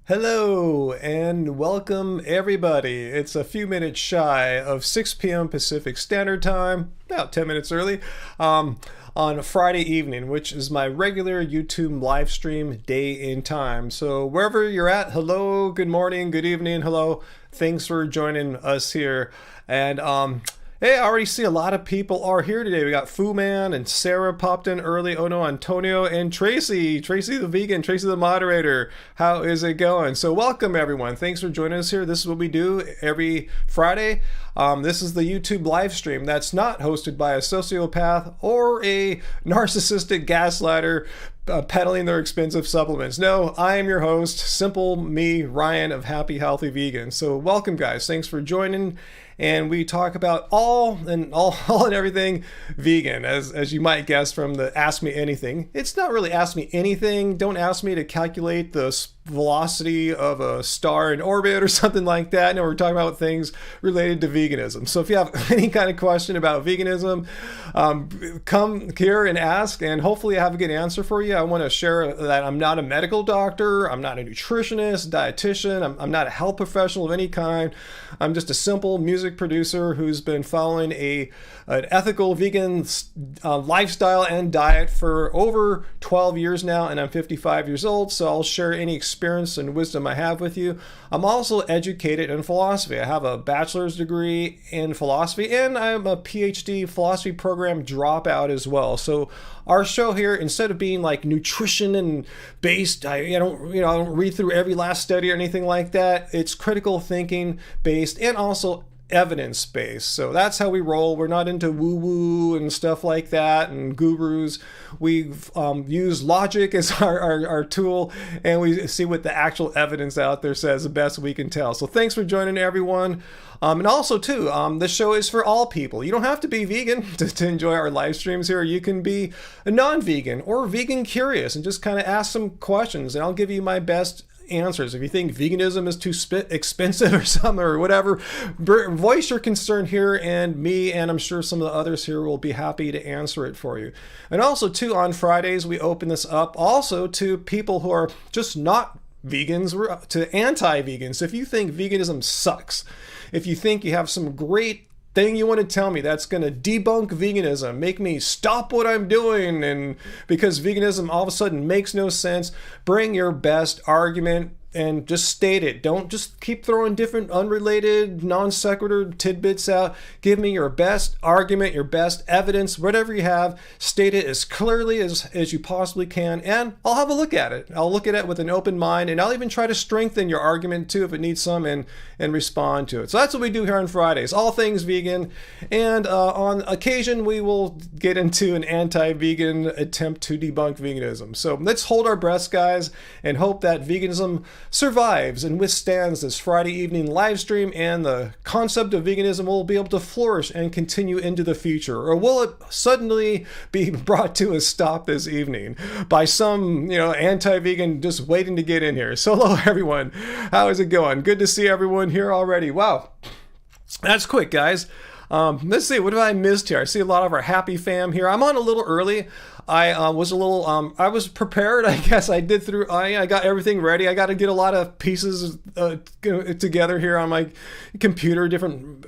Hello and welcome everybody. It's a few minutes shy of 6 p.m. Pacific Standard Time, about 10 minutes early, on a Friday evening, which is my regular YouTube live stream day and time. So wherever you're at, hello, good morning, good evening, hello. Thanks for joining us here. And hey, I already see a lot of people are here today. We got Fu Man and Sarah popped in early. Oh no, Antonio and Tracy the vegan, Tracy the moderator. How is it going? So welcome everyone. Thanks for joining us here. This is what we do every Friday. This is the YouTube live stream that's not hosted by a sociopath or a narcissistic gaslighter peddling their expensive supplements. No, I am your host, simple me, Ryan of Happy Healthy Vegan. So welcome guys. Thanks for joining. And we talk about all and everything vegan, as you might guess from the Ask Me Anything. It's not really Ask Me Anything. Don't ask me to calculate the velocity of a star in orbit or something like that. No, we're talking about things related to veganism. So if you have any kind of question about veganism, come here and ask, and hopefully I have a good answer for you. I want to share that I'm not a medical doctor. I'm not a nutritionist, dietitian. I'm not a health professional of any kind. I'm just a simple music producer who's been following an ethical vegan lifestyle and diet for over 12 years now, and I'm 55 years old, so I'll share any experience and wisdom I have with you. I'm also educated in philosophy. I have a bachelor's degree in philosophy, and I'm a PhD philosophy program dropout as well. So our show here, instead of being like nutrition and based, I don't read through every last study or anything like that. It's critical thinking based and also evidence-based. So that's how we roll. We're not into woo-woo and stuff like that and gurus. We've used logic as our tool, and we see what the actual evidence out there says the best we can tell. So thanks for joining everyone. And also too, this show is for all people. You don't have to be vegan to enjoy our live streams here. You can be a non-vegan or vegan curious and just kind of ask some questions, and I'll give you my best answers. If you think veganism is too expensive or something or whatever, voice your concern here, and me and I'm sure some of the others here will be happy to answer it for you. And also too, on Fridays we open this up also to people who are just not vegans, to anti-vegans. If you think veganism sucks, if you think you have some great thing you want to tell me that's going to debunk veganism, make me stop what I'm doing, and because veganism all of a sudden makes no sense, bring your best argument and just state it. Don't just keep throwing different unrelated non sequitur tidbits out. Give me your best argument, your best evidence, whatever you have. State it as clearly as you possibly can, and I'll have a look at it. I'll look at it with an open mind, and I'll even try to strengthen your argument too if it needs some, and respond to it. So that's what we do here on Fridays, all things vegan, and on occasion we will get into an anti-vegan attempt to debunk veganism. So let's hold our breaths, guys, and hope that veganism survives and withstands this Friday evening live stream, and the concept of veganism will be able to flourish and continue into the future. Or will it suddenly be brought to a stop this evening by some anti-vegan just waiting to get in here? So hello everyone, how is it going? Good to see everyone here already. Wow, that's quick, guys. Let's see, what have I missed here? I see a lot of our happy fam here. I'm on a little early. I was prepared, I guess. I got everything ready. I got to get a lot of pieces together here on my computer, different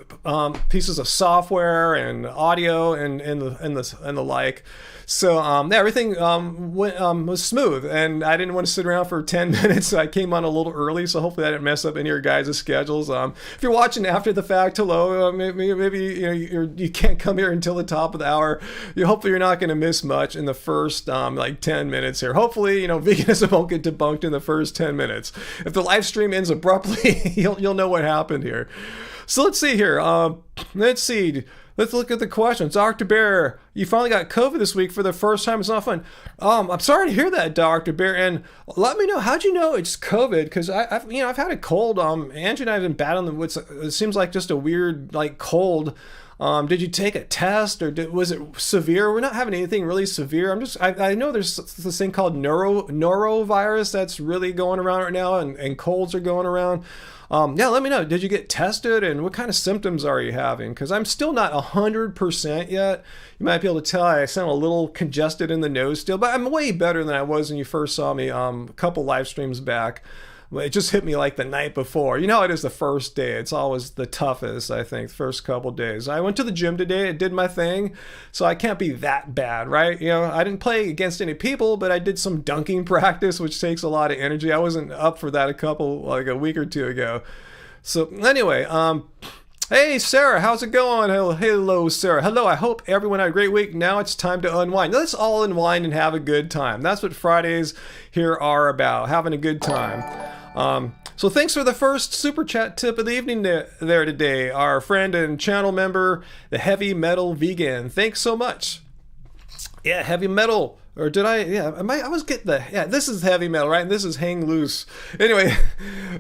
pieces of software and audio and the like. So everything was smooth, and I didn't want to sit around for 10 minutes, so I came on a little early, so hopefully I didn't mess up any of your guys' schedules. If you're watching after the fact, hello, maybe you can't come here until the top of the hour. Hopefully you're not going to miss much in the first 10 minutes here. Hopefully, veganism won't get debunked in the first 10 minutes. If the live stream ends abruptly, you'll know what happened here. So let's see here. Let's look at the questions. Dr. Bear, you finally got COVID this week for the first time. It's not fun. I'm sorry to hear that, Dr. Bear. And let me know, how'd you know it's COVID? Because I've had a cold. Angie and I have been battling what's it seems like just a weird cold. Did you take a test, or was it severe? We're not having anything really severe. I know there's this thing called Norovirus that's really going around right now, and colds are going around. Let me know. Did you get tested, and what kind of symptoms are you having? Because I'm still not 100% yet. You might be able to tell I sound a little congested in the nose still, but I'm way better than I was when you first saw me a couple live streams back. it just hit me like the night before. You know how it is the first day. It's always the toughest, I think, first couple days. I went to the gym today. I did my thing, so I can't be that bad, right? You know, I didn't play against any people, but I did some dunking practice, which takes a lot of energy. I wasn't up for that a week or two ago. So anyway, hey Sarah, how's it going? Hello Sarah. Hello, I hope everyone had a great week. Now it's time to unwind. Let's all unwind and have a good time. That's what Fridays here are about, having a good time. So thanks for the first super chat tip of the evening there today. Our friend and channel member, the Heavy Metal Vegan. Thanks so much. Yeah, heavy metal. Or did I? Yeah, I was getting this is heavy metal, right? And this is hang loose. Anyway,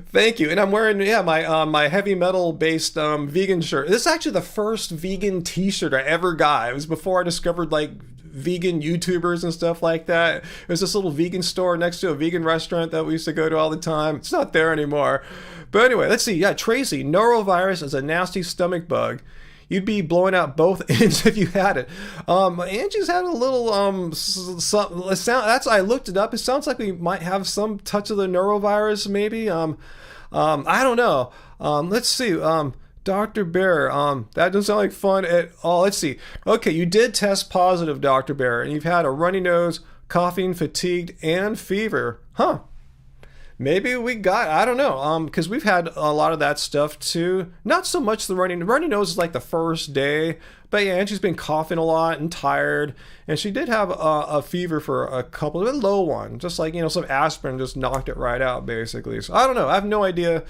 thank you. And I'm wearing, my heavy metal based vegan shirt. This is actually the first vegan t-shirt I ever got. It was before I discovered like vegan YouTubers and stuff like that. There's this little vegan store next to a vegan restaurant that we used to go to all the time. It's not there anymore. But anyway, let's see. Yeah, Tracy, Norovirus is a nasty stomach bug. You'd be blowing out both ends if you had it. Angie's had a little I looked it up. It sounds like we might have some touch of the Norovirus, maybe. I don't know. Let's see. Dr. Bear. That doesn't sound like fun at all. Let's see. Okay, you did test positive, Dr. Bear, and you've had a runny nose, coughing, fatigued, and fever. Huh. Maybe we got, I don't know, because we've had a lot of that stuff too. Not so much the runny nose is like the first day, but yeah, and she's been coughing a lot and tired, and she did have a fever for a couple, a low one, just like, some aspirin just knocked it right out basically. So I don't know, I have no idea.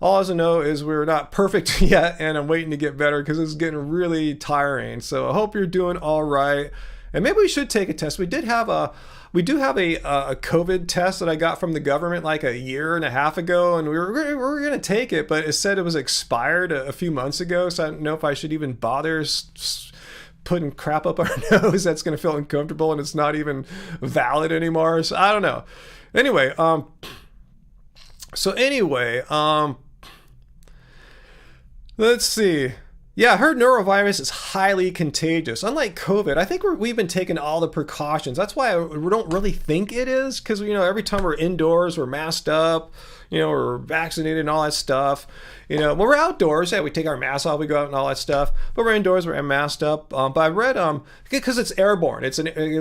All I know is we're not perfect yet, and I'm waiting to get better because it's getting really tiring. So I hope you're doing all right, and maybe we should take a test. We do have a COVID test that I got from the government like a year and a half ago, and we were going to take it, but it said it was expired a few months ago, so I don't know if I should even bother putting crap up our nose that's going to feel uncomfortable and it's not even valid anymore. So I don't know. Anyway, let's see. Yeah, I heard Norovirus is highly contagious. Unlike COVID, I think we've been taking all the precautions. That's why we don't really think it is, because every time we're indoors, we're masked up, we're vaccinated and all that stuff. When we're outdoors, yeah, we take our masks off, we go out and all that stuff. But we're indoors, we're masked up. But I read, because it's airborne, it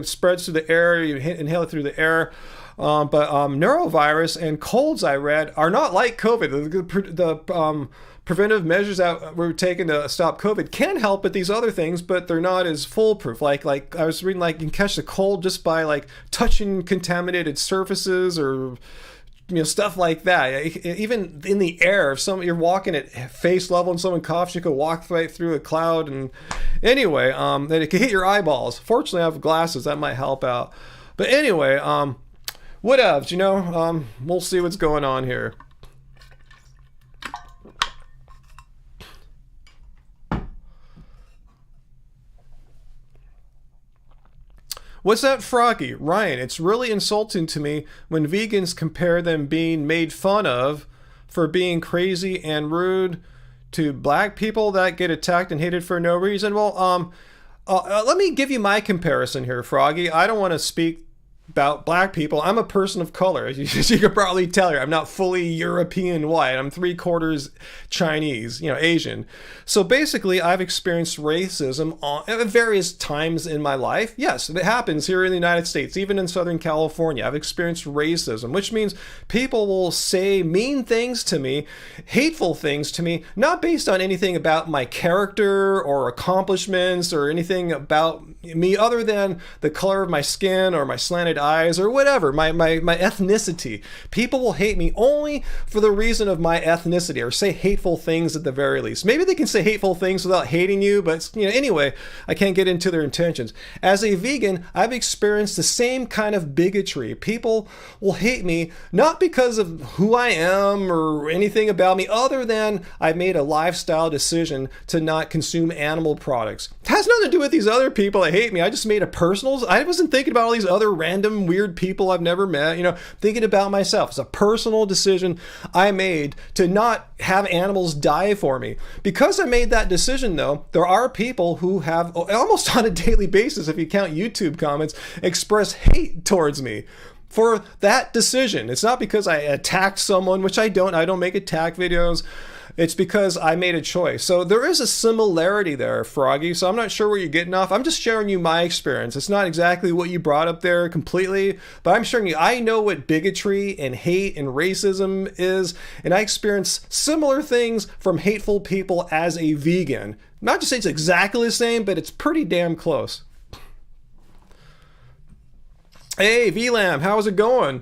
spreads through the air, you inhale it through the air. But Norovirus and colds, I read, are not like COVID. The preventive measures that we're taking to stop COVID can help with these other things, but they're not as foolproof. Like I was reading, like you can catch the cold just by like touching contaminated surfaces or stuff like that. Even in the air, if you're walking at face level and someone coughs, you could walk right through a cloud. And anyway, then it can hit your eyeballs. Fortunately, I have glasses that might help out. But anyway, what else? We'll see what's going on here. What's that, Froggy? Ryan, it's really insulting to me when vegans compare them being made fun of for being crazy and rude to black people that get attacked and hated for no reason. Well, let me give you my comparison here, Froggy. I don't want to speak about black people. I'm a person of color. As you can probably tell here, I'm not fully European white. I'm 3/4 Chinese, Asian. So basically, I've experienced racism at various times in my life. Yes, it happens here in the United States, even in Southern California. I've experienced racism, which means people will say mean things to me, hateful things to me, not based on anything about my character or accomplishments or anything about me other than the color of my skin or my slanted eyes or whatever, my ethnicity. People will hate me only for the reason of my ethnicity, or say hateful things at the very least. Maybe they can say hateful things without hating you, but anyway, I can't get into their intentions. As a vegan, I've experienced the same kind of bigotry. People will hate me not because of who I am or anything about me other than I've made a lifestyle decision to not consume animal products. It has nothing to do with these other people that hate me. I just made a personal, I wasn't thinking about all these other random weird people I've never met, thinking about myself. It's a personal decision I made to not have animals die for me. Because I made that decision, though, there are people who have, almost on a daily basis, if you count YouTube comments, express hate towards me. for that decision. It's not because I attacked someone, which I don't make attack videos. It's because I made a choice. So there is a similarity there, Froggy. So I'm not sure where you're getting off. I'm just sharing you my experience. It's not exactly what you brought up there completely, but I'm sharing you. I know what bigotry and hate and racism is, and I experience similar things from hateful people as a vegan. Not to say it's exactly the same, but it's pretty damn close. Hey, VLAM, how's it going?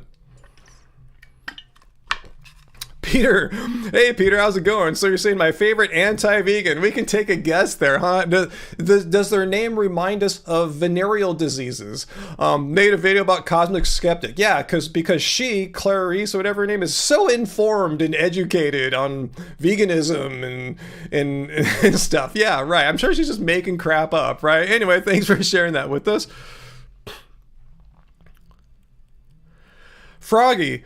Peter, hey Peter, how's it going? So you're saying my favorite anti-vegan. We can take a guess there, huh? Does their name remind us of venereal diseases? Made a video about Cosmic Skeptic. Yeah, because she, Clarice, or whatever her name is, so informed and educated on veganism and stuff. Yeah, right. I'm sure she's just making crap up, right? Anyway, thanks for sharing that with us. Froggy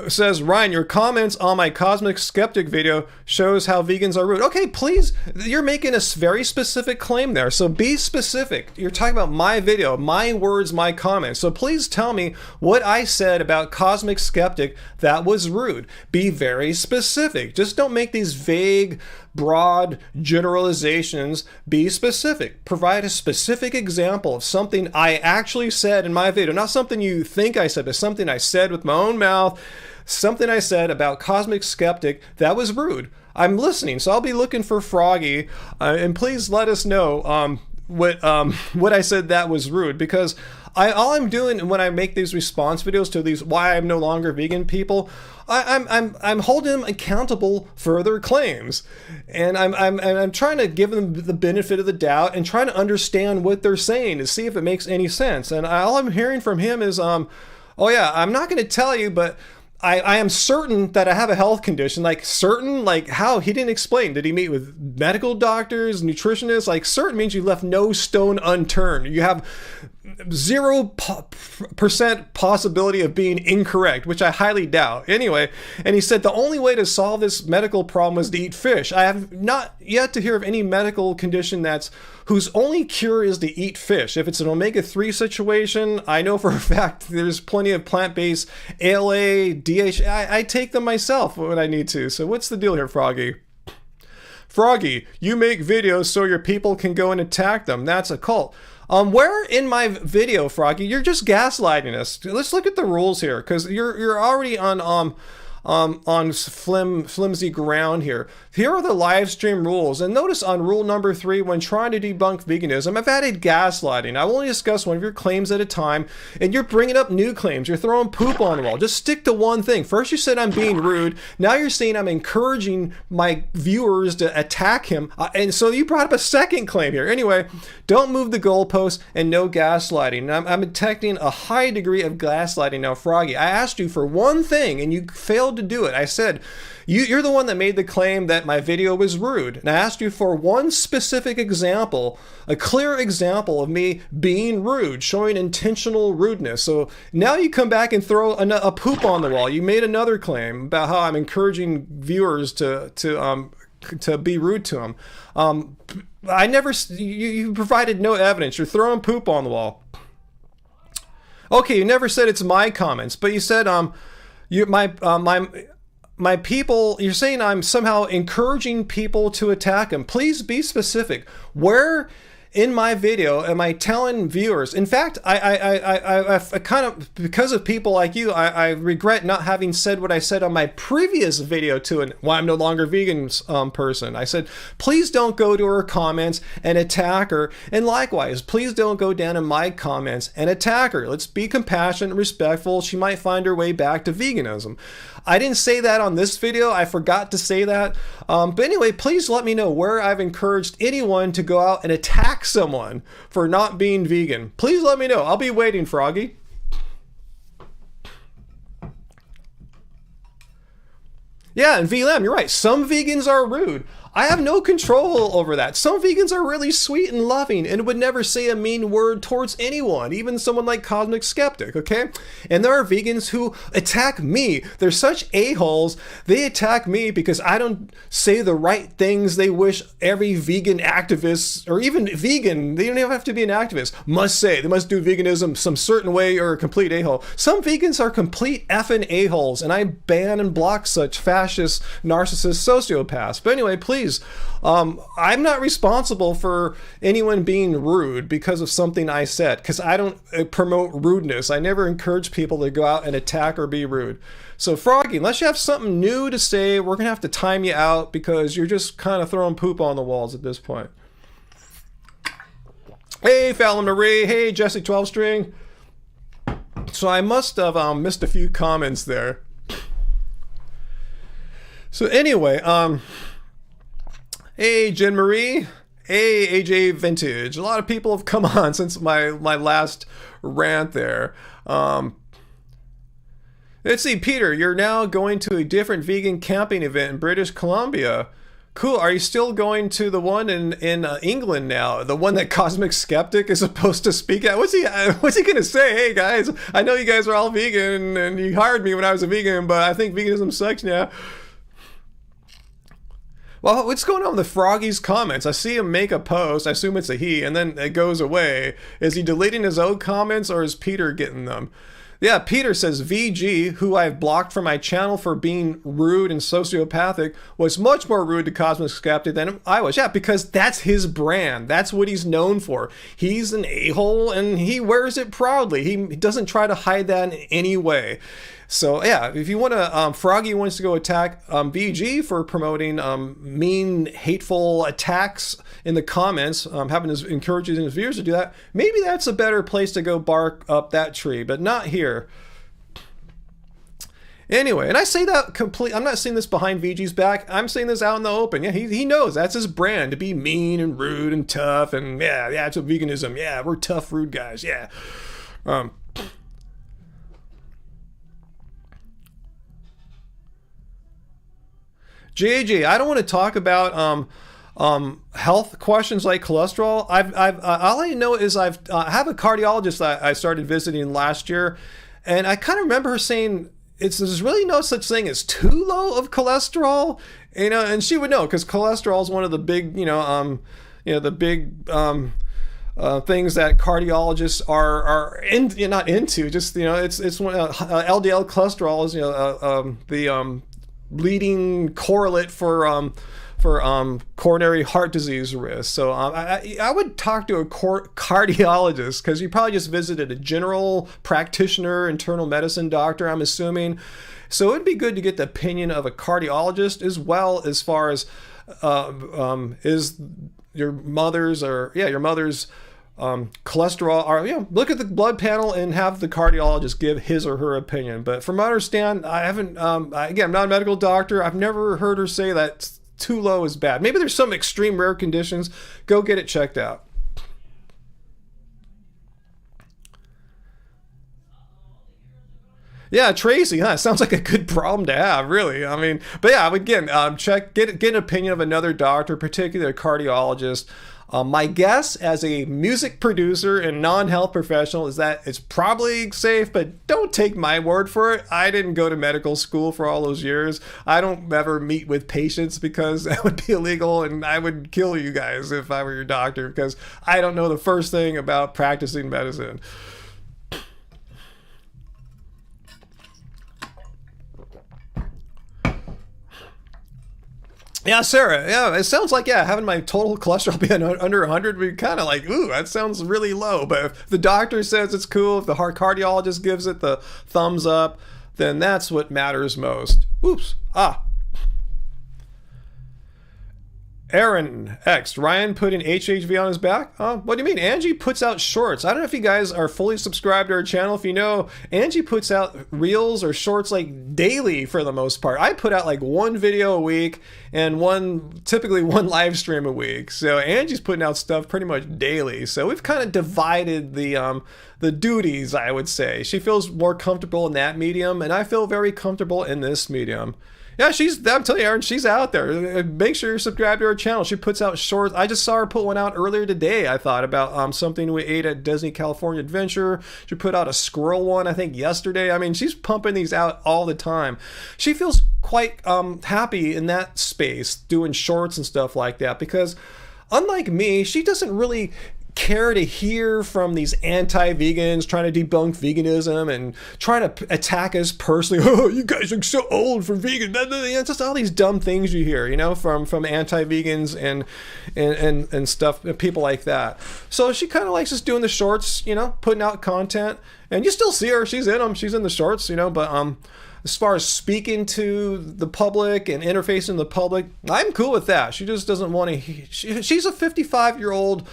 says, Ryan, your comments on my Cosmic Skeptic video shows how vegans are rude. Okay, please, you're making a very specific claim there, so be specific. You're talking about my video, my words, my comments, so please tell me what I said about Cosmic Skeptic that was rude. Be very specific. Just don't make these vague, broad generalizations. Be specific. Provide a specific example of something I actually said in my video, not something you think I said, but something I said with my own mouth, something I said about Cosmic Skeptic that was rude. I'm listening, so I'll be looking for Froggy, and please let us know what I said that was rude, because all I'm doing when I make these response videos to these why I'm no longer vegan people, I'm holding them accountable for their claims, and I'm trying to give them the benefit of the doubt and trying to understand what they're saying to see if it makes any sense. And all I'm hearing from him is, oh yeah, I'm not going to tell you, but I am certain that I have a health condition. Like certain, like how? He didn't explain. Did he meet with medical doctors, nutritionists? Like certain means you left no stone unturned. You have 0% possibility of being incorrect, which I highly doubt. Anyway, and he said the only way to solve this medical problem was to eat fish. I have not yet to hear of any medical condition whose only cure is to eat fish. If it's an omega-3 situation, I know for a fact there's plenty of plant-based ALA, DHA. I take them myself when I need to. So what's the deal here, Froggy? Froggy, you make videos so your people can go and attack them. That's a cult. Where in my video, Froggy, you're just gaslighting us. Let's look at the rules here, because you're already on flimsy ground here. Here are the live stream rules, and notice on rule number 3, when trying to debunk veganism, I've added gaslighting. I will only discuss one of your claims at a time, and you're bringing up new claims. You're throwing poop on the wall. Just stick to one thing. First you said I'm being rude. Now you're saying I'm encouraging my viewers to attack him, and so you brought up a second claim here. Anyway, don't move the goalposts and no gaslighting. I'm detecting a high degree of gaslighting now, Froggy. I asked you for one thing, and you failed to do it. I said, you're the one that made the claim that my video was rude. And I asked you for one specific example, a clear example of me being rude, showing intentional rudeness. So now you come back and throw a poop on the wall. You made another claim about how I'm encouraging viewers to be rude to them. You provided no evidence. You're throwing poop on the wall. Okay, you never said it's my comments, but you said my people, you're saying I'm somehow encouraging people to attack him. Please be specific. Where in my video am I telling viewers? In fact, I kind of, because of people like you, I regret not having said what I said on my previous video to why I'm no longer vegan person. I said, please don't go to her comments and attack her. And likewise, please don't go down in my comments and attack her. Let's be compassionate and respectful. She might find her way back to veganism. I didn't say that on this video. I forgot to say that. But anyway, please let me know where I've encouraged anyone to go out and attack someone for not being vegan. Please let me know. I'll be waiting, Froggy. Yeah, and VLM, you're right. Some vegans are rude. I have no control over that. Some vegans are really sweet and loving and would never say a mean word towards anyone, even someone like Cosmic Skeptic, okay? And there are vegans who attack me. They're such a-holes. They attack me because I don't say the right things they wish every vegan activist, or even vegan, they don't even have to be an activist, must say. They must do veganism some certain way or a complete a-hole. Some vegans are complete effing a-holes, and I ban and block such fascist, narcissist sociopaths. But anyway, please, I'm not responsible for anyone being rude because of something I said, because I don't promote rudeness. I never encourage people to go out and attack or be rude. So Froggy, unless you have something new to say, we're gonna have to time you out because you're just kind of throwing poop on the walls at this point. Hey Fallon Marie, hey Jesse 12 String. So I must have missed a few comments there. So anyway, hey, Jen Marie. Hey, AJ Vintage. A lot of people have come on since my last rant there. Let's see, Peter, you're now going to a different vegan camping event in British Columbia. Cool. Are you still going to the one in England now? The one that Cosmic Skeptic is supposed to speak at? What's he going to say? Hey, guys, I know you guys are all vegan and you hired me when I was a vegan, but I think veganism sucks now. Well, what's going on with Froggy's comments? I see him make a post. I assume it's a he, and then it goes away. Is he deleting his own comments, or is Peter getting them? Yeah, Peter says VG, who I've blocked from my channel for being rude and sociopathic, was much more rude to Cosmic Skeptic than I was. Yeah, because that's his brand. That's what he's known for. He's an a-hole, and he wears it proudly. He doesn't try to hide that in any way. So yeah, if you want to, Froggy wants to go attack VG for promoting mean, hateful attacks in the comments, encouraging his viewers to do that. Maybe that's a better place to go bark up that tree, but not here. Anyway, and I say that I'm not saying this behind VG's back. I'm saying this out in the open. Yeah, he knows that's his brand, to be mean and rude and tough, and yeah, that's what veganism. Yeah, we're tough, rude guys. Yeah. JJ, I don't want to talk about health questions like cholesterol. All I know is I have a cardiologist that I started visiting last year, and I kind of remember her saying there's really no such thing as too low of cholesterol, and she would know because cholesterol is one of the big, things that cardiologists are not into. Just it's one LDL cholesterol is the leading correlate for coronary heart disease risk. So I would talk to a cardiologist, because you probably just visited a general practitioner, internal medicine doctor, I'm assuming. So it'd be good to get the opinion of a cardiologist as well, as far as is your mother's cholesterol, or look at the blood panel and have the cardiologist give his or her opinion. But from what I understand, I haven't again, I'm not a medical doctor. I've never heard her say that too low is bad. Maybe there's some extreme rare conditions. Go get it checked out. Yeah, Tracy, huh? Sounds like a good problem to have, really. I mean, but yeah, again, get an opinion of another doctor, particularly a cardiologist. My guess as a music producer and non-health professional is that it's probably safe, but don't take my word for it. I didn't go to medical school for all those years. I don't ever meet with patients because that would be illegal, and I would kill you guys if I were your doctor, because I don't know the first thing about practicing medicine. Yeah, Sarah. Yeah, it sounds like, having my total cholesterol be under 100 would be kind of like, ooh, that sounds really low. But if the doctor says it's cool, if the cardiologist gives it the thumbs up, then that's what matters most. Oops. Aaron X. Ryan putting HHV on his back? What do you mean? Angie puts out shorts. I don't know if you guys are fully subscribed to her channel. If you know, Angie puts out reels or shorts like daily for the most part. I put out like one video a week and typically one live stream a week. So Angie's putting out stuff pretty much daily. So we've kind of divided the duties, I would say. She feels more comfortable in that medium, and I feel very comfortable in this medium. Yeah, I'm telling you, Aaron, she's out there. Make sure you subscribe to her channel. She puts out shorts. I just saw her put one out earlier today, I thought, about something we ate at Disney California Adventure. She put out a squirrel one, I think, yesterday. I mean, she's pumping these out all the time. She feels quite happy in that space, doing shorts and stuff like that, because unlike me, she doesn't really care to hear from these anti-vegans trying to debunk veganism and trying to attack us personally. Oh, you guys are so old for vegan. Just all these dumb things you hear, from anti-vegans and stuff, people like that. So she kind of likes just doing the shorts, putting out content, and you still see her. She's in them. She's in the shorts, but as far as speaking to the public and interfacing the public, I'm cool with that. She just doesn't want to. She's a 55-year-old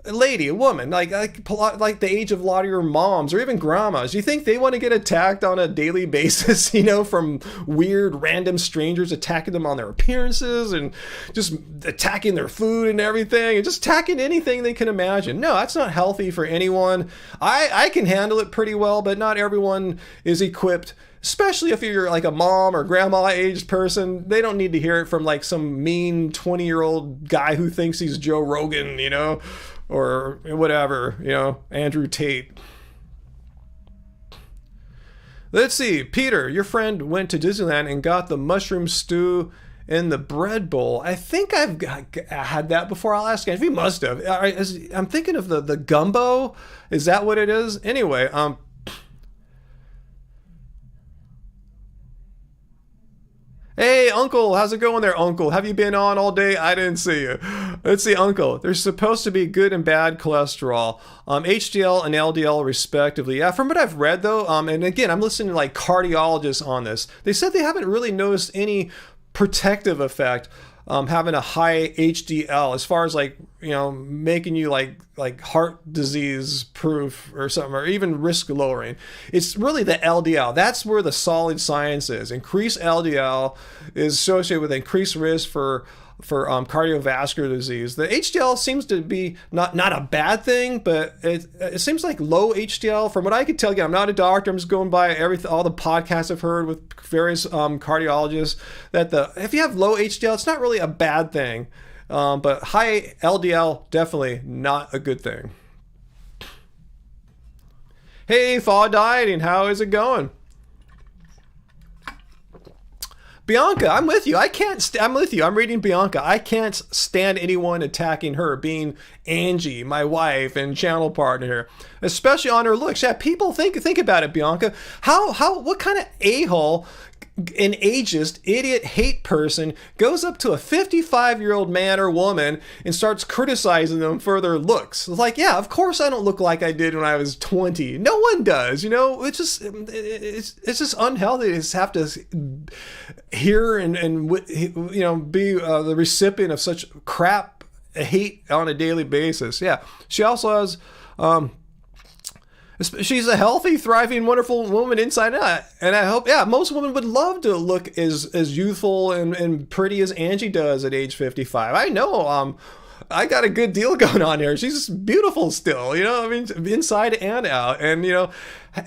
lady, a woman, like the age of a lot of your moms or even grandmas. You think they want to get attacked on a daily basis, from weird random strangers attacking them on their appearances and just attacking their food and everything and just attacking anything they can imagine? No, that's not healthy for anyone. I can handle it pretty well, but not everyone is equipped. Especially if you're like a mom or grandma aged person, they don't need to hear it from like some mean 20-year-old guy who thinks he's Joe Rogan, or whatever, Andrew Tate. Let's see. Peter, your friend went to Disneyland and got the mushroom stew in the bread bowl. I think I've had that before. I'll ask if he must have. I'm thinking of the gumbo. Is that what it is? Anyway, hey, Uncle, how's it going there, Uncle? Have you been on all day? I didn't see you. Let's see, Uncle. There's supposed to be good and bad cholesterol, HDL and LDL respectively. Yeah, from what I've read though, and again, I'm listening to like cardiologists on this. They said they haven't really noticed any protective effect having a high HDL as far as like, making you like heart disease proof or something, or even risk lowering. It's really the LDL. That's where the solid science is. Increased LDL is associated with increased risk for cardiovascular disease. The HDL seems to be not a bad thing, but it seems like low HDL, from what I could tell, again, I'm not a doctor, I'm just going by all the podcasts I've heard with various cardiologists, that if you have low HDL, it's not really a bad thing, but high LDL, definitely not a good thing. Hey, Fall Dieting, how is it going? Bianca, I'm with you. I'm with you. I'm reading Bianca. I can't stand anyone attacking her, being Angie, my wife and channel partner here, especially on her looks. Yeah, people think about it, Bianca. What kind of a-hole, an ageist, idiot, hate person goes up to a 55-year-old man or woman and starts criticizing them for their looks? It's like, yeah, of course I don't look like I did when I was 20. No one does, It's just unhealthy to just have to hear and be the recipient of such crap hate on a daily basis. Yeah, she also has she's a healthy, thriving, wonderful woman inside out. And I hope, most women would love to look as youthful and pretty as Angie does at age 55. I know, I got a good deal going on here. She's beautiful still, inside and out. And,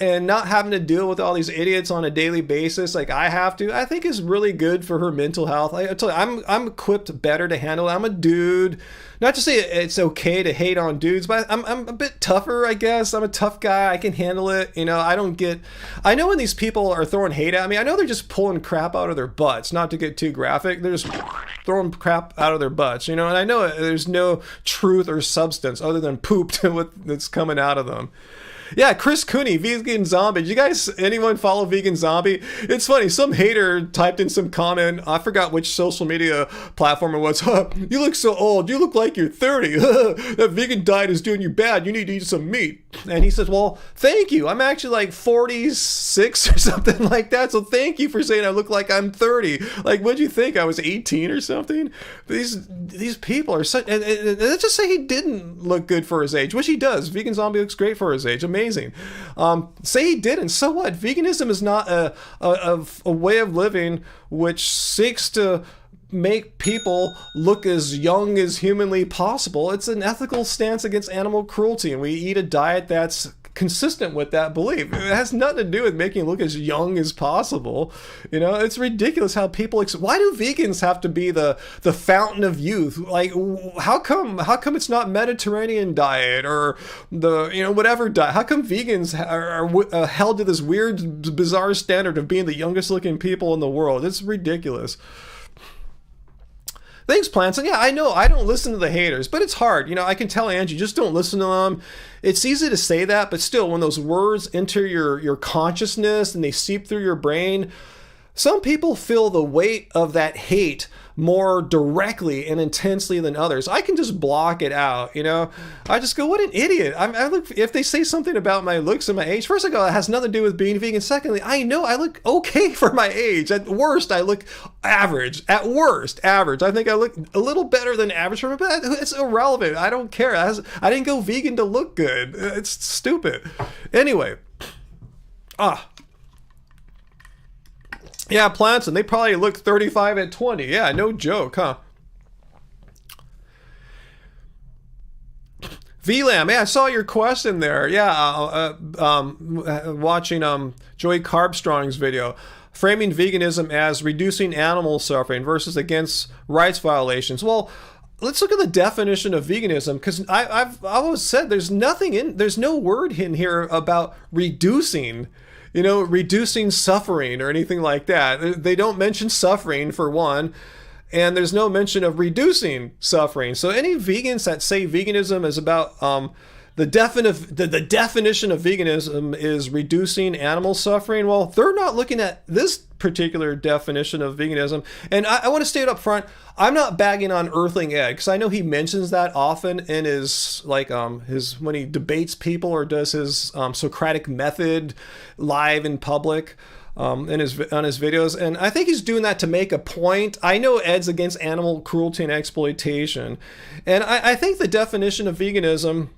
and not having to deal with all these idiots on a daily basis like I have to, I think is really good for her mental health. I tell you, I'm equipped better to handle it. I'm a dude. Not to say it's okay to hate on dudes, but I'm a bit tougher, I guess. I'm a tough guy. I can handle it. I know when these people are throwing hate at me, I know they're just pulling crap out of their butts, not to get too graphic. They're just throwing crap out of their butts, and I know there's no truth or substance other than poop to that's coming out of them. Yeah, Chris Cooney, Vegan Zombie. Did you guys, anyone follow Vegan Zombie? It's funny, some hater typed in some comment, I forgot which social media platform it was. You look so old, you look like you're 30. That vegan diet is doing you bad, you need to eat some meat. And he says, well, thank you. I'm actually like 46 or something like that, so thank you for saying I look like I'm 30. Like, what'd you think, I was 18 or something? These people are such, and let's just say he didn't look good for his age, which he does. Vegan Zombie looks great for his age. Amazing. Say he didn't, so what? Veganism is not a way of living which seeks to make people look as young as humanly possible. It's an ethical stance against animal cruelty, and we eat a diet that's consistent with that belief. It has nothing to do with making you look as young as possible. You know, it's ridiculous how people why do vegans have to be the fountain of youth? Like, how come it's not Mediterranean diet or the, you know, whatever diet? How come vegans are held to this weird, bizarre standard of being the youngest looking people in the world? It's ridiculous. Thanks, Plants. And yeah, I know I don't listen to the haters, but it's hard. You know, I can tell Angie, just don't listen to them. It's easy to say that, but still, when those words enter your consciousness and they seep through your brain, some people feel the weight of that hate more directly and intensely than others. I can just block it out, you know. I just go, what an idiot. I look, if they say something about my looks and my age, first I go, it has nothing to do with being vegan. Secondly, I know I look okay for my age. At worst, I look average. At worst, average. I think I look a little better than average for me, but it's irrelevant. I don't care. I didn't go vegan to look good. It's stupid. Anyway. Yeah, Plants, and they probably look 35 at 20. Yeah, no joke, huh? VLAM, yeah, I saw your question there. Yeah, watching Joey Carbstrong's video, framing veganism as reducing animal suffering versus against rights violations. Well, let's look at the definition of veganism, because I've always said there's no word in here about reducing. You know, reducing suffering or anything like that. They don't mention suffering, for one, and there's no mention of reducing suffering. So any vegans that say veganism is about the definition of veganism is reducing animal suffering, well, they're not looking at this particular definition of veganism. And I want to state up front, I'm not bagging on Earthling Ed, because I know he mentions that often in his, like, when he debates people or does his Socratic method live in public on his videos. And I think he's doing that to make a point. I know Ed's against animal cruelty and exploitation. And I think the definition of veganism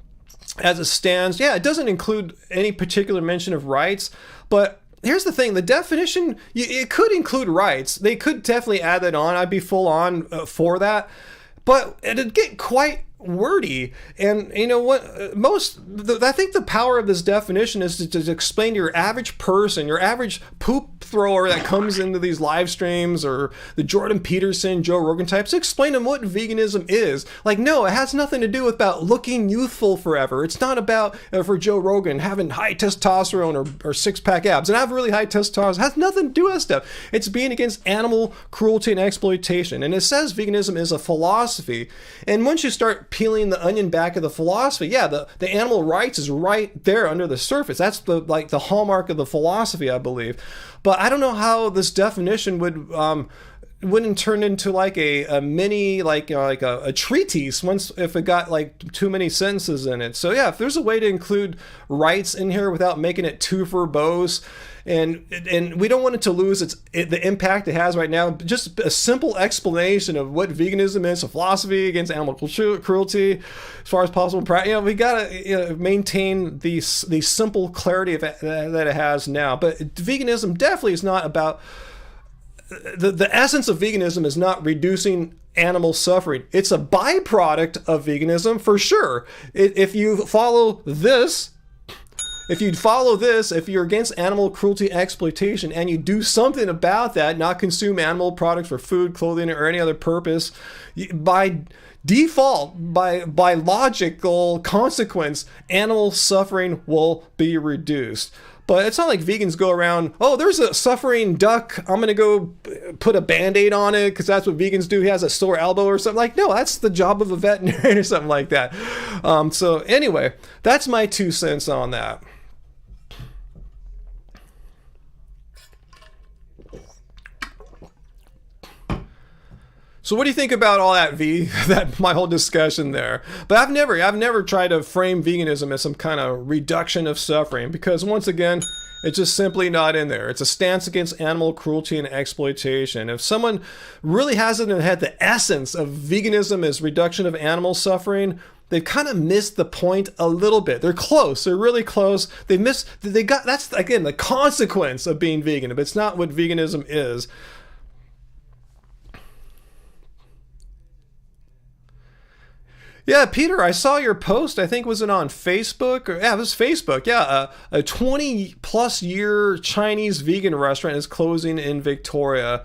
as it stands, yeah, it doesn't include any particular mention of rights, but here's the thing, the definition, it could include rights. They could definitely add that on. I'd be full on for that, but it'd get quite wordy. And you know what, I think the power of this definition is to explain to your average person, your average poop thrower that comes into these live streams, or the Jordan Peterson, Joe Rogan types, to explain to them what veganism is. Like, no, it has nothing to do with about looking youthful forever. It's not about, for Joe Rogan, having high testosterone or six-pack abs. And I have really high testosterone. It has nothing to do with that stuff. It's being against animal cruelty and exploitation. And it says veganism is a philosophy. And once you start peeling the onion back of the philosophy, yeah, the animal rights is right there under the surface. That's the hallmark of the philosophy, I believe. But I don't know how this definition wouldn't turn into like a mini, like a treatise if it got like too many sentences in it. So yeah, if there's a way to include rights in here without making it too verbose, and we don't want it to lose the impact it has right now. Just a simple explanation of what veganism is, a philosophy against animal cruelty, as far as possible. You know, we gotta maintain the simple clarity that it has now. But veganism definitely is not about. The essence of veganism is not reducing animal suffering. It's a byproduct of veganism for sure. If you follow this. If you're against animal cruelty exploitation and you do something about that, not consume animal products for food, clothing, or any other purpose, by default, by logical consequence, animal suffering will be reduced. But it's not like vegans go around, oh, there's a suffering duck, I'm going to go put a Band-Aid on it because that's what vegans do. He has a sore elbow or something. Like, no, that's the job of a veterinarian or something like that. So anyway, that's my 2 cents on that. So what do you think about all that, V? That my whole discussion there. But I've never tried to frame veganism as some kind of reduction of suffering, because once again, it's just simply not in there. It's a stance against animal cruelty and exploitation. If someone really has it in their head, the essence of veganism is reduction of animal suffering, they've kind of missed the point a little bit. They're close. They're really close. That's again the consequence of being vegan, but it's not what veganism is. Yeah, Peter, I saw your post. I think was it on Facebook? Or, yeah, it was Facebook. Yeah, a 20-plus year Chinese vegan restaurant is closing in Victoria.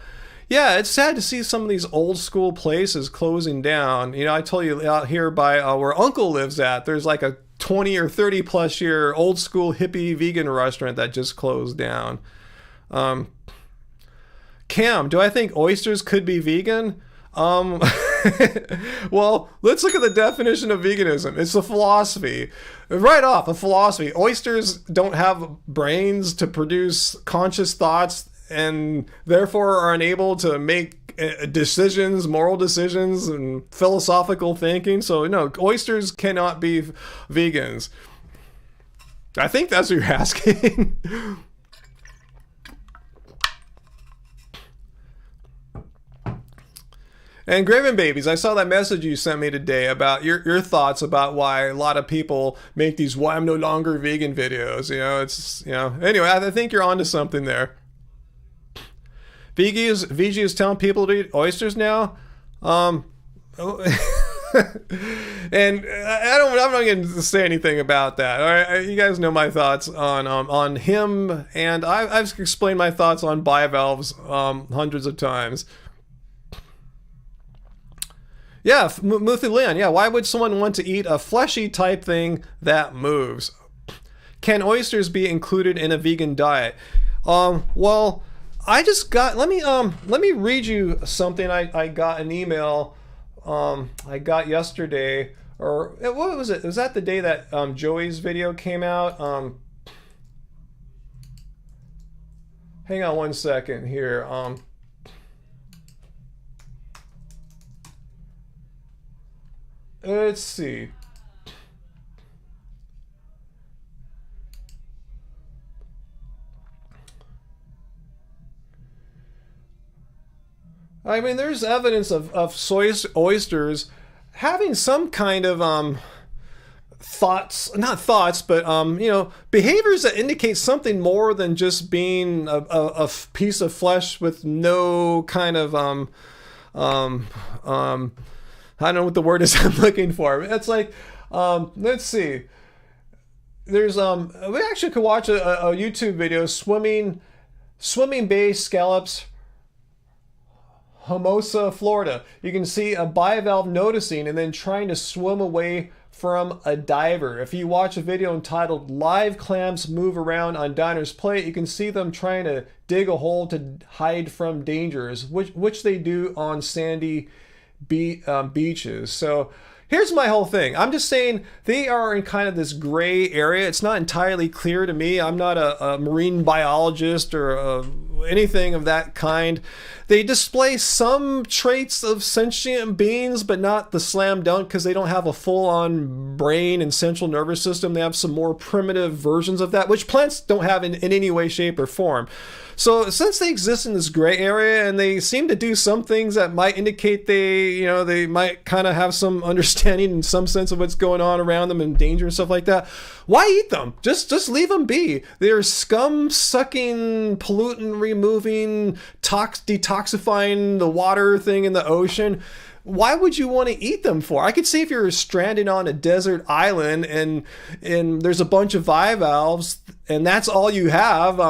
Yeah, it's sad to see some of these old school places closing down. You know, I told you out here by where Uncle lives at, there's like a 20 or 30 plus year old school hippie vegan restaurant that just closed down. Cam, do I think oysters could be vegan? Well, let's look at the definition of veganism. It's a philosophy. Right off, a philosophy. Oysters don't have brains to produce conscious thoughts and therefore are unable to make decisions, moral decisions, and philosophical thinking. So, no, oysters cannot be vegans. I think that's what you're asking. And Graven Babies, I saw that message you sent me today about your thoughts about why a lot of people make these "why I'm no longer vegan" videos. You know, it's, you know, anyway, I think you're onto something there. VG is telling people to eat oysters now. And I'm not going to say anything about that. All right, you guys know my thoughts on him, and I've explained my thoughts on bivalves hundreds of times. Yeah, Muthulian, yeah, why would someone want to eat a fleshy type thing that moves? Can oysters be included in a vegan diet? Well, I just got, let me read you something I got an email I got yesterday, or what was it? Was that the day that Joey's video came out? Hang on one second here. Let's see. I mean, there's evidence of oysters having some kind of thoughts, not thoughts, but you know, behaviors that indicate something more than just being a piece of flesh with no kind of I don't know what the word is I'm looking for. It's like, let's see. There's we actually could watch a YouTube video, swimming bay scallops, Hermosa, Florida. You can see a bivalve noticing and then trying to swim away from a diver. If you watch a video entitled "Live Clams Move Around on Diner's Plate," you can see them trying to dig a hole to hide from dangers, which they do on sandy beaches. So here's my whole thing. I'm just saying they are in kind of this gray area. It's not entirely clear to me. I'm not a marine biologist or anything of that kind. They display some traits of sentient beings, but not the slam dunk, because they don't have a full-on brain and central nervous system. They have some more primitive versions of that, which plants don't have in any way, shape, or form. So since they exist in this gray area and they seem to do some things that might indicate they might kind of have some understanding in some sense of what's going on around them and danger and stuff like that, why eat them? Just leave them be. They're scum-sucking, pollutant-removing, detoxifying the water thing in the ocean. Why would you want to eat them for? I could see if you're stranded on a desert island and there's a bunch of bivalves and that's all you have,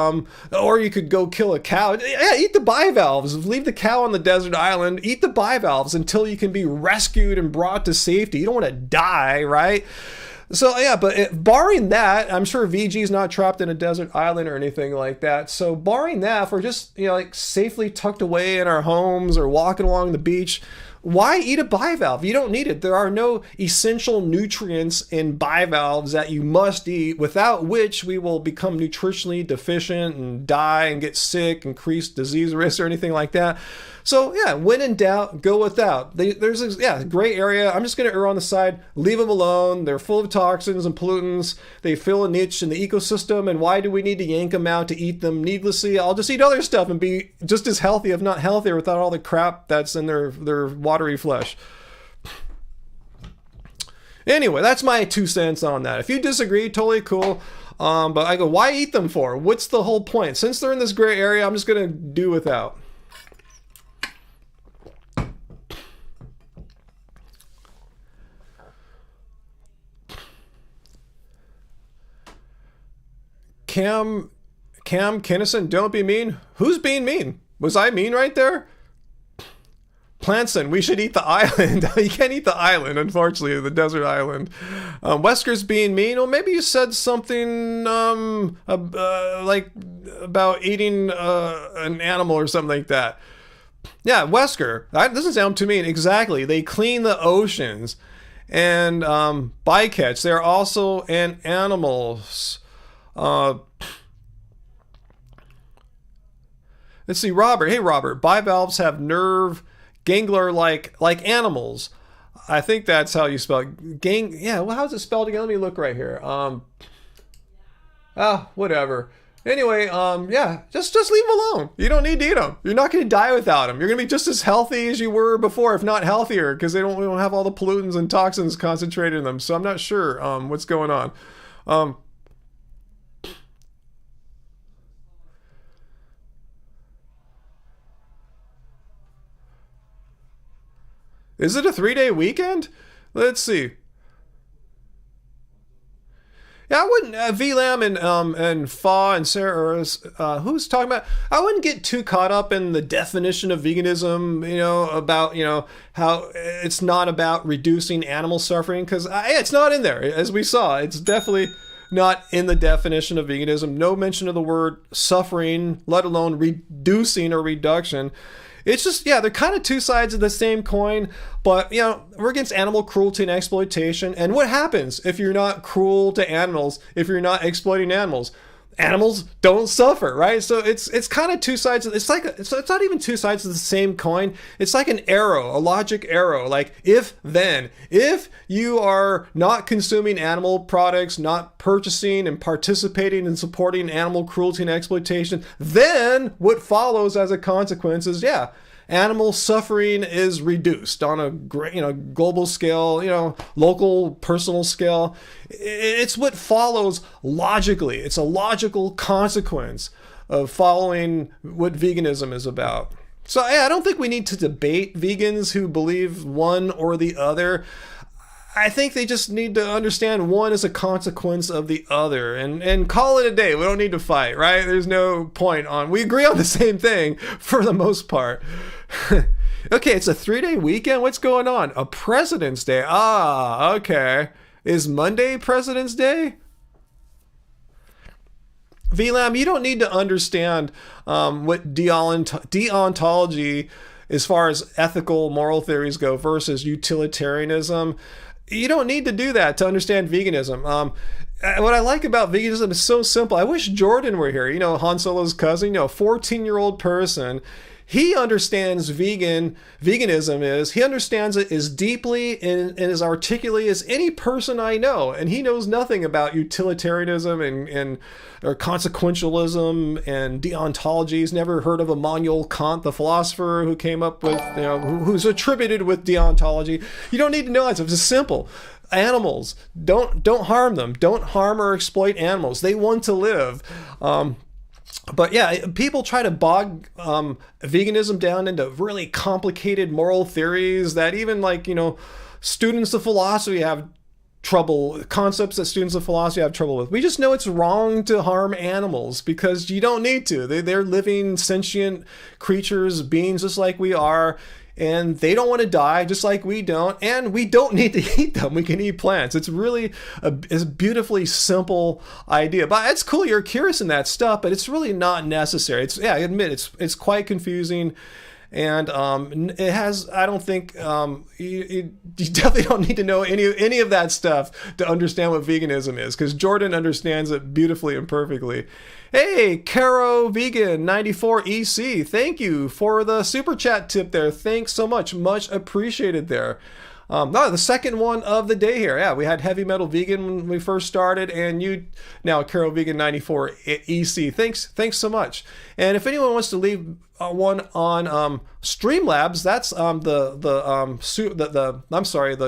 or you could go kill a cow. Yeah, eat the bivalves. Leave the cow on the desert island. Eat the bivalves until you can be rescued and brought to safety. You don't want to die, right? So yeah, but barring that, I'm sure VG's not trapped in a desert island or anything like that. So barring that, if we're just, you know, like safely tucked away in our homes or walking along the beach, why eat a bivalve? You don't need it. There are no essential nutrients in bivalves that you must eat, without which we will become nutritionally deficient and die and get sick, increase disease risk or anything like that. So yeah, when in doubt, go without. There's a gray area. I'm just going to err on the side, leave them alone. They're full of toxins and pollutants. They fill a niche in the ecosystem, and why do we need to yank them out to eat them needlessly? I'll just eat other stuff and be just as healthy, if not healthier, without all the crap that's in their watery flesh. Anyway, that's my 2 cents on that. If you disagree, totally cool. But I go, why eat them for? What's the whole point? Since they're in this gray area, I'm just going to do without. Cam Kinnison, don't be mean. Who's being mean? Was I mean right there? Planson, we should eat the island. You can't eat the island, unfortunately, the desert island. Wesker's being mean. Well, maybe you said something like about eating an animal or something like that. Yeah, Wesker. That doesn't sound too mean. Exactly. They clean the oceans. And bycatch, they're also an animals. Let's see, Robert. Hey, Robert. Bivalves have nerve gangler like animals. I think that's how you spell it. Yeah, well, how's it spelled again? Let me look right here. Whatever. Anyway, yeah, just leave them alone. You don't need to eat them. You're not going to die without them. You're going to be just as healthy as you were before, if not healthier, because we don't have all the pollutants and toxins concentrated in them. So I'm not sure what's going on. Is it a 3-day weekend? Let's see. Yeah, I wouldn't. VLAM and Fa and Sarah, who's talking about? I wouldn't get too caught up in the definition of veganism. About how it's not about reducing animal suffering, because it's not in there, as we saw. It's definitely not in the definition of veganism. No mention of the word suffering, let alone reducing or reduction. It's just, yeah, they're kind of two sides of the same coin, but, we're against animal cruelty and exploitation. And what happens if you're not cruel to animals, if you're not exploiting animals? Animals don't suffer, right? So it's kind of two sides. It's not even two sides of the same coin. It's like an arrow, a logic arrow. Like if you are not consuming animal products, not purchasing and participating and supporting animal cruelty and exploitation, then what follows as a consequence is, animal suffering is reduced on a global scale, local, personal scale. It's what follows logically. It's a logical consequence of following what veganism is about. So I don't think we need to debate vegans who believe one or the other. I think they just need to understand one is a consequence of the other and call it a day. We don't need to fight, right? There's no point we agree on the same thing for the most part. Okay, it's a 3-day weekend. What's going on? A President's Day. Okay. Is Monday President's Day? VLAM, you don't need to understand what deontology as far as ethical moral theories go versus utilitarianism. You don't need to do that to understand veganism. What I like about veganism is so simple. I wish Jordan were here. Han Solo's cousin, 14-year-old person. He understands veganism is, he understands it as deeply and as articulately as any person I know. And he knows nothing about utilitarianism or consequentialism and deontology. He's never heard of Immanuel Kant, the philosopher who came up with, who's attributed with deontology. You don't need to know that stuff. It's simple. Animals, don't harm them. Don't harm or exploit animals. They want to live. But yeah, people try to bog veganism down into really complicated moral theories that even students of philosophy have concepts that students of philosophy have trouble with. We just know it's wrong to harm animals because you don't need to. They're living, sentient creatures, beings just like we are. And they don't want to die just like we don't. And we don't need to eat them. We can eat plants. It's really a beautifully simple idea. But it's cool you're curious in that stuff, but it's really not necessary. I admit it's quite confusing. And it has, I don't think, you definitely don't need to know any of that stuff to understand what veganism is, because Jordan understands it beautifully and perfectly. Hey, Caro Vegan 94 EC, thank you for the super chat tip there. Thanks so much. Much appreciated there. The second one of the day here. Yeah, we had Heavy Metal Vegan when we first started, and you now Caro Vegan 94 EC. Thanks so much. And if anyone wants to leave one on Streamlabs, that's the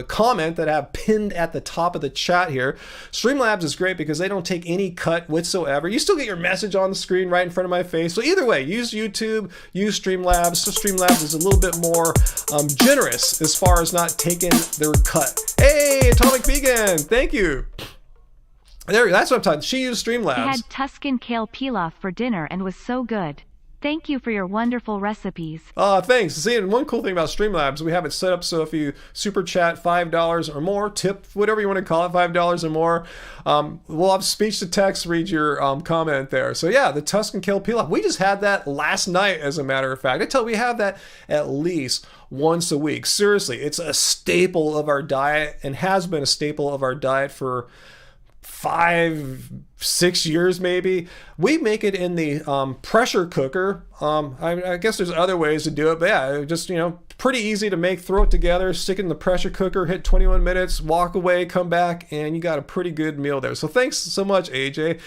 comment that I have pinned at the top of the chat here. Streamlabs is great because they don't take any cut whatsoever. You still get your message on the screen right in front of my face. So either way, use YouTube, use Streamlabs. So Streamlabs is a little bit more generous as far as not taking their cut. Hey, Atomic Vegan, thank you. There, that's what I'm talking. She used I Streamlabs. had Tuscan kale pilaf for dinner and was so good. Thank you for your wonderful recipes. Thanks. See, and one cool thing about Streamlabs, we have it set up so if you super chat $5 or more, tip, whatever you want to call it, $5 or more, we'll have speech to text read your comment there. So yeah, the Tuscan kale pilaf. We just had that last night, as a matter of fact. I tell you, we have that at least once a week. Seriously, it's a staple of our diet and has been a staple of our diet for 5-6 years maybe. We make it in the pressure cooker. I guess there's other ways to do it, but yeah, just, pretty easy to make. Throw it together, stick it in the pressure cooker, hit 21 minutes, walk away, come back, and you got a pretty good meal there. So thanks so much, AJ.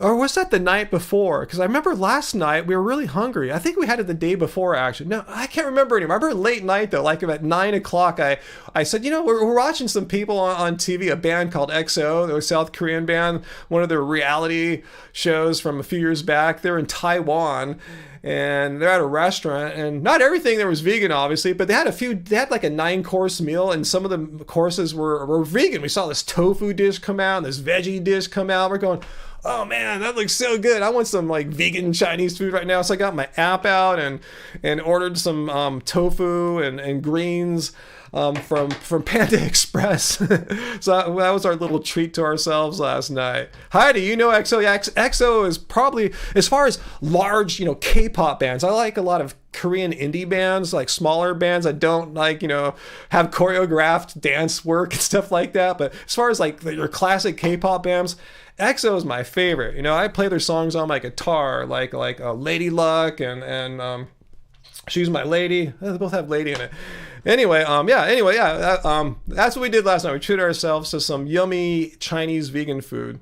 Or was that the night before? Because I remember last night we were really hungry. I think we had it the day before, actually. No, I can't remember anymore. I remember late night, though, like about 9 o'clock, I said, we're watching some people on TV, a band called EXO. They're a South Korean band, one of their reality shows from a few years back. They're in Taiwan, and they're at a restaurant, and not everything there was vegan, obviously, but they had like a 9-course meal, and some of the courses were vegan. We saw this tofu dish come out, and this veggie dish come out. We're going, oh man, that looks so good. I want some like vegan Chinese food right now. So I got my app out and ordered some tofu and greens from Panda Express. So that was our little treat to ourselves last night. Heidi, you know EXO? Yeah, EXO is probably, as far as large, K-pop bands, I like a lot of Korean indie bands, like smaller bands that don't like, have choreographed dance work and stuff like that. But as far as like your classic K-pop bands, EXO is my favorite. I play their songs on my guitar, like Lady Luck and She's My Lady. They both have lady in it. Anyway, that's what we did last night. We treated ourselves to some yummy Chinese vegan food.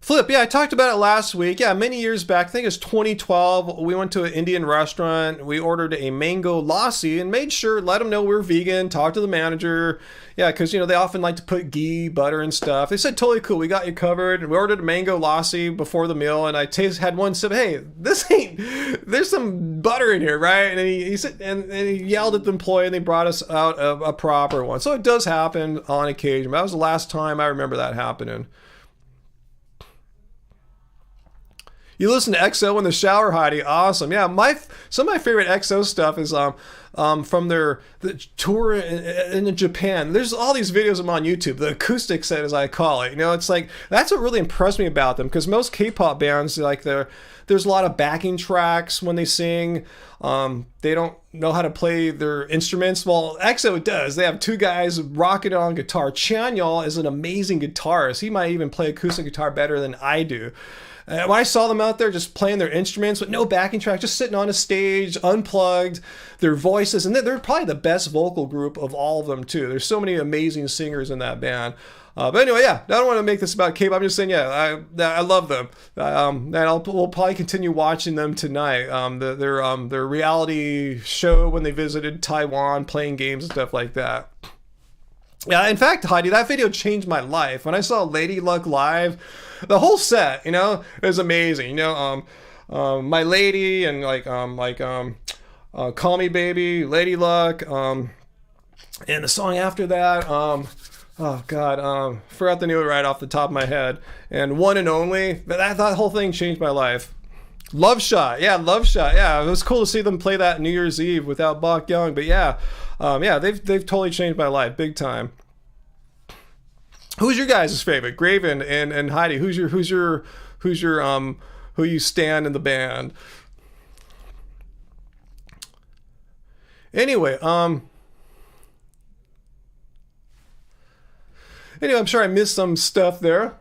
Flip, yeah, I talked about it last week. Yeah, many years back, I think it was 2012, we went to an Indian restaurant. We ordered a mango lassi and made sure, let them know we were vegan, talked to the manager. Yeah, because, they often like to put ghee, butter, and stuff. They said, totally cool, we got you covered. And we ordered a mango lassi before the meal, and I had one sip. Hey, there's some butter in here, right? And he said, and he yelled at the employee, and they brought us out a proper one. So it does happen on occasion. But that was the last time I remember that happening. You listen to EXO in the shower, Heidi. Awesome. Yeah, some of my favorite EXO stuff is from the tour in Japan. There's all these videos of them on YouTube, the acoustic set, as I call it. It's like, that's what really impressed me about them, because most K-pop bands, like there's a lot of backing tracks when they sing. They don't know how to play their instruments. Well, EXO does. They have 2 guys rocking it on guitar. Chanyeol is an amazing guitarist. He might even play acoustic guitar better than I do. When I saw them out there just playing their instruments with no backing track, just sitting on a stage, unplugged, their voices, and they're probably the best vocal group of all of them too. There's so many amazing singers in that band. But anyway, yeah, I don't want to make this about Kpop. I'm just saying, yeah, I love them. And we'll probably continue watching them tonight. Their reality show when they visited Taiwan, playing games and stuff like that. Yeah, in fact, Heidi, that video changed my life. When I saw Lady Luck live, the whole set, it was amazing. My Lady and Call Me Baby, Lady Luck, and the song after that, oh God, forgot the name right off the top of my head. And One and Only, that whole thing changed my life. Love Shot, yeah, it was cool to see them play that New Year's Eve without Bach Young, but yeah, they've totally changed my life, big time. Who's your guys' favorite? Graven and Heidi, who you stand in the band? Anyway, I'm sure I missed some stuff there.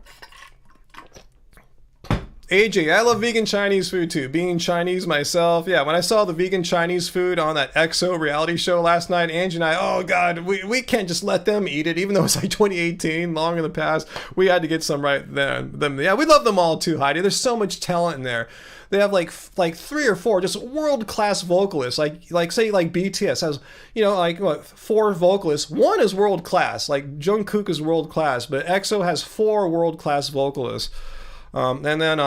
AJ, I love vegan Chinese food too. Being Chinese myself, yeah, when I saw the vegan Chinese food on that EXO reality show last night, Angie and I, oh God, we can't just let them eat it, even though it's like 2018, long in the past. We had to get some right then. Yeah, we love them all too, Heidi. There's so much talent in there. They have like 3 or 4 just world-class vocalists. Like say BTS has 4 vocalists. 1 is world-class. Like Jungkook is world-class, but EXO has 4 world-class vocalists. And then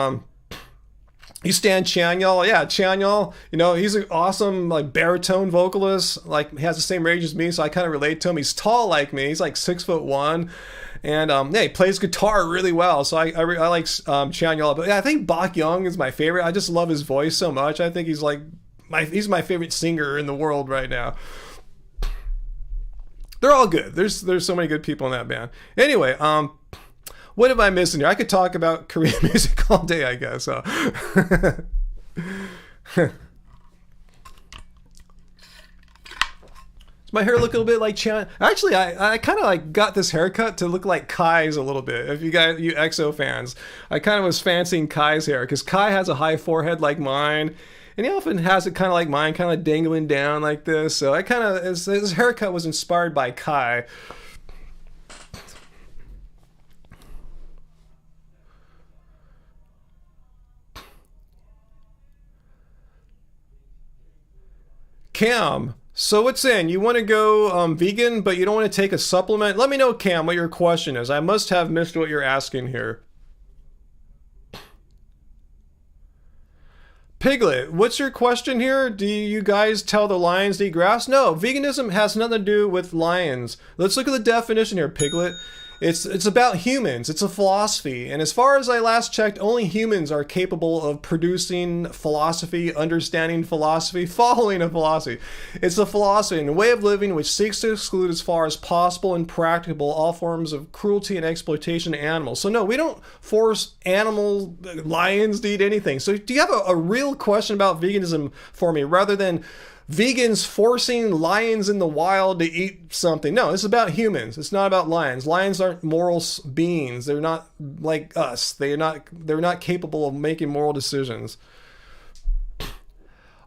You stand Chanyeol, yeah, Chanyeol. You know, he's an awesome like baritone vocalist. Like he has the same range as me, so I kind of relate to him. He's tall like me. He's like 6'1", and yeah, he plays guitar really well. So I like Chanyeol, but yeah, I think Bach Young is my favorite. I just love his voice so much. I think he's like he's my favorite singer in the world right now. They're all good. There's so many good people in that band. Anyway, what am I missing here? I could talk about Korean music all day, I guess. So. Does my hair look a little bit like Chan? Actually, I kind of like got this haircut to look like Kai's a little bit. If you EXO fans, I kind of was fancying Kai's hair because Kai has a high forehead like mine. And he often has it kind of like mine, kind of dangling down like this. So I kind of, his haircut was inspired by Kai. Cam, so what's in? You want to go vegan, but you don't want to take a supplement? Let me know, Cam, what your question is. I must have missed what you're asking here. Piglet, what's your question here? Do you guys tell the lions to eat grass? No, veganism has nothing to do with lions. Let's look at the definition here, Piglet. It's about humans. It's a philosophy. And as far as I last checked, only humans are capable of producing philosophy, understanding philosophy, following a philosophy. It's a philosophy and a way of living which seeks to exclude as far as possible and practicable all forms of cruelty and exploitation of animals. So no, we don't force lions to eat anything. So do you have a real question about veganism for me rather than vegans forcing lions in the wild to eat something? No, it's about humans. It's not about lions. Lions aren't moral beings. They're not like us. They're not capable of making moral decisions.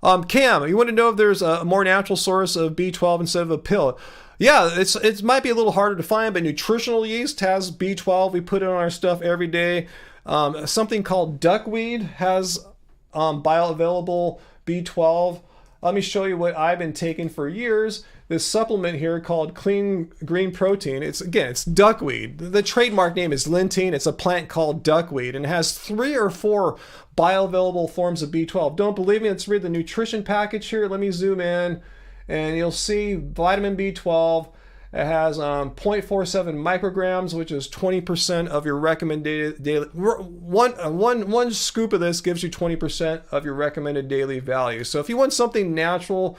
Cam, you want to know if there's a more natural source of B12 instead of a pill? Yeah, it might be a little harder to find, but nutritional yeast has B12. We put it on our stuff every day. Something called duckweed has bioavailable B12. Let me show you what I've been taking for years. This supplement here called Clean Green Protein. It's duckweed. The trademark name is Lentine. It's a plant called duckweed and it has 3 or 4 bioavailable forms of B12. Don't believe me? Let's read the nutrition package here. Let me zoom in and you'll see vitamin B12. It has 0.47 micrograms, which is 20% of your recommended daily. One scoop of this gives you 20% of your recommended daily value. So if you want something natural,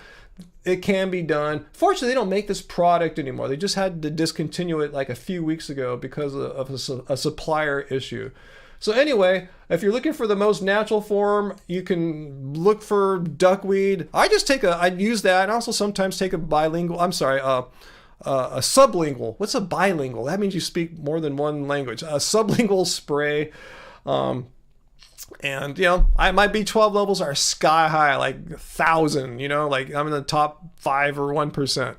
it can be done. Fortunately, they don't make this product anymore. They just had to discontinue it like a few weeks ago because of a supplier issue. So anyway, if you're looking for the most natural form, you can look for duckweed. I use that and also sometimes take a sublingual. What's a bilingual? That means you speak more than one language. A sublingual spray. And you know, my B12 levels are sky high, like 1,000, you know, like I'm in the top 5 or 1%.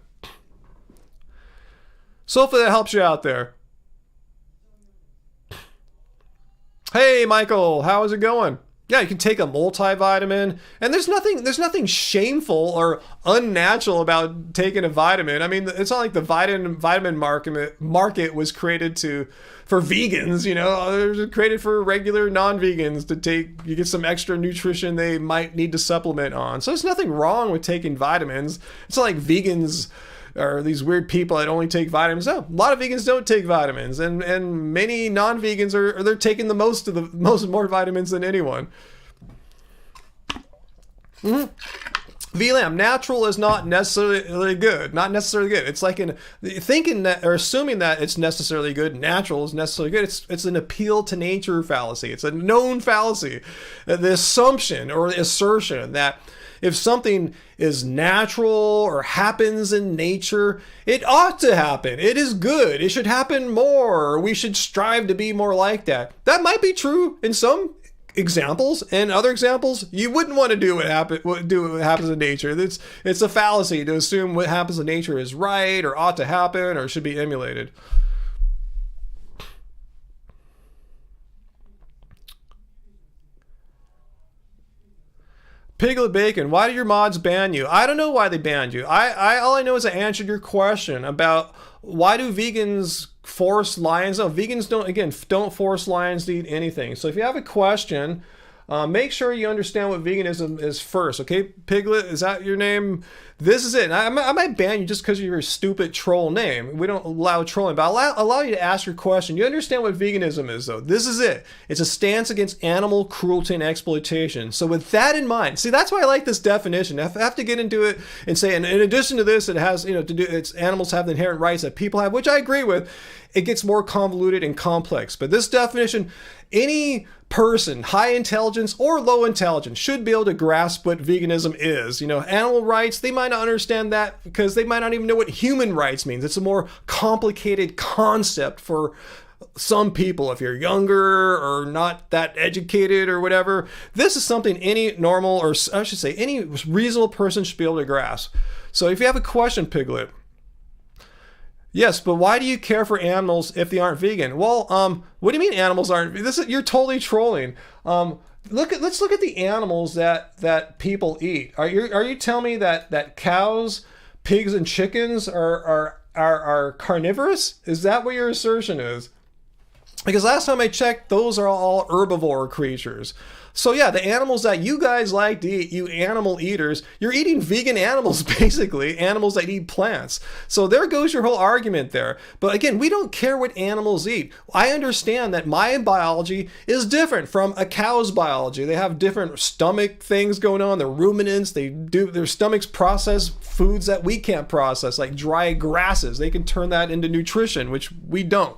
So hopefully that helps you out there. Hey Michael, how is it going? Yeah, you can take a multivitamin, and there's nothing shameful or unnatural about taking a vitamin. I mean, it's not like the vitamin market was created for vegans, you know. It was created for regular non-vegans to take. You get some extra nutrition they might need to supplement on. So there's nothing wrong with taking vitamins. It's not like vegans are these weird people that only take vitamins. No, a lot of vegans don't take vitamins, and many non-vegans they're taking the most more vitamins than anyone. VLAM, natural is not necessarily good. Not necessarily good. It's like thinking that or assuming that it's necessarily good. Natural is necessarily good. It's an appeal to nature fallacy. It's a known fallacy. The assumption or the assertion that if something is natural or happens in nature, it ought to happen. It is good. It should happen more. We should strive to be more like that. That might be true in some examples, and other examples you wouldn't want to do what happens in nature. It's a fallacy to assume what happens in nature is right or ought to happen or should be emulated. Piglet Bacon, why did your mods ban you? I don't know why they banned you. All I know is I answered your question about why do vegans force lions? No, vegans don't force lions to eat anything. So if you have a question, make sure you understand what veganism is first, okay? Piglet, is that your name? This is it. I might ban you just because of your stupid troll name. We don't allow trolling, but I'll allow you to ask your question. You understand what veganism is, though. This is it. It's a stance against animal cruelty and exploitation. So with that in mind, see, that's why I like this definition. I have to get into it and say, and in addition to this, it has, to do, it's animals have the inherent rights that people have, which I agree with. It gets more convoluted and complex. But this definition, any person, high intelligence or low intelligence, should be able to grasp what veganism is. Animal rights, they might not understand that because they might not even know what human rights means. It's a more complicated concept for some people. If you're younger or not that educated or whatever, this is something any normal, or I should say any reasonable person should be able to grasp. So if you have a question, Piglet, yes, but why do you care for animals if they aren't vegan? Well, what do you mean animals aren't? You're totally trolling. Let's look at the animals that people eat. Are you telling me that cows, pigs, and chickens are carnivorous? Is that what your assertion is? Because last time I checked, those are all herbivore creatures. So yeah, the animals that you guys like to eat, you animal eaters, you're eating vegan animals, basically, animals that eat plants. So there goes your whole argument there. But again, we don't care what animals eat. I understand that my biology is different from a cow's biology. They have different stomach things going on. They're ruminants. Their stomachs process foods that we can't process, like dry grasses. They can turn that into nutrition, which we don't.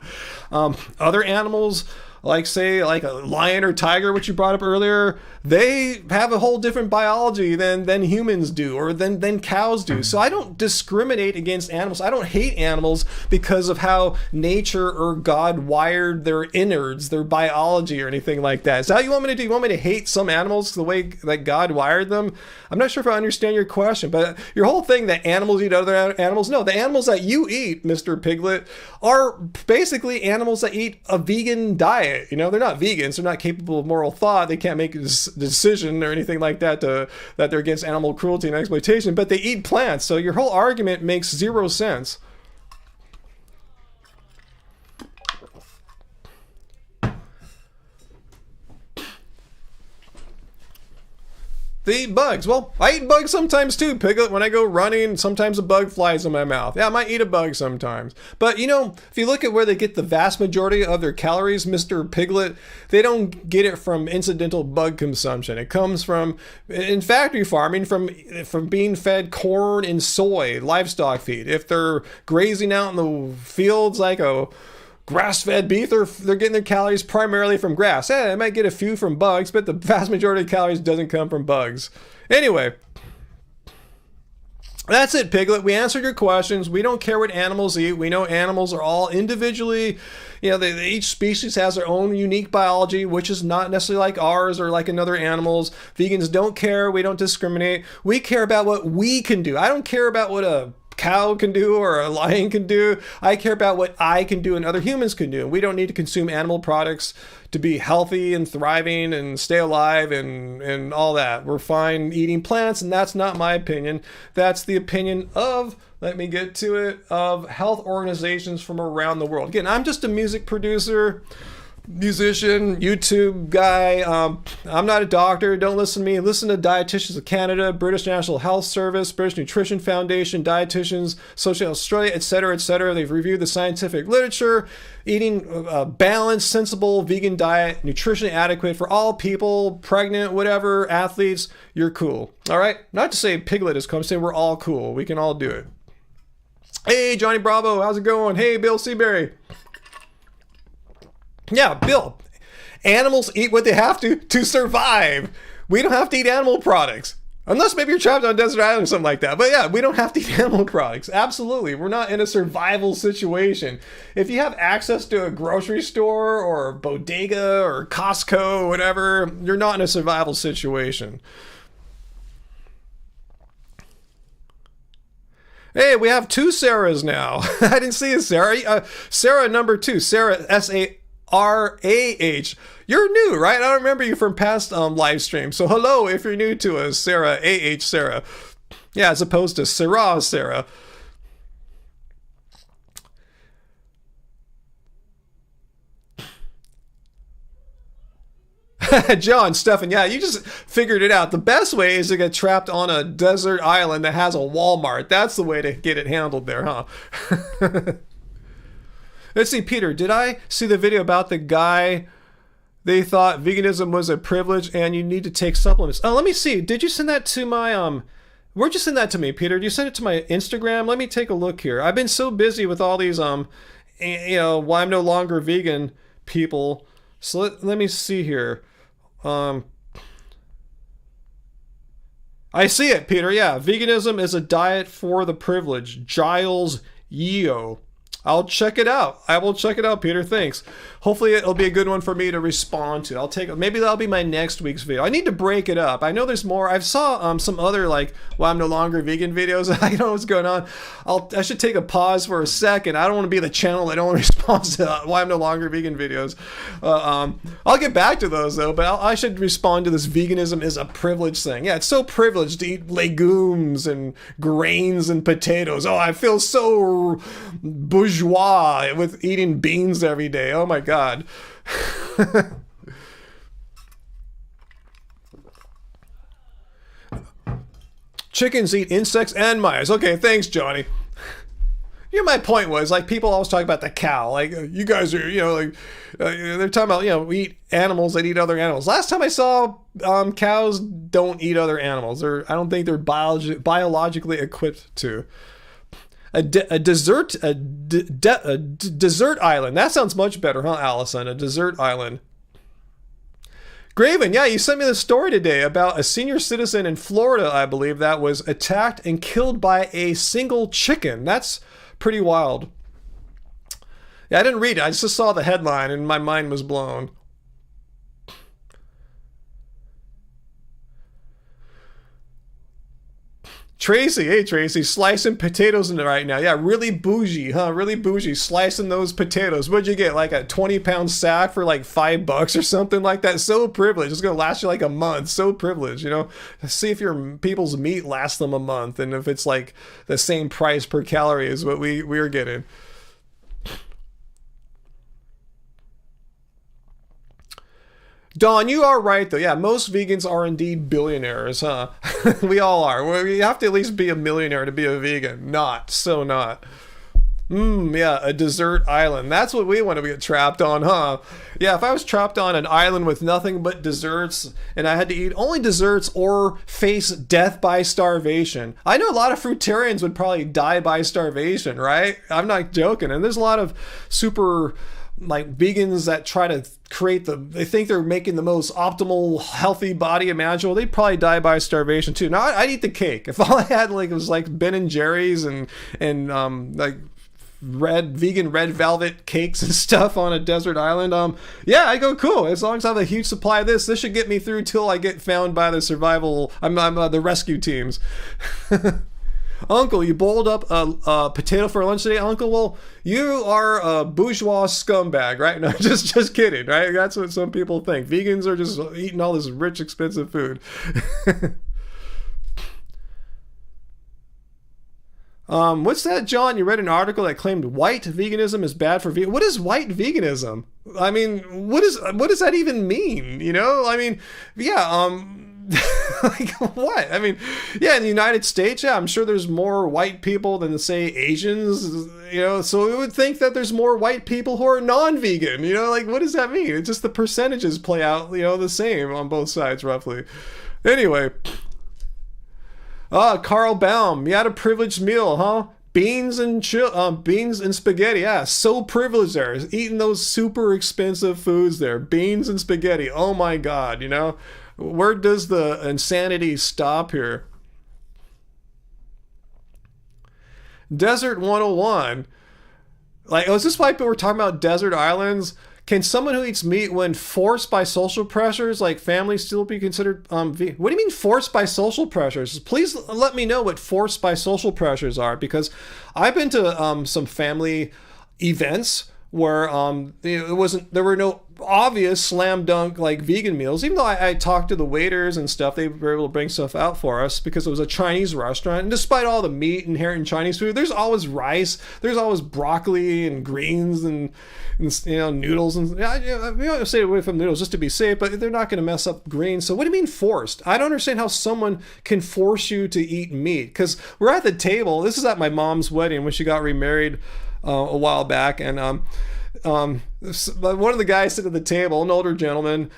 Other animals, like say like a lion or tiger, which you brought up earlier, they have a whole different biology than humans do, or than cows do. So I don't discriminate against animals. I don't hate animals because of how nature or God wired their innards, their biology, or anything like that. Is that what you want me to do? You want me to hate some animals the way that God wired them? I'm not sure if I understand your question, but your whole thing that animals eat other animals, no, the animals that you eat, Mr. Piglet, are basically animals that eat a vegan diet. They're not vegans. They're not capable of moral thought. They can't make a decision or anything like that that they're against animal cruelty and exploitation, but they eat plants. So your whole argument makes zero sense. They eat bugs. Well, I eat bugs sometimes too, Piglet. When I go running, sometimes a bug flies in my mouth. Yeah, I might eat a bug sometimes. But if you look at where they get the vast majority of their calories, Mr. Piglet, they don't get it from incidental bug consumption. It comes from, in factory farming, from being fed corn and soy, livestock feed. If they're grazing out in the fields like a grass-fed beef, they're getting their calories primarily from grass. Yeah, they might get a few from bugs, but the vast majority of calories doesn't come from bugs. Anyway, that's it, Piglet. We answered your questions. We don't care what animals eat. We know animals are all individually, each species has their own unique biology, which is not necessarily like ours or like another animal's. Vegans don't care. We don't discriminate. We care about what we can do. I don't care about what a cow can do or a lion can do. I care about what I can do and other humans can do. We don't need to consume animal products to be healthy and thriving and stay alive and all that. We're fine eating plants, and that's not my opinion. That's the opinion of, let me get to it, of health organizations from around the world. Again, I'm just a music producer, musician, YouTube guy. I'm not a doctor. Don't listen to me. Listen to Dietitians of Canada, British National Health Service, British Nutrition Foundation, Dietitians, Social Australia, etc., etc. They've reviewed the scientific literature. Eating a balanced, sensible vegan diet, nutrition adequate for all people, pregnant, whatever, athletes, you're cool. All right? Not to say Piglet is come, saying we're all cool. We can all do it. Hey, Johnny Bravo, how's it going? Hey, Bill Seabury. Yeah, Bill, animals eat what they have to survive. We don't have to eat animal products. Unless maybe you're trapped on a desert island or something like that. But yeah, we don't have to eat animal products. Absolutely. We're not in a survival situation. If you have access to a grocery store or a bodega or Costco or whatever, you're not in a survival situation. Hey, we have two Sarahs now. I didn't see a Sarah. Sarah number 2, Sarah S-A-R-A-H. You're new, right? I don't remember you from past live streams. So hello if you're new to us, Sarah, A-H Sarah. Yeah, as opposed to Sarah Sarah. John, Stefan, yeah, you just figured it out. The best way is to get trapped on a desert island that has a Walmart. That's the way to get it handled there, huh? Let's see, Peter, did I see the video about the guy? They thought veganism was a privilege and you need to take supplements. Oh, let me see. Did you send that to my, where'd you send that to me, Peter? Did you send it to my Instagram? Let me take a look here. I've been so busy with all these, why I'm no longer vegan people. So let me see here. I see it, Peter. Yeah, veganism is a diet for the privileged. Giles Yeo. I'll check it out. I will check it out, Peter. Thanks. Hopefully it'll be a good one for me to respond to. I'll take it. Maybe that'll be my next week's video. I need to break it up. I know there's more. I saw some other why I'm no longer vegan videos. I don't know what's going on. I should take a pause for a second. I don't want to be the channel that only responds to why I'm no longer vegan videos. I'll get back to those though, but I should respond to this veganism is a privilege thing. Yeah, it's so privileged to eat legumes and grains and potatoes. Oh, I feel so bourgeois with eating beans every day. Oh my God. Chickens eat insects and mice. Okay, thanks, Johnny. You know, my point was, people always talk about the cow. You guys are, they're talking about, we eat animals that eat other animals. Last time I saw cows don't eat other animals. I don't think they're biologically equipped to. A desert island. That sounds much better, huh, Allison? A desert island. Graven, yeah, you sent me the story today about a senior citizen in Florida, I believe, that was attacked and killed by a single chicken. That's pretty wild. Yeah, I didn't read it. I just saw the headline and my mind was blown. Tracy, hey Tracy, slicing potatoes in it right now. Yeah, really bougie, huh? Really bougie, slicing those potatoes. What'd you get, a 20-pound sack for $5 or something like that? So privileged. It's gonna last you a month. So privileged, See if your people's meat lasts them a month, and if it's the same price per calorie as what we're getting. Don, you are right, though. Yeah, most vegans are indeed billionaires, huh? We all are. We have to at least be a millionaire to be a vegan. Not. Yeah, a desert island. That's what we want to get trapped on, huh? Yeah, if I was trapped on an island with nothing but desserts and I had to eat only desserts or face death by starvation. I know a lot of fruitarians would probably die by starvation, right? I'm not joking. And there's a lot of super vegans that try to they think they're making the most optimal healthy body imaginable. They'd probably die by starvation too. Now I'd eat the cake. If all I had it was Ben and Jerry's and vegan red velvet cakes and stuff on a desert island, yeah, I go cool. As long as I have a huge supply of this should get me through till I get found by the the rescue teams. Uncle, you boiled up a potato for lunch today, Uncle? Well, you are a bourgeois scumbag, right? No, just kidding, right? That's what some people think. Vegans are just eating all this rich, expensive food. What's that, John? You read an article that claimed white veganism is bad for vegan. What is white veganism? I mean, what does that even mean? What? I mean, yeah, in the United States, yeah, I'm sure there's more white people than, say, Asians, so we would think that there's more white people who are non-vegan, what does that mean? It's just the percentages play out, the same on both sides, roughly. Anyway. Carl Baum, you had a privileged meal, huh? Beans and spaghetti. Yeah, so privileged there. Eating those super expensive foods there. Beans and spaghetti. Oh my God, Where does the insanity stop here? Desert 101. Is this why people were talking about desert islands? Can someone who eats meat when forced by social pressures, like family, still be considered What do you mean forced by social pressures? Please let me know what forced by social pressures are, because I've been to some family events where there were no obvious slam dunk like vegan meals. Even though I talked to the waiters and stuff, they were able to bring stuff out for us because it was a Chinese restaurant. And despite all the meat inherent in Chinese food, there's always rice, there's always broccoli and greens and noodles. And stay away from noodles just to be safe, but they're not going to mess up greens. So what do you mean forced? I don't understand how someone can force you to eat meat, because we're at the table. This is at my mom's wedding when she got remarried a while back, and one of the guys sitting at the table, an older gentleman,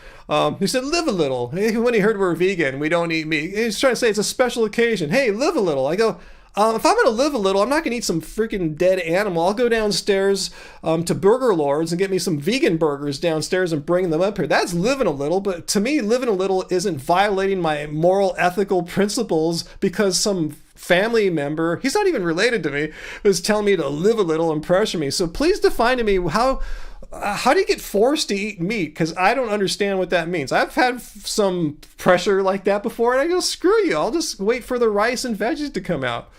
he said, live a little. When he heard we're vegan, we don't eat meat. He's trying to say it's a special occasion. Hey, live a little. I go, if I'm going to live a little, I'm not going to eat some freaking dead animal. I'll go downstairs to Burger Lords and get me some vegan burgers downstairs and bring them up here. That's living a little. But to me, living a little isn't violating my moral, ethical principles because some family member, he's not even related to me, was telling me to live a little and pressure me. So please define to me how do you get forced to eat meat? Because I don't understand what that means. I've had some pressure like that before, and I go, screw you. I'll just wait for the rice and veggies to come out.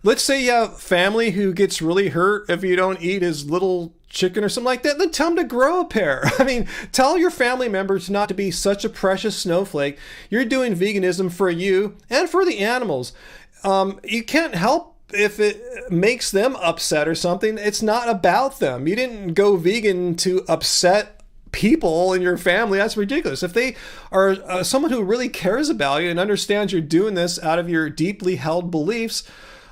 Let's say you have family who gets really hurt if you don't eat his little chicken or something like that, then tell them to grow a pair. I mean, tell your family members not to be such a precious snowflake. You're doing veganism for you and for the animals. You can't help if it makes them upset or something. It's not about them. You didn't go vegan to upset people in your family. That's ridiculous. If they are someone who really cares about you and understands you're doing this out of your deeply held beliefs,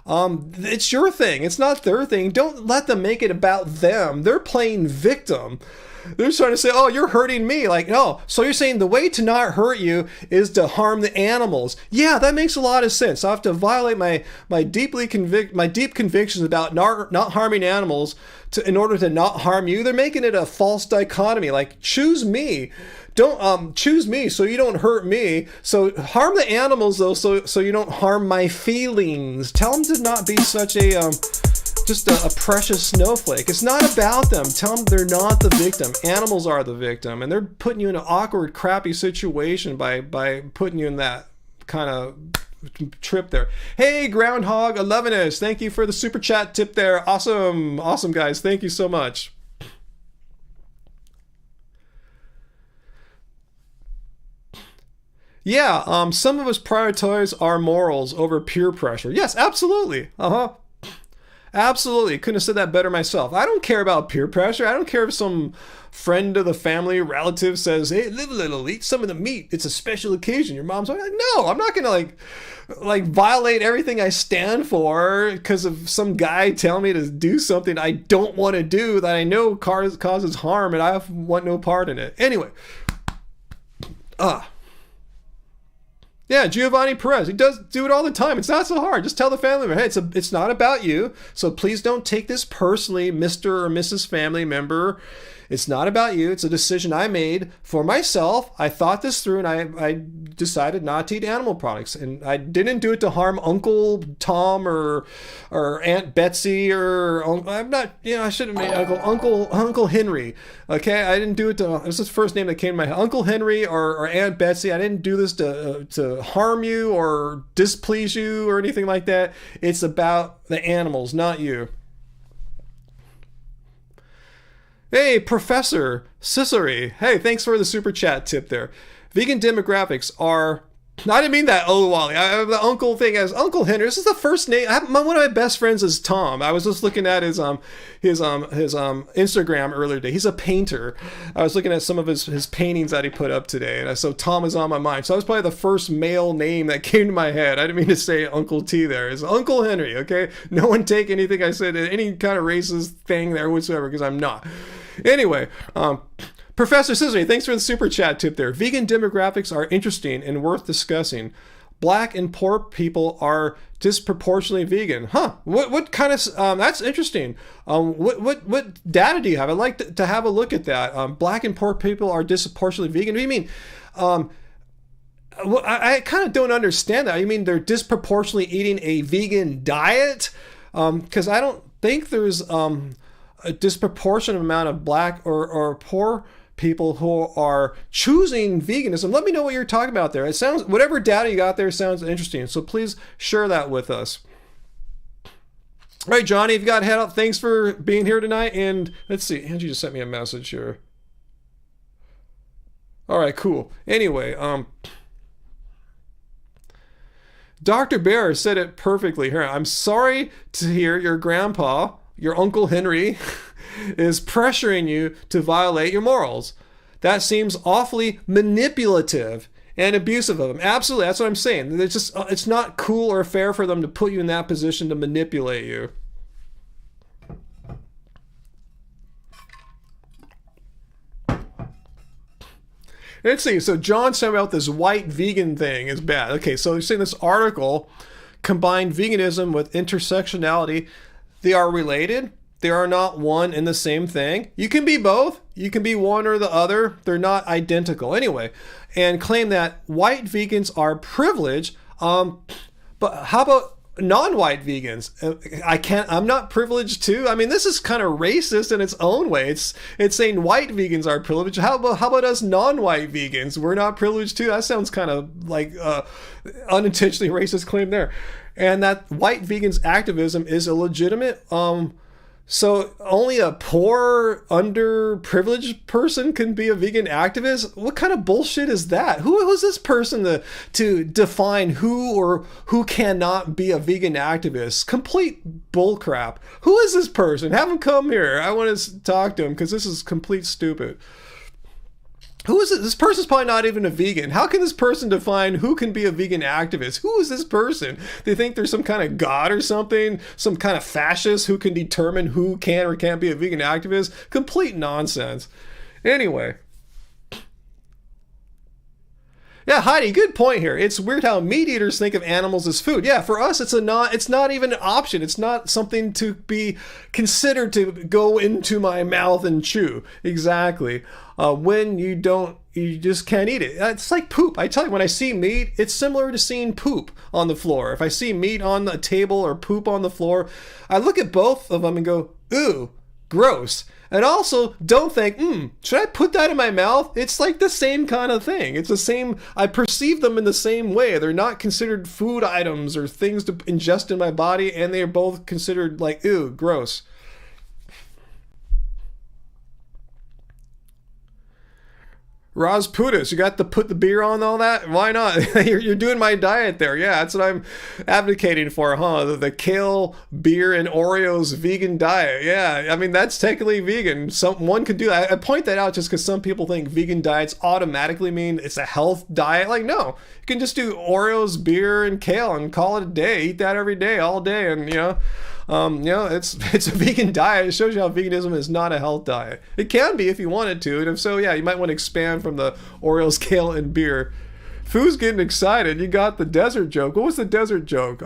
it's your thing. It's not their thing. Don't let them make it about them. They're playing victim. They're trying to say, oh, you're hurting me. Like, no. So you're saying the way to not hurt you is to harm the animals. Yeah, that makes a lot of sense. I have to violate my deep convictions about not harming animals in order to not harm you. They're making it a false dichotomy. Like, choose me. Don't choose me so you don't hurt me. So harm the animals though, so you don't harm my feelings. Tell them to not be such a just a precious snowflake. It's not about them. Tell them they're not the victim. Animals are the victim, and they're putting you in an awkward, crappy situation by putting you in that kind of trip there. Hey, Groundhog 11ish, thank you for the super chat tip there. Awesome guys, thank you so much. Yeah, some of us prioritize our morals over peer pressure. Yes, absolutely. Absolutely. Couldn't have said that better myself. I don't care about peer pressure. I don't care if some friend of the family, relative says, hey, live a little, eat some of the meat. It's a special occasion. Your mom's like, no, I'm not going to like violate everything I stand for because of some guy telling me to do something I don't want to do that I know causes harm and I want no part in it. Anyway. Yeah, Giovanni Perez. He does do it all the time. It's not so hard. Just tell the family member, hey, it's not about you. So please don't take this personally, Mr. or Mrs. family member. It's not about you. It's a decision I made for myself. I thought this through and I decided not to eat animal products. And I didn't do it to harm Uncle Tom or Aunt Betsy or I'm not, I shouldn't have made Uncle Henry. Okay, I didn't do it to, this is the first name that came to my head. Uncle Henry or Aunt Betsy. I didn't do this to harm you or displease you or anything like that. It's about the animals, not you. Hey, Professor Cicely. Hey, thanks for the super chat tip there. Vegan demographics are... I didn't mean that, oh, Wally. The uncle thing as Uncle Henry. This is the first name. One of my best friends is Tom. I was just looking at his Instagram earlier today. He's a painter. I was looking at some of his paintings that he put up today, and so Tom is on my mind. So that was probably the first male name that came to my head. I didn't mean to say Uncle T there. It's Uncle Henry, okay? No one take anything I said, any kind of racist thing there whatsoever, because I'm not. Anyway, Professor Cicely, thanks for the super chat tip there. Vegan demographics are interesting and worth discussing. Black and poor people are disproportionately vegan. Huh? What kind of? That's interesting. What data do you have? I'd like to have a look at that. Black and poor people are disproportionately vegan. What do you mean? I kind of don't understand that. You mean they're disproportionately eating a vegan diet? Because I don't think there's a disproportionate amount of black or poor people who are choosing veganism. Let me know what you're talking about there. It sounds, whatever data you got there sounds interesting. So please share that with us. All right, Johnny, you've got to head out. Thanks for being here tonight. And let's see, Angie just sent me a message here. All right, cool. Anyway, Dr. Bear said it perfectly here. I'm sorry to hear your grandpa, your Uncle Henry, is pressuring you to violate your morals. That seems awfully manipulative and abusive of them. Absolutely, that's what I'm saying. It's not cool or fair for them to put you in that position to manipulate you. Let's see. So John said about this white vegan thing is bad. Okay, so you're saying this article combined veganism with intersectionality. They are related. They are not one and the same thing. You can be both. You can be one or the other. They're not identical. Anyway, and claim that white vegans are privileged. But how about non-white vegans? I'm not privileged too. I mean, this is kind of racist in its own way. It's saying white vegans are privileged. How about us non-white vegans? We're not privileged too. That sounds kind of like unintentionally racist claim there. And that white vegans activism is illegitimate. So only a poor, underprivileged person can be a vegan activist? What kind of bullshit is that? Who is this person to define who or who cannot be a vegan activist? Complete bullcrap. Who is this person? Have him come here. I want to talk to him because this is complete stupid. Who is it? This person's probably not even a vegan. How can this person define who can be a vegan activist? Who is this person? They think there's some kind of god or something, some kind of fascist who can determine who can or can't be a vegan activist? Complete nonsense. Anyway. Yeah, Heidi, good point here. It's weird how meat eaters think of animals as food. Yeah, for us, it's not even an option. It's not something to be considered to go into my mouth and chew. Exactly. When you just can't eat it. It's like poop. I tell you, when I see meat, it's similar to seeing poop on the floor. If I see meat on the table or poop on the floor, I look at both of them and go, ooh, gross. And also, don't think, should I put that in my mouth? It's like the same kind of thing. It's the same, I perceive them in the same way. They're not considered food items or things to ingest in my body, and they're both considered like, ew, gross. Rasputis, you got to put the beer on all that? Why not? You're doing my diet there. Yeah, that's what I'm advocating for, huh? The kale, beer, and Oreos vegan diet. Yeah, I mean, that's technically vegan. One could do that. I point that out just because some people think vegan diets automatically mean it's a health diet. Like, no. You can just do Oreos, beer, and kale and call it a day. Eat that every day, all day, and, it's a vegan diet. It shows you how veganism is not a health diet. It can be if you wanted to, and if so, yeah, you might want to expand from the Oreos, kale, and beer. Foo's getting excited. You got the desert joke. What was the desert joke?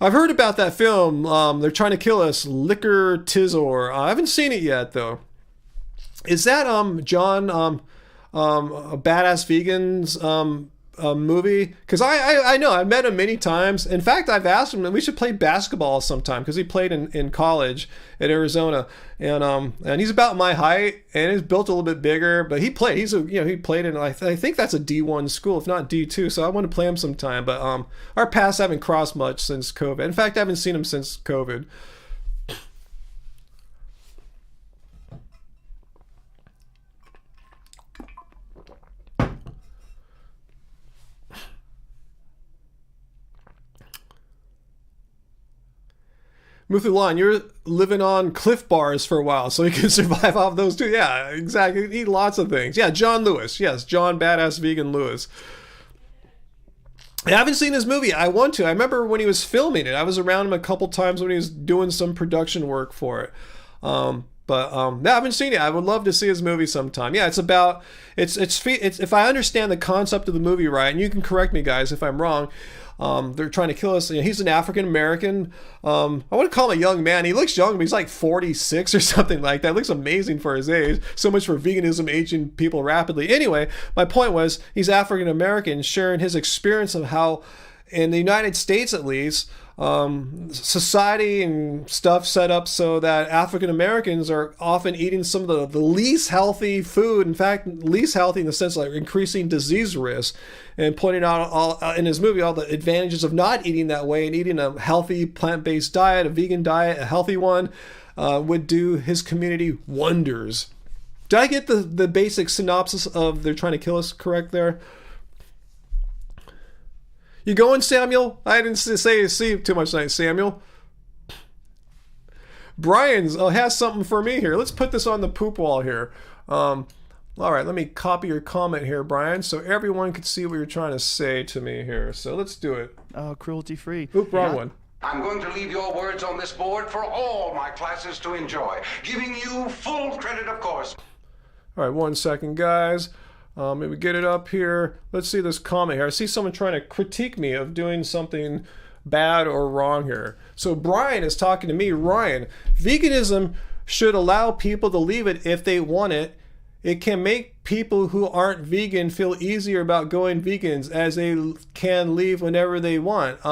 I've heard about that film. They're trying to kill us. Liquor Tizor. I haven't seen it yet, though. Is that John? A Badass Vegans movie? Because I know I've met him many times. In fact, I've asked him that we should play basketball sometime because he played in college at Arizona, and he's about my height and he's built a little bit bigger. But he played. He played in I think that's a D1 school, if not D2. So I want to play him sometime. But our paths haven't crossed much since COVID. In fact, I haven't seen him since COVID. Muthulan, you're living on Cliff Bars for a while, so you can survive off those too. Yeah, exactly. Eat lots of things. Yeah, John Lewis. Yes, John Badass Vegan Lewis. I haven't seen his movie. I want to. I remember when he was filming it. I was around him a couple times when he was doing some production work for it. But I haven't seen it. I would love to see his movie sometime. Yeah, it's about it's if I understand the concept of the movie right, and you can correct me, guys, if I'm wrong. They're trying to kill us. He's an African American. I want to call him a young man. He looks young, but he's like 46 or something like that. Looks amazing for his age. So much for veganism aging people rapidly. Anyway, my point was he's African American, sharing his experience of how, in the United States at least, society and stuff set up so that African Americans are often eating some of the least healthy food. In fact, least healthy in the sense of like increasing disease risk, and pointing out all in his movie all the advantages of not eating that way and eating a healthy plant-based diet, a vegan diet, a healthy one, would do his community wonders. Did I get the basic synopsis of they're trying to kill us correct there? You going, Samuel? I didn't see too much tonight, Samuel. Brian's has something for me here. Let's put this on the poop wall here. All right, let me copy your comment here, Brian, so everyone can see what you're trying to say to me here. So let's do it. Cruelty-free. Oop, wrong one. I'm going to leave your words on this board for all my classes to enjoy, giving you full credit, of course. All right, 1 second, guys. Maybe get it up here. Let's see this comment here. I see someone trying to critique me of doing something bad or wrong here. So Brian is talking to me. Ryan, veganism should allow people to leave it if they want it. It can make people who aren't vegan feel easier about going vegans as they can leave whenever they want.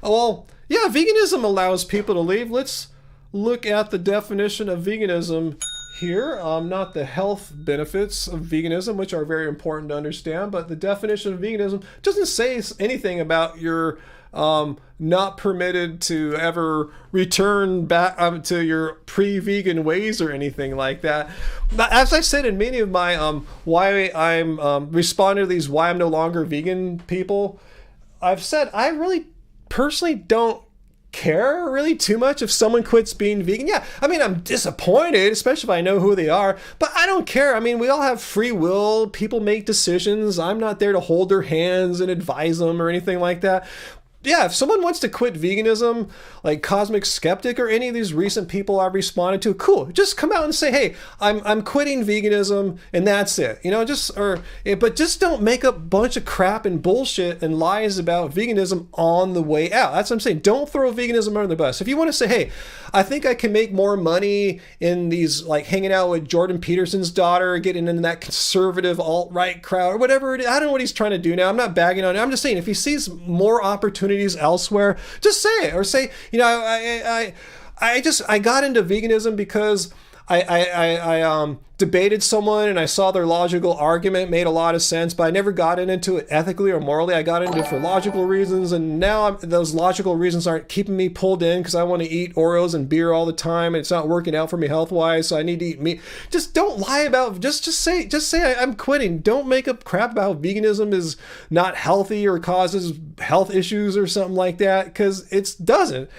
Well, yeah, veganism allows people to leave. Let's look at the definition of veganism here. Not the health benefits of veganism, which are very important to understand, but the definition of veganism doesn't say anything about your not permitted to ever return back to your pre-vegan ways or anything like that. But as I said in many of my why I'm responding to these why I'm no longer vegan people, I've said I really personally don't care really too much if someone quits being vegan. Yeah, I mean, I'm disappointed, especially if I know who they are, but I don't care. I mean, we all have free will. People make decisions. I'm not there to hold their hands and advise them or anything like that. Yeah, if someone wants to quit veganism, like Cosmic Skeptic or any of these recent people I've responded to, cool. Just come out and say, hey, I'm quitting veganism, and that's it. You know, but just don't make up a bunch of crap and bullshit and lies about veganism on the way out. That's what I'm saying. Don't throw veganism under the bus. If you want to say, hey, I think I can make more money in these, like hanging out with Jordan Peterson's daughter, getting into that conservative alt-right crowd or whatever it is. I don't know what he's trying to do now. I'm not bagging on it. I'm just saying if he sees more opportunities elsewhere, just say it, or say, you know, I got into veganism because I debated someone and I saw their logical argument made a lot of sense, but I never got into it ethically or morally. I got into it for logical reasons, and now those logical reasons aren't keeping me pulled in because I want to eat Oreos and beer all the time, and it's not working out for me health-wise, so I need to eat meat. Just don't lie about, just say I'm quitting. Don't make up crap about veganism is not healthy or causes health issues or something like that, because it doesn't.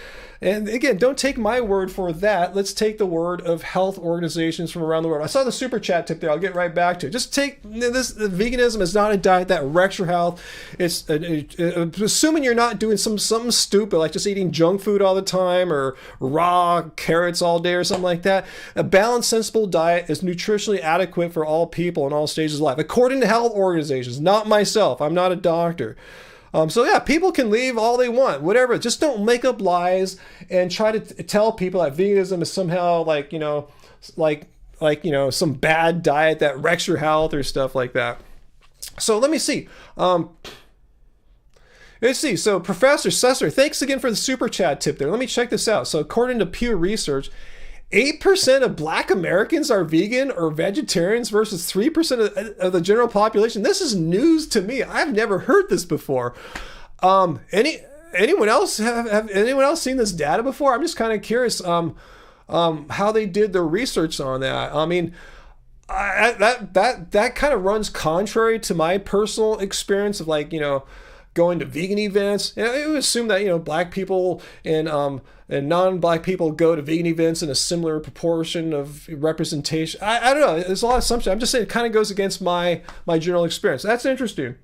And again, don't take my word for that. Let's take the word of health organizations from around the world. I saw the super chat tip there. I'll get right back to it. Just take this. Veganism is not a diet that wrecks your health. It's assuming you're not doing something stupid like just eating junk food all the time or raw carrots all day or something like that. A balanced, sensible diet is nutritionally adequate for all people in all stages of life, according to health organizations, not myself. I'm not a doctor. So yeah, people can leave all they want, whatever. Just don't make up lies and try to tell people that veganism is somehow like, you know, some bad diet that wrecks your health or stuff like that. So let me see. Let's see. So Professor Susser, thanks again for the super chat tip there. Let me check this out. So according to Pew Research, 8% of Black Americans are vegan or vegetarians versus 3% of the general population. This is news to me. I've never heard this before. Anyone else have anyone else seen this data before? I'm just kind of curious how they did their research on that. I mean, that kind of runs contrary to my personal experience of, like, you know, going to vegan events. And I would assume that, you know, Black people and non-Black people go to vegan events in a similar proportion of representation. I don't know. There's a lot of assumptions. I'm just saying it kind of goes against my general experience. That's interesting.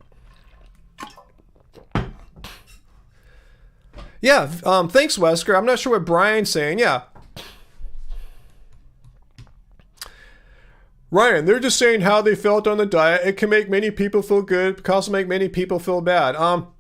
Yeah, thanks, Wesker. I'm not sure what Brian's saying. Yeah. Ryan, they're just saying how they felt on the diet. It can make many people feel good, but can also make many people feel bad.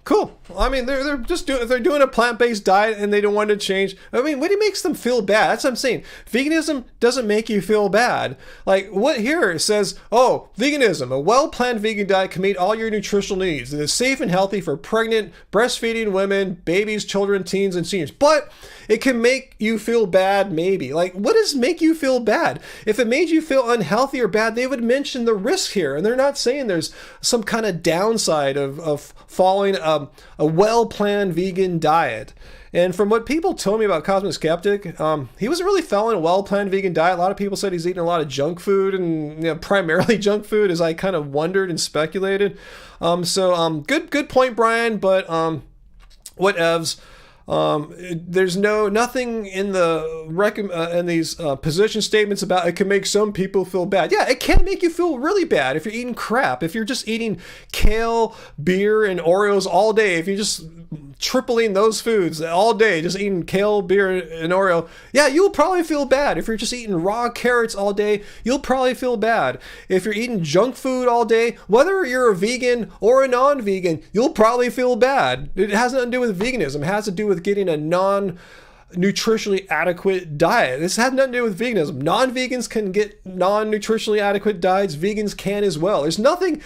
Cool. I mean, they're just doing, if they're doing a plant-based diet and they don't want to change, I mean, what makes them feel bad? That's what I'm saying. Veganism doesn't make you feel bad. Like, what here it says, oh, veganism, a well-planned vegan diet can meet all your nutritional needs. It is safe and healthy for pregnant, breastfeeding women, babies, children, teens, and seniors. But it can make you feel bad, maybe. Like, what does make you feel bad? If it made you feel unhealthy or bad, they would mention the risk here. And they're not saying there's some kind of downside of following a well-planned vegan diet. And from what people told me about Cosmic Skeptic, he wasn't really following a well-planned vegan diet. A lot of people said he's eating a lot of junk food, and primarily junk food, as I kind of wondered and speculated. Good point, Brian, but whatevs. There's nothing in these position statements about it can make some people feel bad. Yeah, it can make you feel really bad if you're eating crap. If you're just eating kale, beer, and Oreos all day, if you're just tripling those foods all day, just eating kale, beer, and Oreo, yeah, you'll probably feel bad. If you're just eating raw carrots all day, you'll probably feel bad. If you're eating junk food all day, whether you're a vegan or a non-vegan, you'll probably feel bad. It has nothing to do with veganism. It has to do with getting a non-nutritionally adequate diet. This has nothing to do with veganism. Non-vegans can get non-nutritionally adequate diets. Vegans can as well. There's nothing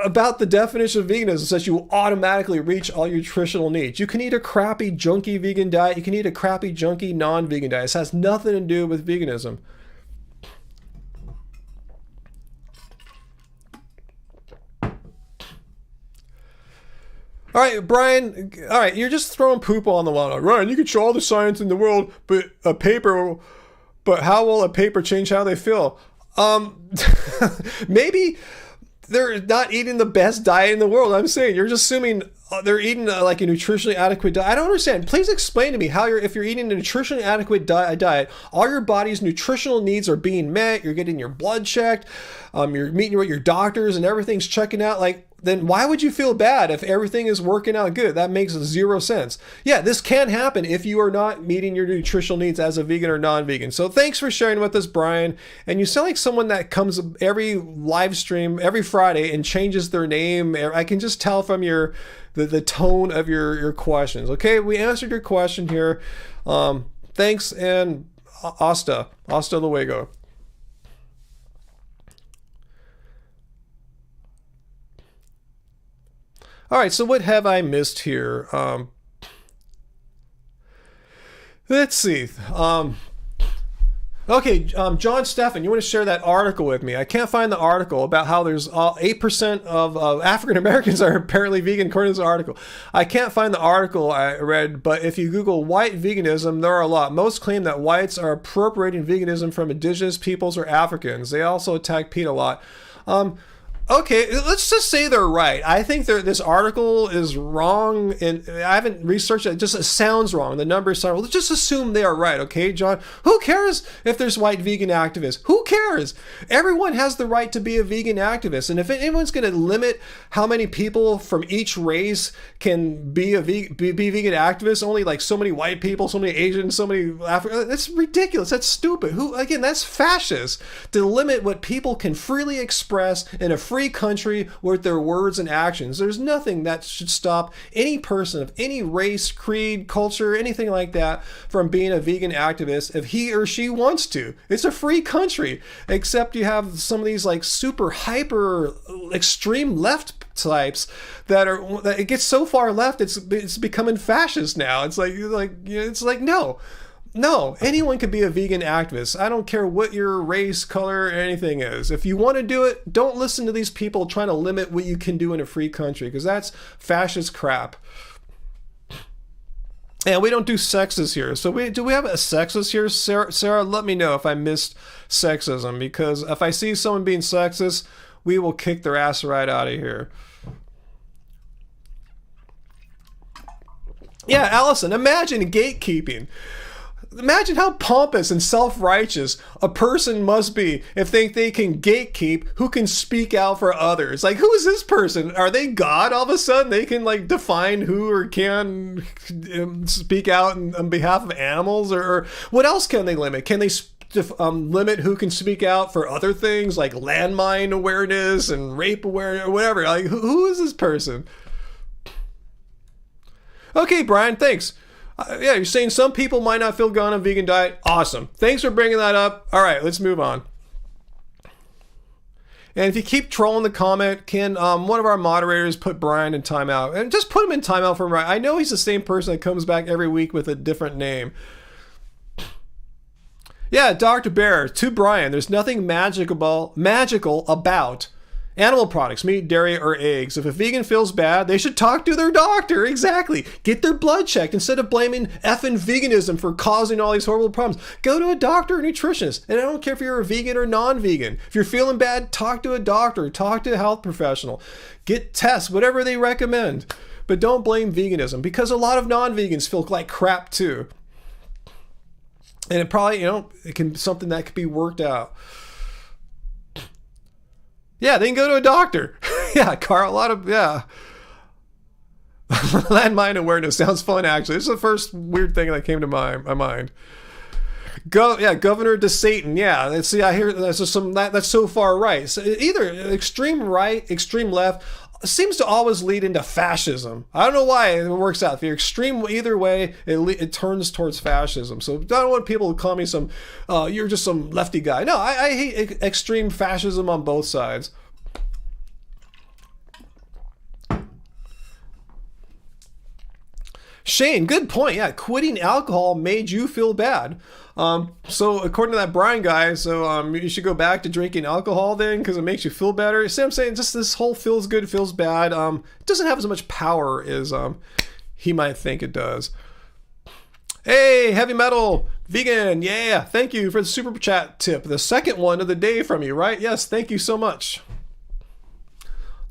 about the definition of veganism says you automatically reach all your nutritional needs. You can eat a crappy, junky vegan diet. You can eat a crappy, junky, non-vegan diet. This has nothing to do with veganism. All right, Brian. All right, you're just throwing poop on the wall. Ryan, you can show all the science in the world, but how will a paper change how they feel? Maybe they're not eating the best diet in the world. I'm saying you're just assuming they're eating like a nutritionally adequate diet. I don't understand. Please explain to me how if you're eating a nutritionally adequate diet, all your body's nutritional needs are being met. You're getting your blood checked. You're meeting with your doctors and everything's checking out. Like, then why would you feel bad if everything is working out good? That makes zero sense. Yeah, this can happen if you are not meeting your nutritional needs as a vegan or non-vegan. So thanks for sharing with us, Brian. And you sound like someone that comes every live stream every Friday and changes their name. I can just tell from the tone of your questions. Okay, we answered your question here. Thanks, and hasta luego. All right, so what have I missed here? Let's see. Okay, John Steffen, you want to share that article with me? I can't find the article about how there's 8% of African Americans are apparently vegan according to this article. I can't find the article I read, but if you Google white veganism, there are a lot. Most claim that whites are appropriating veganism from indigenous peoples or Africans. They also attack PETA a lot. Okay, let's just say they're right. I think this article is wrong, and I haven't researched it. It just sounds wrong. The numbers sound. Let's just assume they are right, okay, John? Who cares if there's white vegan activists? Who cares? Everyone has the right to be a vegan activist, and if anyone's going to limit how many people from each race can be vegan activists, only like so many white people, so many Asians, so many Africans, that's ridiculous. That's stupid. That's fascist to limit what people can freely express in a free country with their words and actions. There's nothing that should stop any person of any race, creed, culture, anything like that from being a vegan activist if he or she wants to. It's a free country, except you have some of these like super hyper extreme left types that it gets so far left it's becoming fascist now. It's like no, anyone could be a vegan activist. I don't care what your race, color, or anything is. If you want to do it, don't listen to these people trying to limit what you can do in a free country, because that's fascist crap. And we don't do sexist here. So do we have a sexist here? Sarah, let me know if I missed sexism, because if I see someone being sexist, we will kick their ass right out of here. Yeah, Allison, imagine gatekeeping. Imagine how pompous and self-righteous a person must be if they can gatekeep who can speak out for others. Like, who is this person? Are they God all of a sudden? They can like define who or can speak out on behalf of animals, or what else can they limit? Can they limit who can speak out for other things like landmine awareness and rape awareness or whatever? Like, who is this person? Okay, Brian, thanks. Yeah, you're saying some people might not feel good on a vegan diet. Awesome. Thanks for bringing that up. All right, let's move on. And if you keep trolling the comment, can one of our moderators put Brian in timeout? And just put him in timeout for him. I know he's the same person that comes back every week with a different name. Yeah, Dr. Bear, to Brian, there's nothing magical about animal products, meat, dairy, or eggs. If a vegan feels bad, they should talk to their doctor. Exactly. Get their blood checked instead of blaming effing veganism for causing all these horrible problems. Go to a doctor or nutritionist. And I don't care if you're a vegan or non-vegan. If you're feeling bad, talk to a doctor. Talk to a health professional. Get tests, whatever they recommend. But don't blame veganism, because a lot of non-vegans feel like crap too. And it probably, it can be something that could be worked out. Yeah, they can go to a doctor. Yeah, Carl, landmine awareness sounds fun, actually. This is the first weird thing that came to my mind. Governor DeSatan. Yeah, see, I hear that's so far right. So either extreme right, extreme left, seems to always lead into fascism. I don't know why it works out. If you're extreme either way, it turns towards fascism. So I don't want people to call me you're just some lefty guy. No, I hate extreme fascism on both sides. Shane, good point. Yeah, quitting alcohol made you feel bad. So according to that Brian guy, you should go back to drinking alcohol then because it makes you feel better. See what I'm saying? Just this whole feels good, feels bad. It doesn't have as much power as he might think it does. Hey, Heavy Metal Vegan, yeah, thank you for the super chat tip. The second one of the day from you, right? Yes, thank you so much.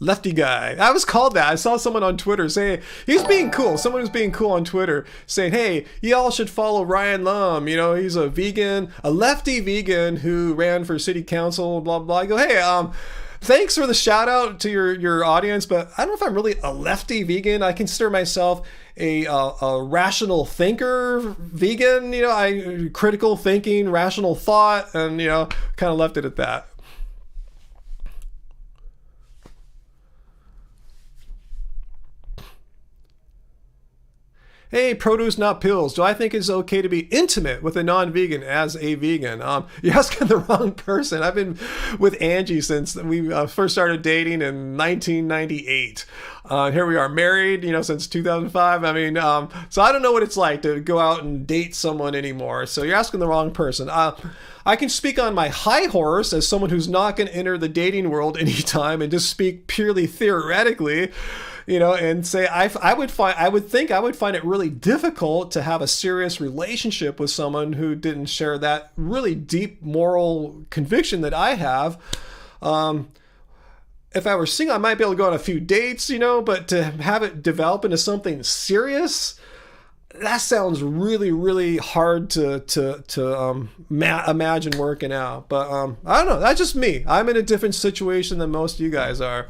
Lefty guy. I was called that. I saw someone on Twitter say he's being cool. Someone who's being cool on Twitter saying, hey, y'all should follow Ryan Lum. He's a vegan, a lefty vegan who ran for city council, blah, blah. I go, hey, thanks for the shout out to your audience, but I don't know if I'm really a lefty vegan. I consider myself a rational thinker vegan. I critical thinking, rational thought, and, kind of left it at that. Hey, produce not pills. Do I think it's okay to be intimate with a non-vegan as a vegan? You're asking the wrong person. I've been with Angie since we first started dating in 1998. Here we are married, since 2005. So I don't know what it's like to go out and date someone anymore. So you're asking the wrong person. I can speak on my high horse as someone who's not going to enter the dating world anytime and just speak purely theoretically. And say I would find it really difficult to have a serious relationship with someone who didn't share that really deep moral conviction that I have. If I were single, I might be able to go on a few dates, but to have it develop into something serious, that sounds really, really hard to imagine working out. But I don't know. That's just me. I'm in a different situation than most of you guys are.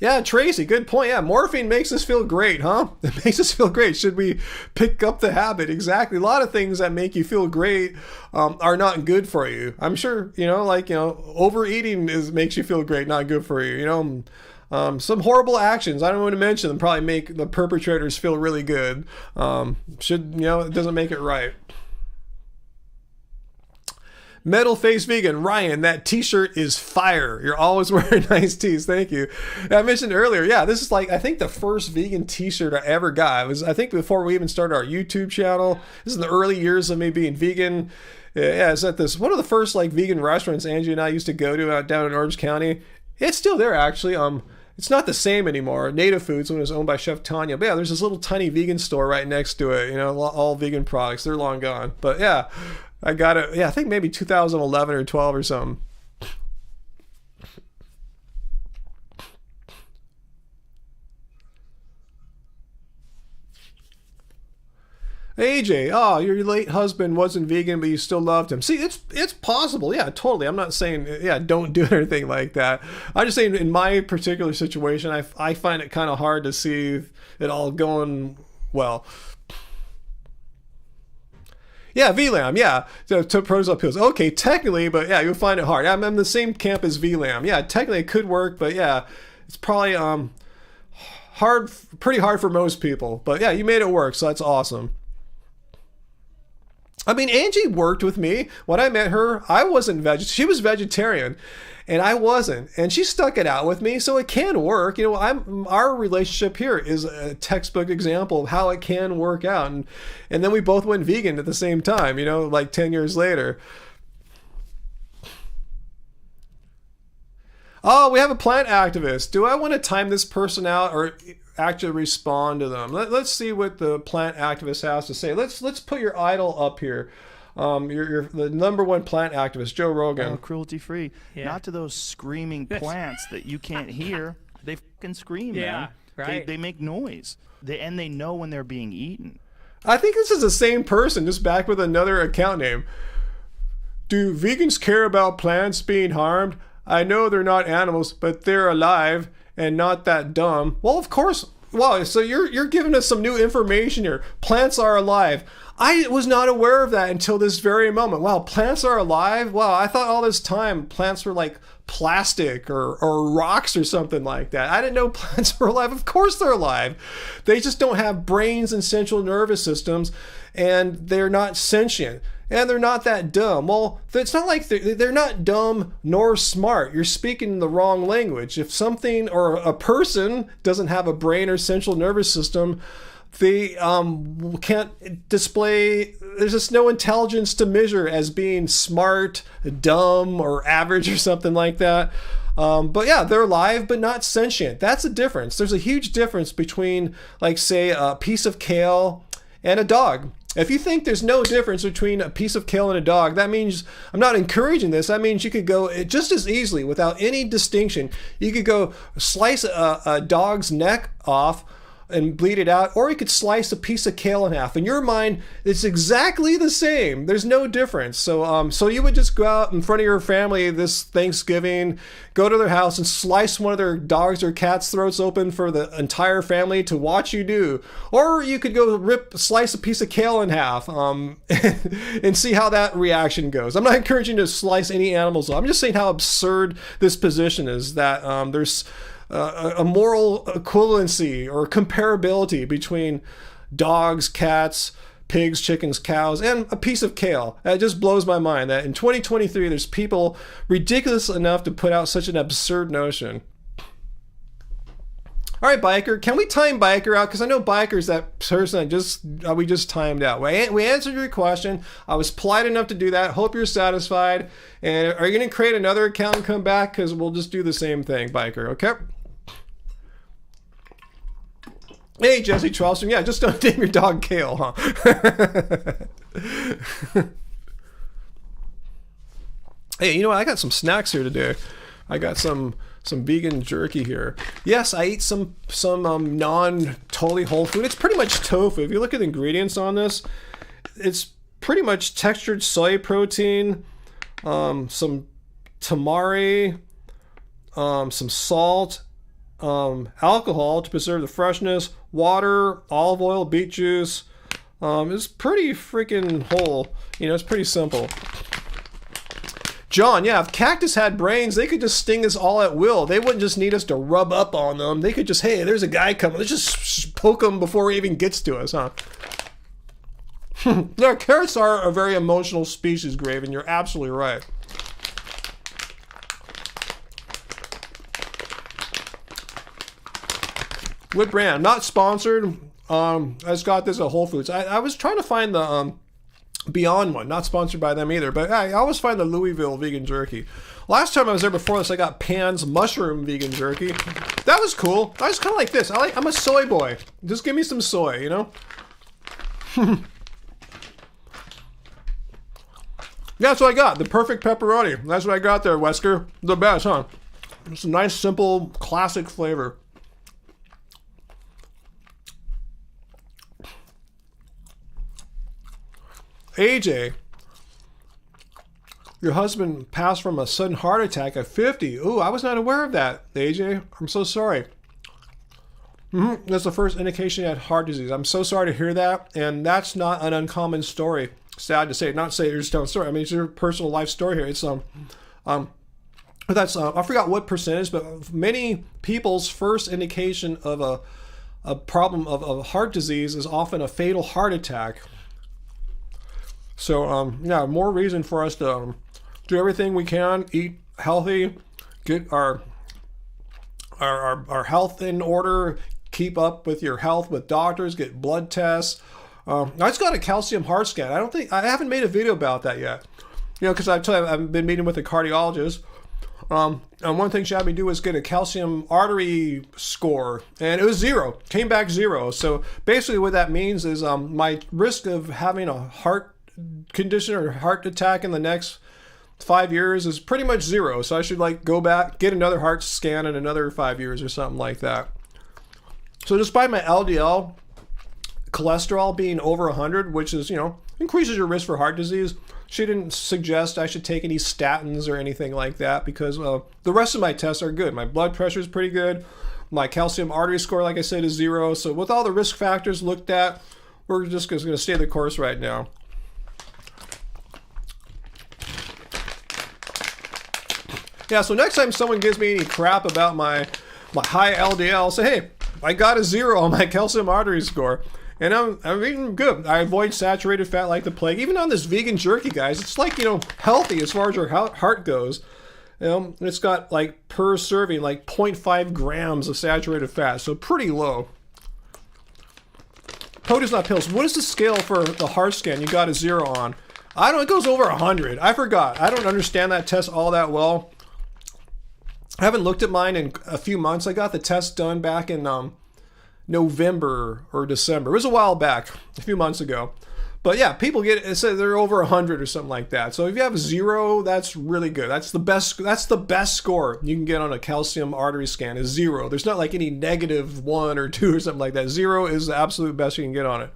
Yeah, Tracy, good point. Yeah, morphine makes us feel great, huh? It makes us feel great. Should we pick up the habit? Exactly. A lot of things that make you feel great are not good for you. I'm sure, overeating makes you feel great, not good for you. Some horrible actions, I don't want to mention them, probably make the perpetrators feel really good. It doesn't make it right. Metal Face Vegan, Ryan, that t-shirt is fire. You're always wearing nice tees. Thank you. I mentioned earlier, this is I think the first vegan t-shirt I ever got. It was, I think, before we even started our YouTube channel. This is in the early years of me being vegan. Yeah, it's at one of the first vegan restaurants Angie and I used to go to out down in Orange County. It's still there, actually. It's not the same anymore. Native Foods, when it was owned by Chef Tanya. But yeah, there's this little tiny vegan store right next to it. All vegan products. They're long gone. But yeah, I got it. Yeah, I think maybe 2011 or 12 or something. AJ, your late husband wasn't vegan, but you still loved him. See, it's possible. Yeah, totally. I'm not saying, don't do anything like that. I'm just saying in my particular situation, I find it kind of hard to see it all going well. Yeah, VLAM, yeah, to protozoa pills. Okay, technically, but yeah, you'll find it hard. I'm in the same camp as VLAM. Yeah, technically it could work, but yeah, It's probably pretty hard for most people. But yeah, you made it work, so that's awesome. I mean, Angie worked with me. When I met her, I wasn't she was vegetarian and I wasn't. And she stuck it out with me, so it can work. You know, our relationship here is a textbook example of how it can work out. And then we both went vegan at the same time, you know, like 10 years later. Oh, we have a plant activist. Do I want to time this person out or actually respond to them? Let's see what the plant activist has to say. Let's put your idol up here. You're the #1 plant activist, Joe Rogan. Cruelty free. Yeah. Not to those screaming plants that you can't hear. They fucking scream, man. Right. They make noise. And they know when they're being eaten. I think this is the same person, just back with another account name. Do vegans care about plants being harmed? I know they're not animals, but they're alive and not that dumb. Well, of course. Wow, so you're giving us some new information here. Plants are alive. I was not aware of that until this very moment. Wow, plants are alive? Wow, I thought all this time plants were like plastic or rocks or something like that. I didn't know plants were alive. Of course they're alive. They just don't have brains and central nervous systems, and they're not sentient. And they're not that dumb. Well, it's not like they're not dumb nor smart. You're speaking the wrong language. If something or a person doesn't have a brain or central nervous system, they can't display, there's just no intelligence to measure as being smart, dumb, or average or something like that. But yeah, they're alive but not sentient. That's a difference. There's a huge difference between, like, say, a piece of kale and a dog. If you think there's no difference between a piece of kale and a dog, that means, I'm not encouraging this, that means you could go just as easily, without any distinction, you could go slice a dog's neck off and bleed it out, or you could slice a piece of kale in half. In your mind, it's exactly the same. There's no difference. So you would just go out in front of your family this Thanksgiving, go to their house and slice one of their dogs or cats' throats open for the entire family to watch you do. Or you could go slice a piece of kale in half and see how that reaction goes. I'm not encouraging you to slice any animals. I'm just saying how absurd this position is, that there's a moral equivalency or comparability between dogs, cats, pigs, chickens, cows, and a piece of kale. That just blows my mind that in 2023 there's people ridiculous enough to put out such an absurd notion. All right, Biker, can we time Biker out? Because I know Biker's that person that we just timed out. We answered your question. I was polite enough to do that. Hope you're satisfied. And are you going to create another account and come back? Because we'll just do the same thing, Biker, okay? Hey, Jesse Charleston. Yeah, just don't name your dog Kale, huh? Hey, you know what? I got some snacks here today. I got some vegan jerky here. Yes, I eat some non-totally whole food. It's pretty much tofu. If you look at the ingredients on this, it's pretty much textured soy protein, some tamari, some salt, alcohol to preserve the freshness, water, olive oil, beet juice. It's pretty freaking whole. You know, it's pretty simple. John, yeah, if cactus had brains, they could just sting us all at will. They wouldn't just need us to rub up on them. They could just, hey, there's a guy coming. Let's just poke him before he even gets to us, huh? Yeah, carrots are a very emotional species, Graven. You're absolutely right. What brand? Not sponsored. I just got this at Whole Foods. I was trying to find the Beyond one. Not sponsored by them either, but I always find the Louisville vegan jerky. Last time I was there before this, I got Pan's mushroom vegan jerky. That was cool. I was kind of like this. I'm a soy boy. Just give me some soy, you know? That's what I got. The perfect pepperoni. That's what I got there, Wesker. The best, huh? It's a nice, simple, classic flavor. AJ, your husband passed from a sudden heart attack at 50. Ooh, I was not aware of that, AJ. I'm so sorry. That's the first indication he had heart disease. I'm so sorry to hear that, and that's not an uncommon story. Sad to say, not say it's your own story. I mean, it's your personal life story here. It's That's I forgot what percentage, but many people's first indication of a problem of heart disease is often a fatal heart attack. So yeah, more reason for us to do everything we can, eat healthy, get our health in order, keep up with your health with doctors, get blood tests. I just got a calcium heart scan. I haven't made a video about that yet. You know, because I've been meeting with a cardiologist. And one thing she had me do was get a calcium artery score, and it was 0. Came back 0. So basically, what that means is my risk of having a heart condition or heart attack in the next 5 years is pretty much 0. So I should like go back, get another heart scan in another 5 years or something like that. So despite my LDL cholesterol being over 100, which is, you know, increases your risk for heart disease, she didn't suggest I should take any statins or anything like that, because the rest of my tests are good. My blood pressure is pretty good. My calcium artery score, like I said, is 0. So with all the risk factors looked at, we're just going to stay the course right now. Yeah, so next time someone gives me any crap about my high LDL, I'll say, hey, I got a 0 on my calcium artery score. And I'm eating good. I avoid saturated fat like the plague. Even on this vegan jerky, guys, it's like, you know, healthy as far as your heart goes. You know, it's got like per serving like 0.5 grams of saturated fat, so pretty low. Produce not pills. What is the scale for the heart scan you got a 0 on? I don't. It goes over 100. I forgot. I don't understand that test all that well. I haven't looked at mine in a few months. I got the test done back in November or December. It was a while back, a few months ago. But yeah, people get it, say they're over 100 or something like that. So if you have 0, that's really good. That's the best score you can get on a calcium artery scan is 0. There's not like any -1 or 2 or something like that. 0 is the absolute best you can get on it.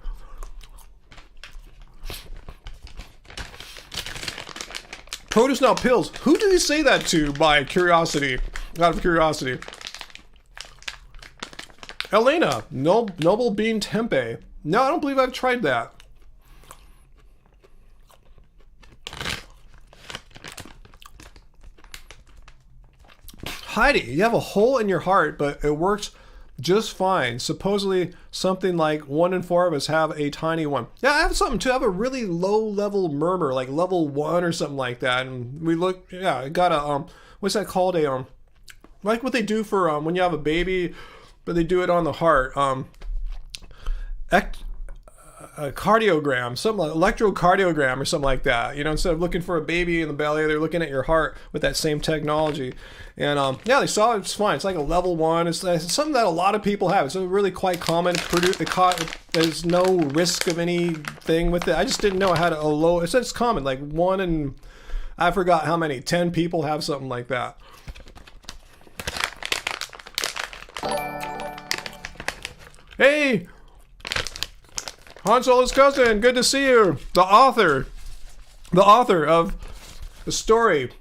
Produce not pills. Who did you say that to by curiosity? Out of curiosity. Elena, Noble Bean Tempeh. No, I don't believe I've tried that. Heidi, you have a hole in your heart, but it works just fine. Supposedly, something like 1 in 4 of us have a tiny one. Yeah, I have something too. I have a really low-level murmur, like level 1 or something like that. And we look, yeah, I got a, what's that called? Like what they do for when you have a baby, but they do it on the heart. A cardiogram, something like electrocardiogram or something like that. You know, instead of looking for a baby in the belly, they're looking at your heart with that same technology. And yeah, they saw it's fine. It's like a level 1. It's something that a lot of people have. It's a really quite common. There's no risk of anything with it. I just didn't know I had a low. It's common, like 1 in, I forgot how many, 10 people have something like that. Hey, Han Solo's cousin, good to see you. The author of the story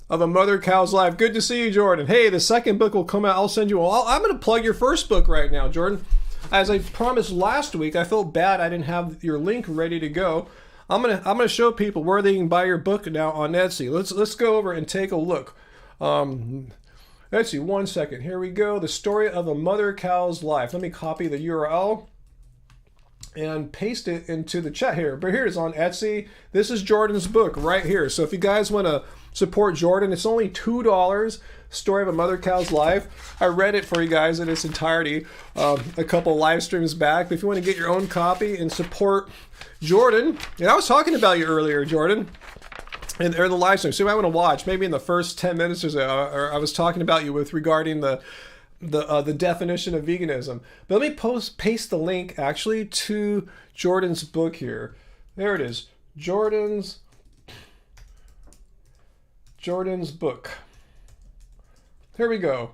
of A Mother Cow's Life. Good to see you, Jordan. Hey, the second book will come out. I'll send you all. I'm going to plug your first book right now, Jordan. As I promised last week, I felt bad I didn't have your link ready to go. I'm gonna show people where they can buy your book now on Etsy. Let's go over and take a look. Let's see, 1 second. Here we go. The story of A Mother Cow's Life. Let me copy the URL and paste it into the chat here. But here it is on Etsy. This is Jordan's book right here. So if you guys want to support Jordan, it's only $2. Story of A Mother Cow's Life. I read it for you guys in its entirety a couple live streams back. But if you want to get your own copy and support Jordan, and I was talking about you earlier, Jordan, in the live stream, so you might want to watch maybe in the first 10 minutes or so, or I was talking about you regarding the definition of veganism. But let me paste the link actually to Jordan's book here. There it is. Jordan's book. Here we go.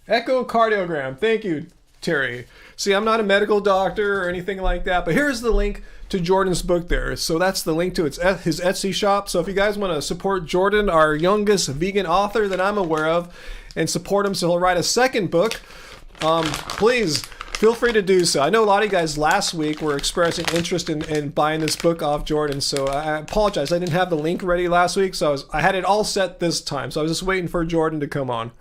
Echocardiogram. Thank you, Terry. See, I'm not a medical doctor or anything like that, but here's the link to Jordan's book there. So that's the link to his Etsy shop. So if you guys want to support Jordan, our youngest vegan author that I'm aware of, and support him so he'll write a second book, please feel free to do so. I know a lot of you guys last week were expressing interest in buying this book off Jordan, so I apologize. I didn't have the link ready last week, so I had it all set this time. So I was just waiting for Jordan to come on.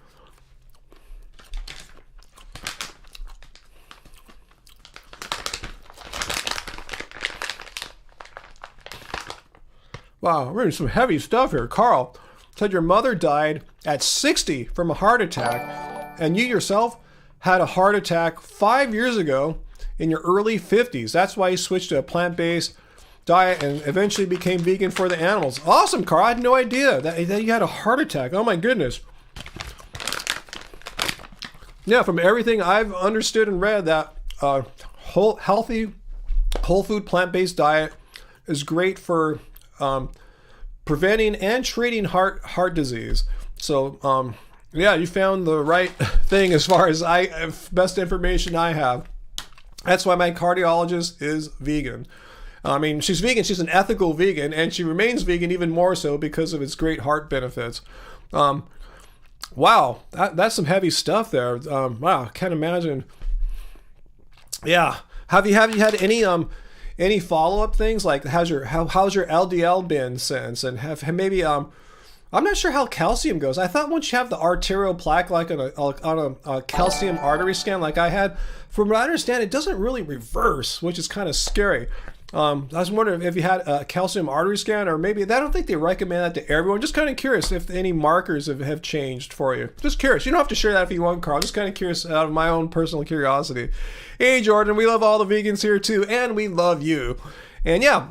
Wow, we're reading some heavy stuff here. Carl said your mother died at 60 from a heart attack, and you yourself had a heart attack 5 years ago in your early 50s. That's why you switched to a plant-based diet and eventually became vegan for the animals. Awesome, Carl. I had no idea that you had a heart attack. Oh my goodness. Yeah, from everything I've understood and read, that healthy, whole food, plant-based diet is great for preventing and treating heart disease. So yeah, you found the right thing as far as best information I have. That's why my cardiologist is vegan. I mean, she's vegan, she's an ethical vegan, and she remains vegan even more so because of its great heart benefits. Wow, that's some heavy stuff there. Wow, can't imagine. Yeah, have you had any follow-up things, like how's your LDL been since, and have maybe I'm not sure how calcium goes. I thought once you have the arterial plaque, like on a calcium artery scan like I had, from what I understand, it doesn't really reverse, which is kind of scary. I was wondering if you had a calcium artery scan, or maybe, I don't think they recommend that to everyone. Just kind of curious if any markers have changed for you. Just curious. You don't have to share that if you want, Carl. Just kind of curious out of my own personal curiosity. Hey, Jordan, we love all the vegans here too, and we love you. And yeah,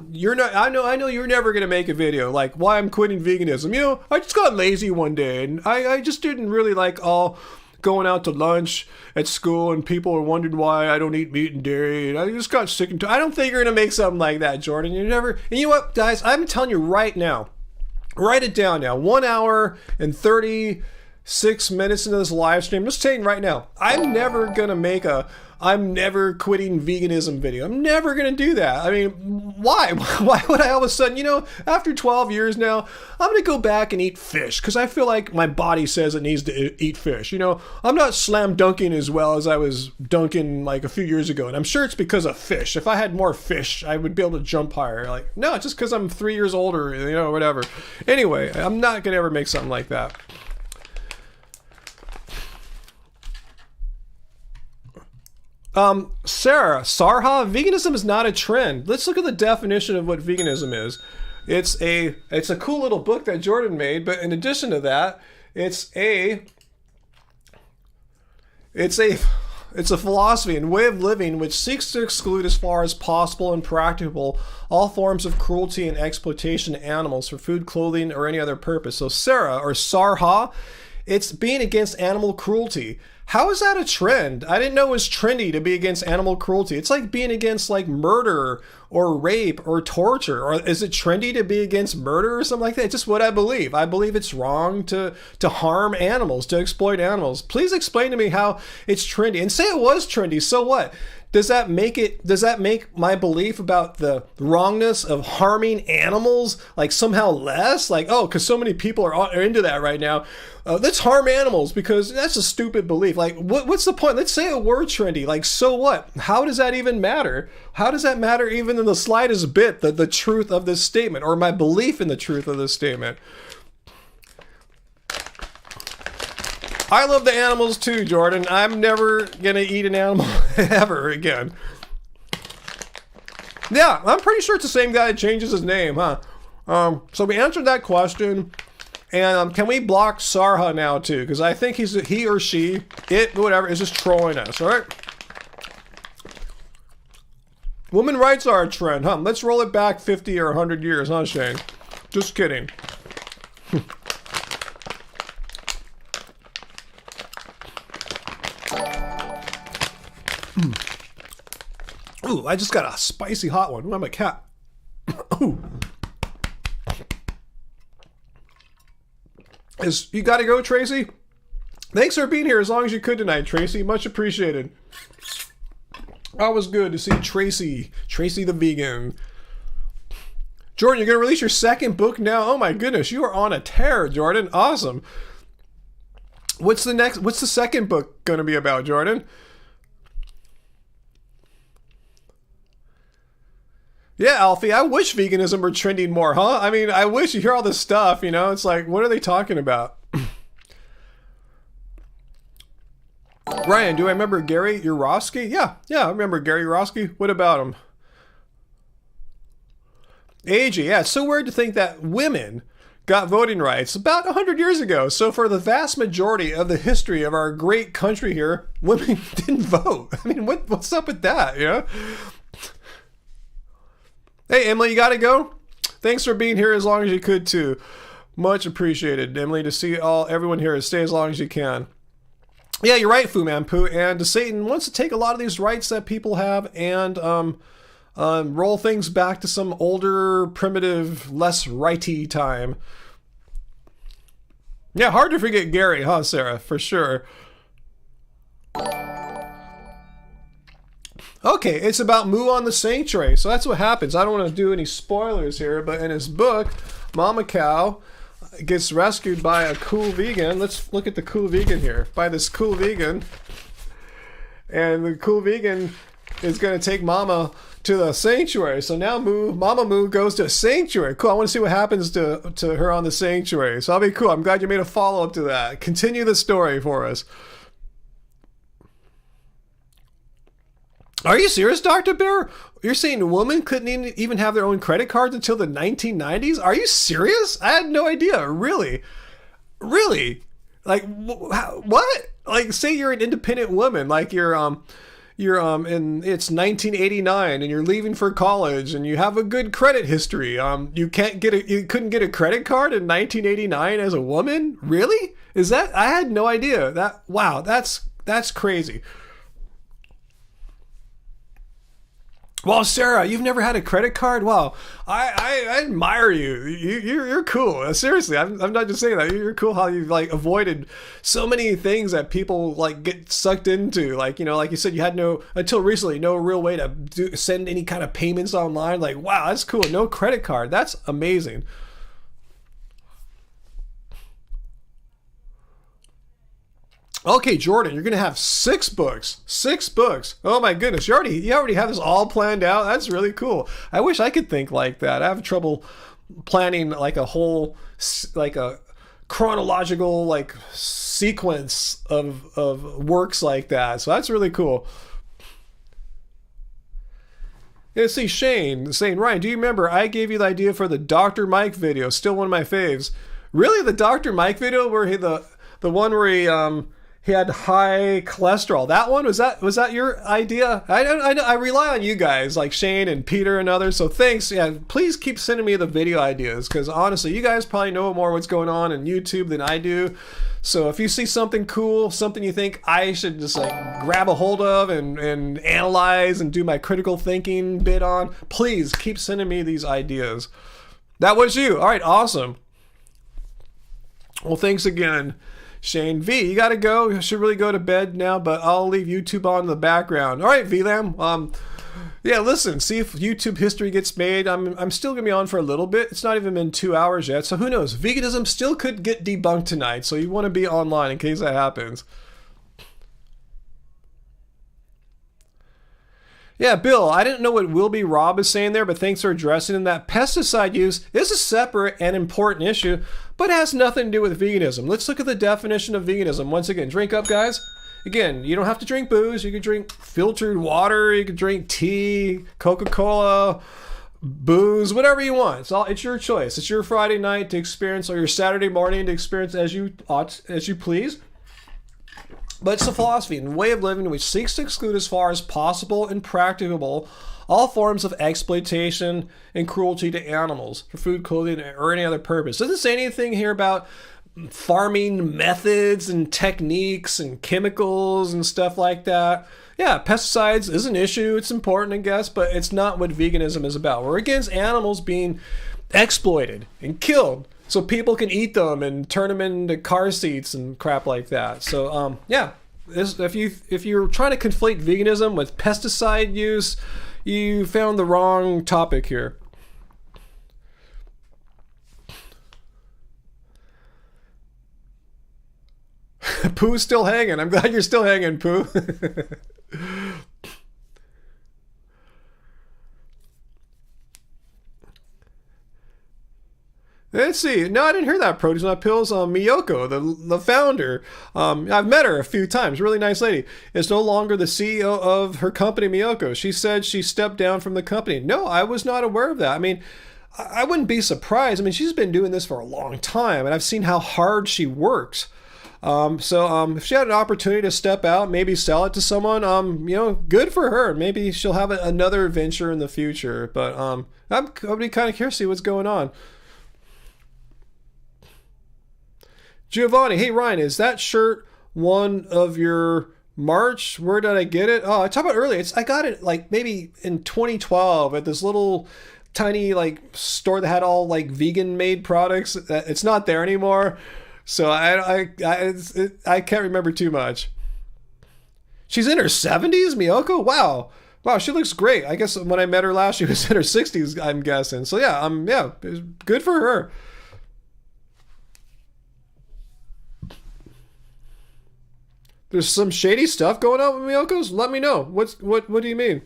I know you're never gonna make a video like why I'm quitting veganism. You know, I just got lazy one day, and I just didn't really like all going out to lunch at school, and people are wondering why I don't eat meat and dairy, and I just got sick and I don't think you're gonna make something like that, Jordan. You never. And you know what, guys? I'm telling you right now. Write it down now. 1 hour and 36 minutes into this live stream. I'm just saying right now, I'm never gonna make a I'm never quitting veganism video. I'm never going to do that. I mean, why? Why would I all of a sudden, you know, after 12 years now, I'm going to go back and eat fish because I feel like my body says it needs to eat fish. You know, I'm not slam dunking as well as I was dunking like a few years ago. And I'm sure it's because of fish. If I had more fish, I would be able to jump higher. Like, no, it's just because I'm 3 years older, you know, whatever. Anyway, I'm not going to ever make something like that. Sarha, veganism is not a trend. Let's look at the definition of what veganism is. It's a cool little book that Jordan made, but in addition to that, it's a philosophy and way of living which seeks to exclude as far as possible and practicable all forms of cruelty and exploitation of animals for food, clothing, or any other purpose. So Sarha, it's being against animal cruelty. How is that a trend? I didn't know it was trendy to be against animal cruelty. It's like being against like murder or rape or torture. Or is it trendy to be against murder or something like that? It's just what I believe. I believe it's wrong to harm animals, to exploit animals. Please explain to me how it's trendy. And say it was trendy, so what? Does that make my belief about the wrongness of harming animals like somehow less? Like, oh, because so many people are into that right now. Let's harm animals because that's a stupid belief. Like, what's the point? Let's say it were trendy. Like, so what? How does that even matter? How does that matter even in the slightest bit, the truth of this statement or my belief in the truth of this statement? I love the animals too, Jordan. I'm never gonna eat an animal ever again. Yeah, I'm pretty sure it's the same guy that changes his name, huh? So we answered that question. And can we block Sarha now too? Because I think he or she, whatever, is just trolling us, all right? Women rights are a trend, huh? Let's roll it back 50 or 100 years, huh, Shane? Just kidding. Ooh, I just got a spicy hot one. Ooh, I'm a cat. Ooh. You gotta go, Tracy? Thanks for being here as long as you could tonight, Tracy. Much appreciated. Always good to see Tracy the vegan. Jordan, you're gonna release your second book now? Oh my goodness, you are on a tear, Jordan. Awesome. What's the second book gonna be about, Jordan? Yeah, Alfie, I wish veganism were trending more, huh? I mean, I wish you hear all this stuff, you know? It's like, what are they talking about? Ryan, do I remember Gary Urofsky? Yeah, I remember Gary Urofsky. What about him? Agee, yeah, it's so weird to think that women got voting rights about 100 years ago. So for the vast majority of the history of our great country here, women didn't vote. I mean, what's up with that, you know? Hey, Emily, you gotta go? Thanks for being here as long as you could, too. Much appreciated, Emily, to see everyone here. Stay as long as you can. Yeah, you're right, Fu Man Poo. And Satan wants to take a lot of these rights that people have and roll things back to some older, primitive, less righty time. Yeah, hard to forget Gary, huh, Sarah? For sure. Okay, it's about Moo on the Sanctuary. So that's what happens. I don't want to do any spoilers here, but in his book, Mama Cow gets rescued by a cool vegan. Let's look at the cool vegan here. By this cool vegan. And the cool vegan is going to take Mama to the sanctuary. So now Mama Moo goes to a sanctuary. Cool. I want to see what happens to her on the sanctuary. So that'll be cool. I'm glad you made a follow-up to that. Continue the story for us. Are you serious, Dr. Bear? You're saying women couldn't even have their own credit cards until the 1990s? Are you serious? I had no idea. Really? Like, what? Like, say you're an independent woman, like you're and it's 1989 and you're leaving for college and you have a good credit history. You couldn't get a credit card in 1989 as a woman? Really? Is that? I had no idea. Wow, that's crazy. Well, Sarah, you've never had a credit card? Wow, I admire you. You're cool. Seriously, I'm not just saying that. You're cool how you've like avoided so many things that people like get sucked into. Like, you know, like you said, you had until recently, no real way to send any kind of payments online. Like, wow, that's cool. No credit card. That's amazing. Okay, Jordan, you're gonna have 6 books. 6 books. Oh my goodness, you already have this all planned out. That's really cool. I wish I could think like that. I have trouble planning like a whole, like a chronological like sequence of works like that. So that's really cool. Yeah, see Shane saying, Ryan, do you remember I gave you the idea for the Dr. Mike video? Still one of my faves. Really, the Dr. Mike video where the one where he had high cholesterol. That one, was that your idea? I rely on you guys like Shane and Peter and others. So thanks. Yeah, please keep sending me the video ideas because honestly, you guys probably know more what's going on in YouTube than I do. So if you see something cool, something you think I should just like grab a hold of and analyze and do my critical thinking bit on, please keep sending me these ideas. That was you. All right, awesome. Well, thanks again. Shane V, you gotta go. You should really go to bed now, but I'll leave YouTube on in the background. All right, VLAM. Yeah, listen, see if YouTube history gets made. I'm still gonna be on for a little bit. It's not even been 2 hours yet, so who knows? Veganism still could get debunked tonight, so you want to be online in case that happens. Yeah, Bill, I didn't know what Wilby Rob is saying there, but thanks for addressing that. Pesticide use is a separate and important issue, but it has nothing to do with veganism. Let's look at the definition of veganism. Once again, drink up, guys. Again, you don't have to drink booze. You can drink filtered water. You can drink tea, Coca-Cola, booze, whatever you want. It's your choice. It's your Friday night to experience, or your Saturday morning to experience as you please. But it's a philosophy and way of living which seeks to exclude as far as possible and practicable all forms of exploitation and cruelty to animals for food, clothing, or any other purpose. Doesn't say anything here about farming methods and techniques and chemicals and stuff like that. Yeah, pesticides is an issue. It's important, I guess, but it's not what veganism is about. We're against animals being exploited and killed so people can eat them and turn them into car seats and crap like that. So, yeah, if you're trying to conflate veganism with pesticide use, you found the wrong topic here. Pooh's still hanging. I'm glad you're still hanging, Pooh. Let's see. No, I didn't hear that. Protein Not Pills. Miyoko, the founder. I've met her a few times. Really nice lady. Is no longer the CEO of her company, Miyoko. She said she stepped down from the company. No, I was not aware of that. I mean, I wouldn't be surprised. I mean, she's been doing this for a long time, and I've seen how hard she works. So if she had an opportunity to step out, maybe sell it to someone, good for her. Maybe she'll have another venture in the future. But I'll be kind of curious to see what's going on. Giovanni, hey Ryan, is that shirt one of your March? Where did I get it? Oh, I talked about earlier. I got it like maybe in 2012 at this little tiny like store that had all like vegan made products. It's not there anymore, so I can't remember too much. She's in her 70s, Miyoko. Wow, she looks great. I guess when I met her last, she was in her 60s. I'm guessing. So yeah, good for her. There's some shady stuff going on with Miyoko's? Let me know. What do you mean?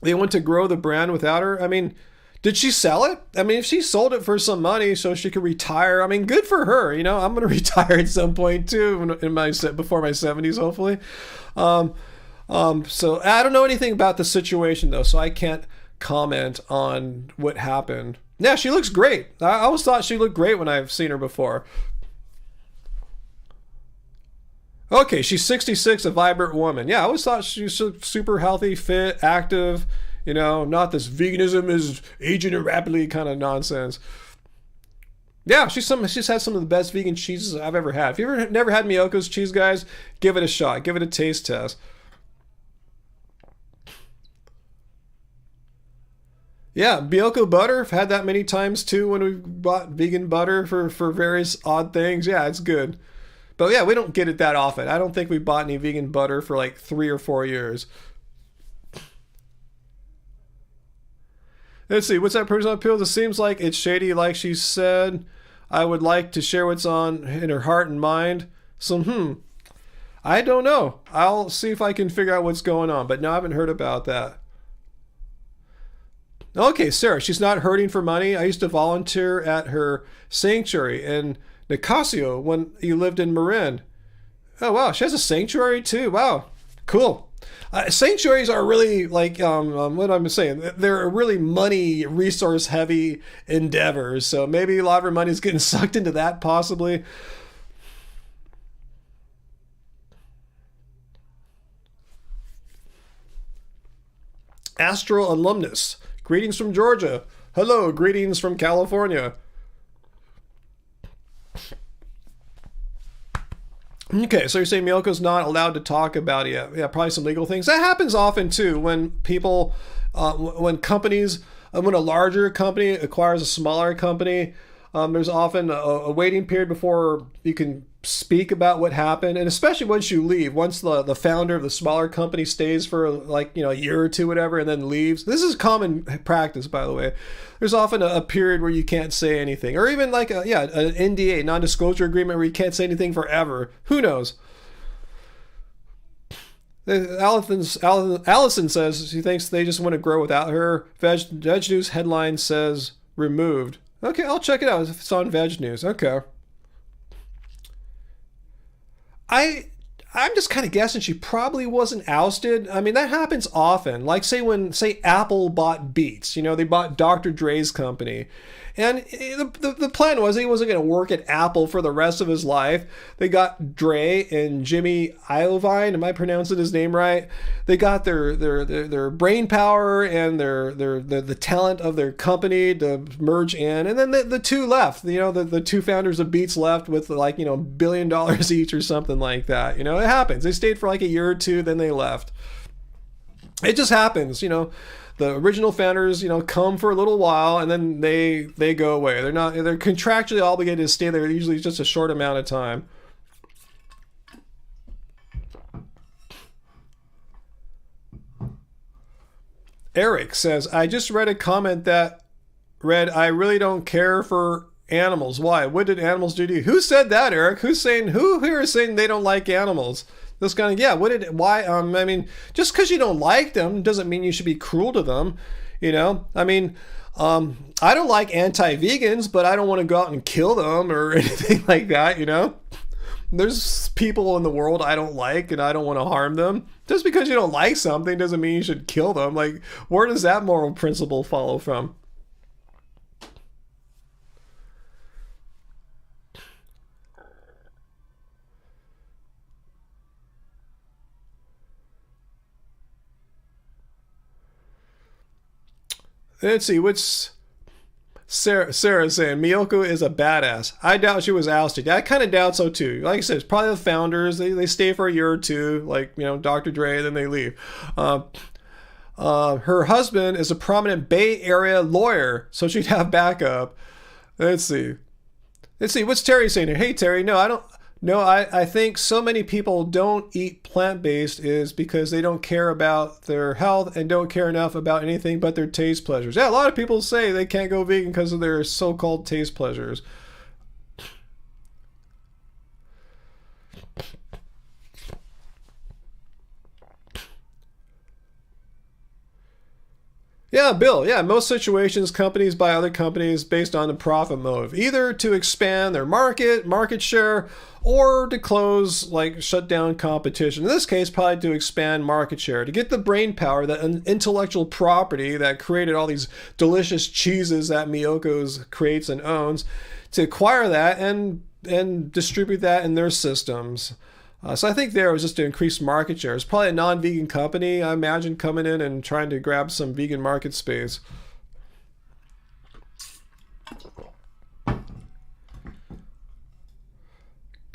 They want to grow the brand without her? I mean, did she sell it? I mean, if she sold it for some money so she could retire, I mean, good for her. You know, I'm going to retire at some point too before my 70s, hopefully. So I don't know anything about the situation though, so I can't comment on what happened. Yeah, she looks great. I always thought she looked great when I've seen her before. Okay, she's 66, a vibrant woman. Yeah, I always thought she was super healthy, fit, active, not this veganism is aging rapidly kind of nonsense. Yeah, she's had some of the best vegan cheeses I've ever had. If you've never had Miyoko's cheese, guys, give it a shot. Give it a taste test. Yeah, Miyoko butter. I've had that many times too when we bought vegan butter for various odd things. Yeah, it's good. But yeah, we don't get it that often. I don't think we bought any vegan butter for like 3 or 4 years. Let's see, what's that person on pills? It seems like it's shady, like she said. I would like to share what's on in her heart and mind. So, I don't know. I'll see if I can figure out what's going on. But no, I haven't heard about that. Okay, Sarah, she's not hurting for money. I used to volunteer at her sanctuary in Nicasio when you lived in Marin. Oh wow, she has a sanctuary too. Wow, cool. Sanctuaries are really like what I'm saying. They're a really money resource heavy endeavors. So maybe a lot of her money is getting sucked into that possibly. Astral alumnus. Greetings from Georgia. Hello, greetings from California. Okay, so you're saying Miyoko's not allowed to talk about it yet. Yeah, probably some legal things. That happens often too when people, when companies, when a larger company acquires a smaller company, there's often a waiting period before you can speak about what happened. And especially once you leave, once the founder of the smaller company stays for like, a year or two, whatever, and then leaves. This is common practice, by the way. There's often a period where you can't say anything, or even like an NDA, non-disclosure agreement, where you can't say anything forever. Who knows? Allison says she thinks they just want to grow without her. Veg News headline says removed. Okay, I'll check it out if it's on Veg News. Okay. I'm just kind of guessing she probably wasn't ousted. I mean, that happens often. Like say Apple bought Beats, they bought Dr. Dre's company. And the plan was he wasn't going to work at Apple for the rest of his life. They got Dre and Jimmy Iovine. Am I pronouncing his name right? They got their brain power and the talent of their company to merge in. And then the two left. The two founders of Beats left with like, $1 billion each or something like that. It happens. They stayed for like a year or two, then they left. It just happens, The original founders, come for a little while and then they go away. They're contractually obligated to stay there usually just a short amount of time. Eric says, I just read a comment that read, I really don't care for animals. Why? What did animals do to you? Who said that, Eric? Who here is saying they don't like animals? This kind of, why, I mean, just because you don't like them doesn't mean you should be cruel to them, you know? I mean, I don't like anti-vegans, but I don't want to go out and kill them or anything like that, you know? There's people in the world I don't like and I don't want to harm them. Just because you don't like something doesn't mean you should kill them. Like, where does that moral principle follow from? Let's see, what's Sarah saying? Miyoko is a badass. I doubt she was ousted. I kind of doubt so too. Like I said, it's probably the founders. They stay for a year or two, like, you know, Dr. Dre, then they leave. Her husband is a prominent Bay Area lawyer, so she'd have backup. Let's see, what's Terry saying here? Hey, Terry, I think so many people don't eat plant-based is because they don't care about their health and don't care enough about anything but their taste pleasures. Yeah, a lot of people say they can't go vegan because of their so-called taste pleasures. Yeah, Bill. Yeah, most situations, companies buy other companies based on the profit motive, either to expand their market share, or to close, like, shut down competition. In this case, probably to expand market share, to get the brain power, that intellectual property that created all these delicious cheeses that Miyoko's creates and owns, to acquire that and distribute that in their systems. So I think there was just to increase market share. It's probably a non-vegan company, I imagine, coming in and trying to grab some vegan market space.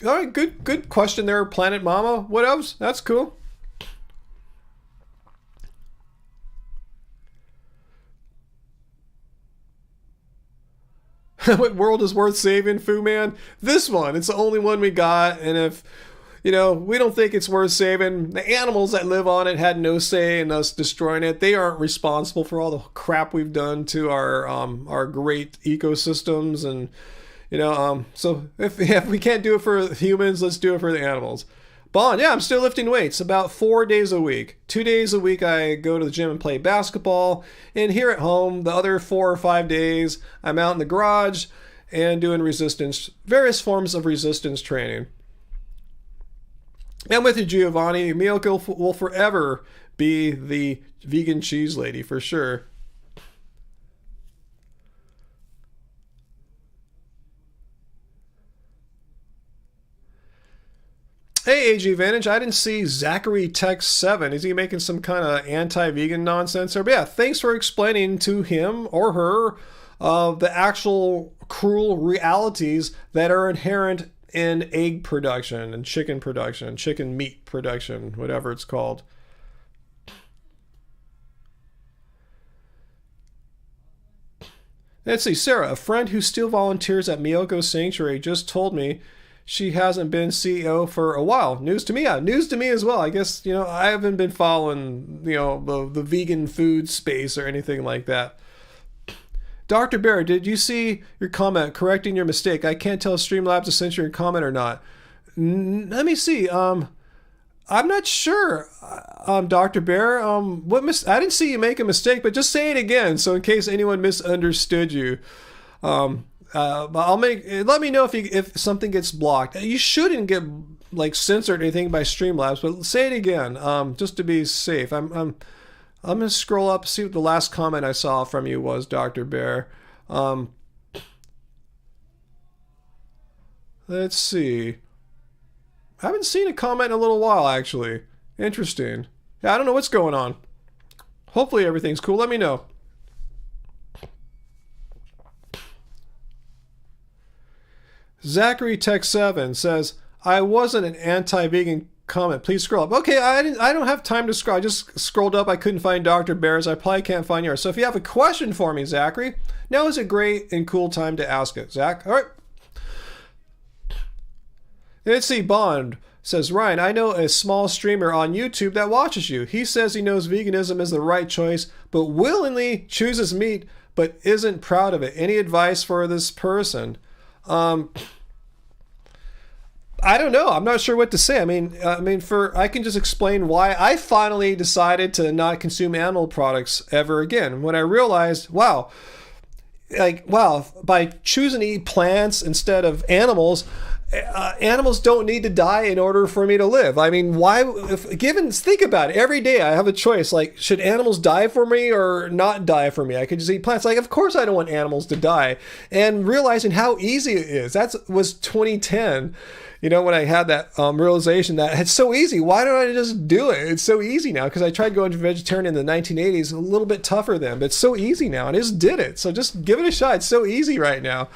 All right, good question there, Planet Mama. What else? That's cool. What world is worth saving, Fu Man? This one. It's the only one we got, and if you know, we don't think it's worth saving. The animals that live on it had no say in us destroying it. They aren't responsible for all the crap we've done to our great ecosystems, and you know, so if we can't do it for humans, let's do it for the animals. Bond, yeah, I'm still lifting weights about 4 days a week. 2 days a week I go to the gym and play basketball, and here at home the other 4 or 5 days I'm out in the garage and doing various forms of resistance training. And with you, Giovanni. Miyoko will forever be the vegan cheese lady for sure. Hey, AG Advantage, I didn't see Zachary Text 7. Is he making some kind of anti-vegan nonsense there? But yeah, thanks for explaining to him or her the actual cruel realities that are inherent in egg production and chicken meat production, whatever it's called. Let's see, Sarah, a friend who still volunteers at Miyoko's Sanctuary just told me she hasn't been CEO for a while. News to me, yeah, news to me as well. I guess, you know, I haven't been following, you know, the vegan food space or anything like that. Dr. Bear, did you see your comment correcting your mistake? I can't tell if Streamlabs has sent your comment or not. Let me see. I'm not sure, Dr. Bear. I didn't see you make a mistake, but just say it again, so in case anyone misunderstood you. Let me know if something gets blocked. You shouldn't get like censored or anything by Streamlabs, but say it again, just to be safe. I'm gonna scroll up, see what the last comment I saw from you was, Dr. Bear. Let's see. I haven't seen a comment in a little while, actually. Interesting. Yeah, I don't know what's going on. Hopefully everything's cool. Let me know. Zachary Tech 7 says, I wasn't an anti-vegan comment. Please scroll up. Okay, I don't have time to scroll. I just scrolled up. I couldn't find Dr. Bear's. I probably can't find yours. So if you have a question for me, Zachary, now is a great and cool time to ask it. Zach, all right. Let's see, Bond says, Ryan, I know a small streamer on YouTube that watches you. He says he knows veganism is the right choice, but willingly chooses meat, but isn't proud of it. Any advice for this person? I don't know. I'm not sure what to say. I can just explain why I finally decided to not consume animal products ever again. When I realized, wow, by choosing to eat plants instead of animals, animals don't need to die in order for me to live. I mean, why? Think about it. Every day I have a choice. Like, should animals die for me or not die for me? I could just eat plants. Like, of course I don't want animals to die. And realizing how easy it is. That was 2010. When I had that realization that it's so easy. Why don't I just do it? It's so easy now, because I tried going vegetarian in the 1980s, a little bit tougher then, but it's so easy now, and I just did it. So just give it a shot. It's so easy right now.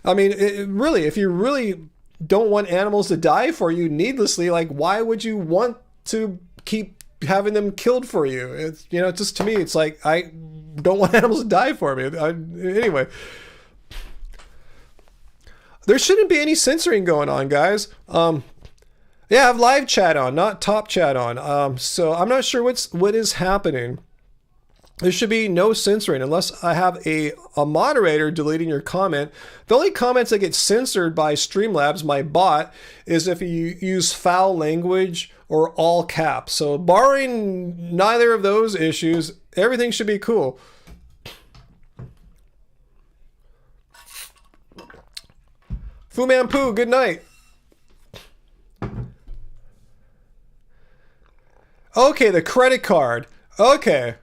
I mean, really, if you really don't want animals to die for you needlessly, like, why would you want to keep having them killed for you? It's, just to me, it's like, I don't want animals to die for me. Anyway. There shouldn't be any censoring going on, guys. I have live chat on, not top chat on. So I'm not sure what is happening. There should be no censoring unless I have a moderator deleting your comment. The only comments that get censored by Streamlabs, my bot, is if you use foul language or all caps. So barring neither of those issues, everything should be cool. Fu Man Poo, good night. Okay, the credit card. Okay,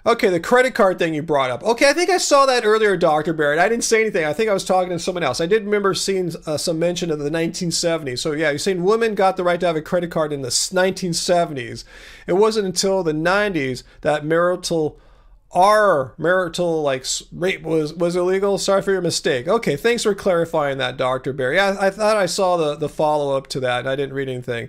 the credit card thing you brought up. Okay, I think I saw that earlier, Dr. Barrett. I didn't say anything. I think I was talking to someone else. I did remember seeing some mention of the 1970s. So yeah, you're saying women got the right to have a credit card in the 1970s. It wasn't until the 90s that marital rape was illegal. Sorry for your mistake. Okay, thanks for clarifying that, Dr. Barry. I thought I saw the follow-up to that, and I didn't read anything.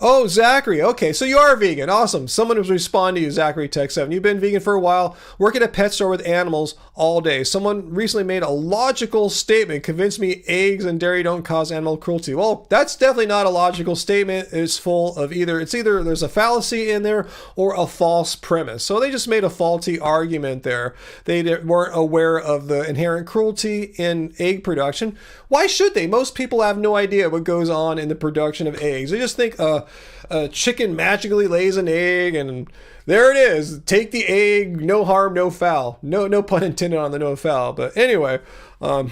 Oh, Zachary. Okay, so you are vegan. Awesome. Someone was responding to you, Zachary Tech 7. You've been vegan for a while, work at a pet store with animals all day. Someone recently made a logical statement, convinced me eggs and dairy don't cause animal cruelty. Well, that's definitely not a logical statement. It's full of either there's a fallacy in there or a false premise. So they just made a faulty argument there. They weren't aware of the inherent cruelty in egg production. Why should they? Most people have no idea what goes on in the production of eggs. They just think a chicken magically lays an egg and there it is. Take the egg, no harm, no foul. No pun intended on the no foul. But anyway, oh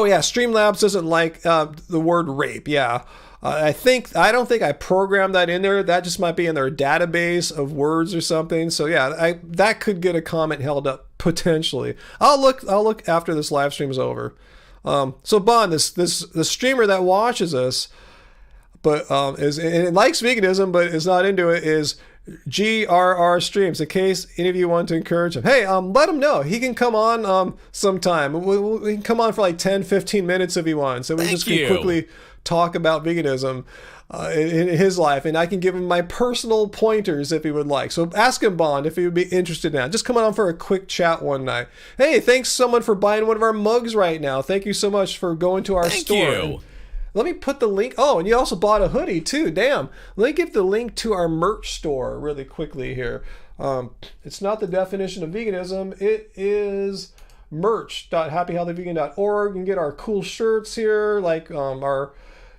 yeah, Streamlabs doesn't like the word rape. Yeah. I don't think I programmed that in there. That just might be in their database of words or something. So yeah, that could get a comment held up potentially. I'll look after this live stream is over. So Bond, the streamer that watches us, but and likes veganism but is not into it, is GRR Streams. In case any of you want to encourage him, hey, let him know he can come on sometime. We can come on for like 10-15 minutes if he wants, and we just can quickly talk about veganism in his life, and I can give him my personal pointers if he would like. So ask him, Bond, if he would be interested in that. Just come on for a quick chat one night. Hey, thanks someone for buying one of our mugs right now. Thank you so much for going to our store. Thank you. Let me put the link. Oh, and you also bought a hoodie too. Damn. Let me give the link to our merch store really quickly here. It's not the definition of veganism. It is merch.happyhealthyvegan.org. You can get our cool shirts here, like our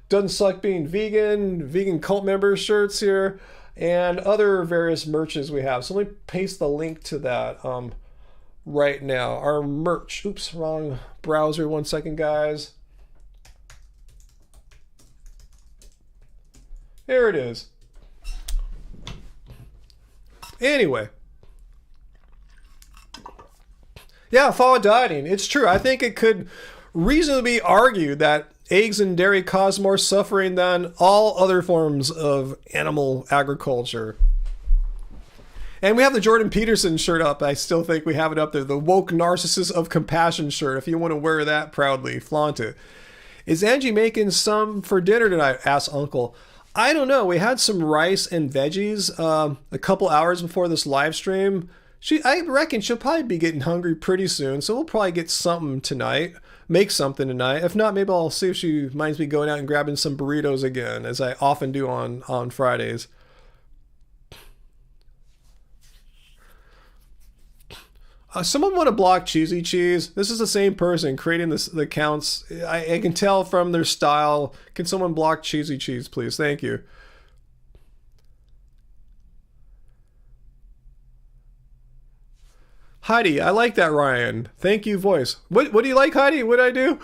Doesn't Suck Being Vegan cult members shirts here, and other various merches we have. So let me paste the link to that right now. Our merch. Oops, wrong browser. 1 second, guys. There it is. Anyway. Yeah, follow dieting. It's true. I think it could reasonably be argued that eggs and dairy cause more suffering than all other forms of animal agriculture. And we have the Jordan Peterson shirt up. I still think we have it up there. The Woke Narcissist of Compassion shirt. If you want to wear that proudly, flaunt it. Is Angie making some for dinner tonight? Asked Uncle. I don't know. We had some rice and veggies a couple hours before this live stream. I reckon she'll probably be getting hungry pretty soon, so we'll probably get something tonight. Make something tonight. If not, maybe I'll see if she minds me going out and grabbing some burritos again, as I often do on Fridays. Someone want to block Cheesy Cheese? This is the same person creating the accounts. I can tell from their style. Can someone block Cheesy Cheese, please? Thank you. Heidi, I like that, Ryan. Thank you, voice. What do you like, Heidi? What did I do?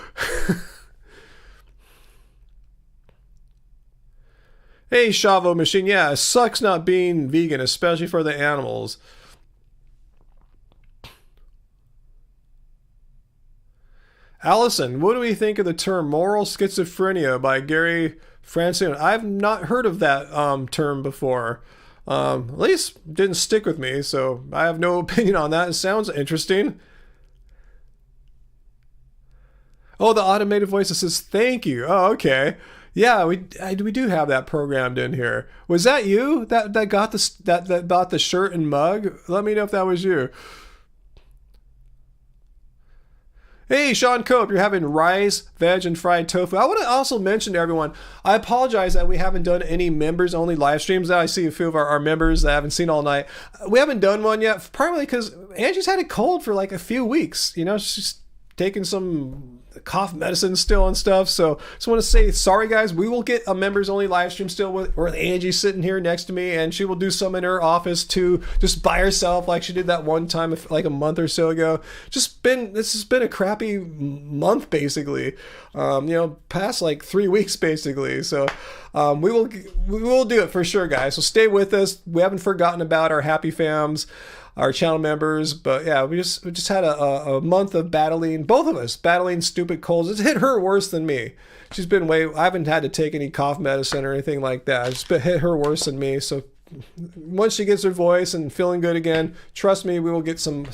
Hey, Shavo Machine. Yeah, it sucks not being vegan, especially for the animals. Allison, what do we think of the term moral schizophrenia by Gary Francine? I've not heard of that term before. At least didn't stick with me, so I have no opinion on that. It sounds interesting. Oh, the automated voice that says thank you. Oh, okay. Yeah, we do have that programmed in here. Was that you that got that bought the shirt and mug? Let me know if that was you. Hey, Sean Cope, you're having rice, veg, and fried tofu. I want to also mention to everyone, I apologize that we haven't done any members-only live streams. I see a few of our members that I haven't seen all night. We haven't done one yet, partly because Angie's had a cold for like a few weeks. You know, she's taking some cough medicine still and stuff. So just want to say sorry, guys. We will get a members only live stream still with Angie sitting here next to me, and she will do some in her office too, just by herself, like she did that one time like a month or so ago. This has been a crappy month basically. Past like 3 weeks basically. So we will do it for sure, guys. So stay with us. We haven't forgotten about our happy fams, our channel members, but yeah, we just had a month of battling, both of us battling stupid colds. It's hit her worse than me. She's been I haven't had to take any cough medicine or anything like that. It's been hit her worse than me. So once she gets her voice and feeling good again, trust me, we will get some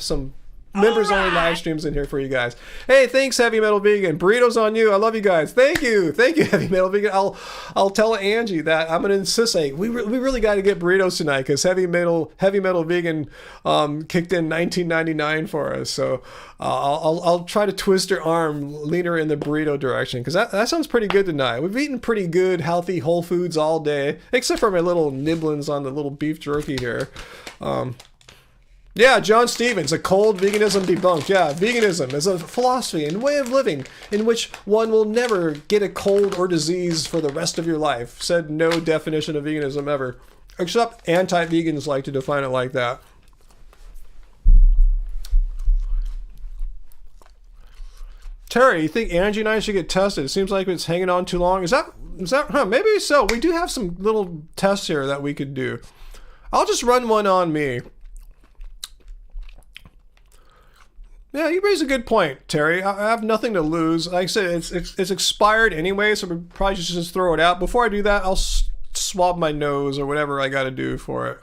members only live streams in here for you guys. Hey, thanks, Heavy Metal Vegan. Burritos on you. I love you guys. Thank you, Heavy Metal Vegan. I'll tell Angie that I'm gonna insist. Like we really got to get burritos tonight because Heavy Metal Vegan kicked in $19.99 for us. So I'll try to twist her arm, lean her in the burrito direction because that sounds pretty good tonight. We've eaten pretty good, healthy whole foods all day, except for my little nibblings on the little beef jerky here. Yeah, John Stevens, a cold veganism debunked. Yeah, veganism is a philosophy and way of living in which one will never get a cold or disease for the rest of your life. Said no definition of veganism ever. Except anti-vegans like to define it like that. Terry, you think Angie and I should get tested? It seems like it's hanging on too long. Is that maybe so. We do have some little tests here that we could do. I'll just run one on me. Yeah, you raise a good point, Terry. I have nothing to lose. Like I said, it's expired anyway, so we probably should just throw it out. Before I do that, I'll swab my nose or whatever I got to do for it.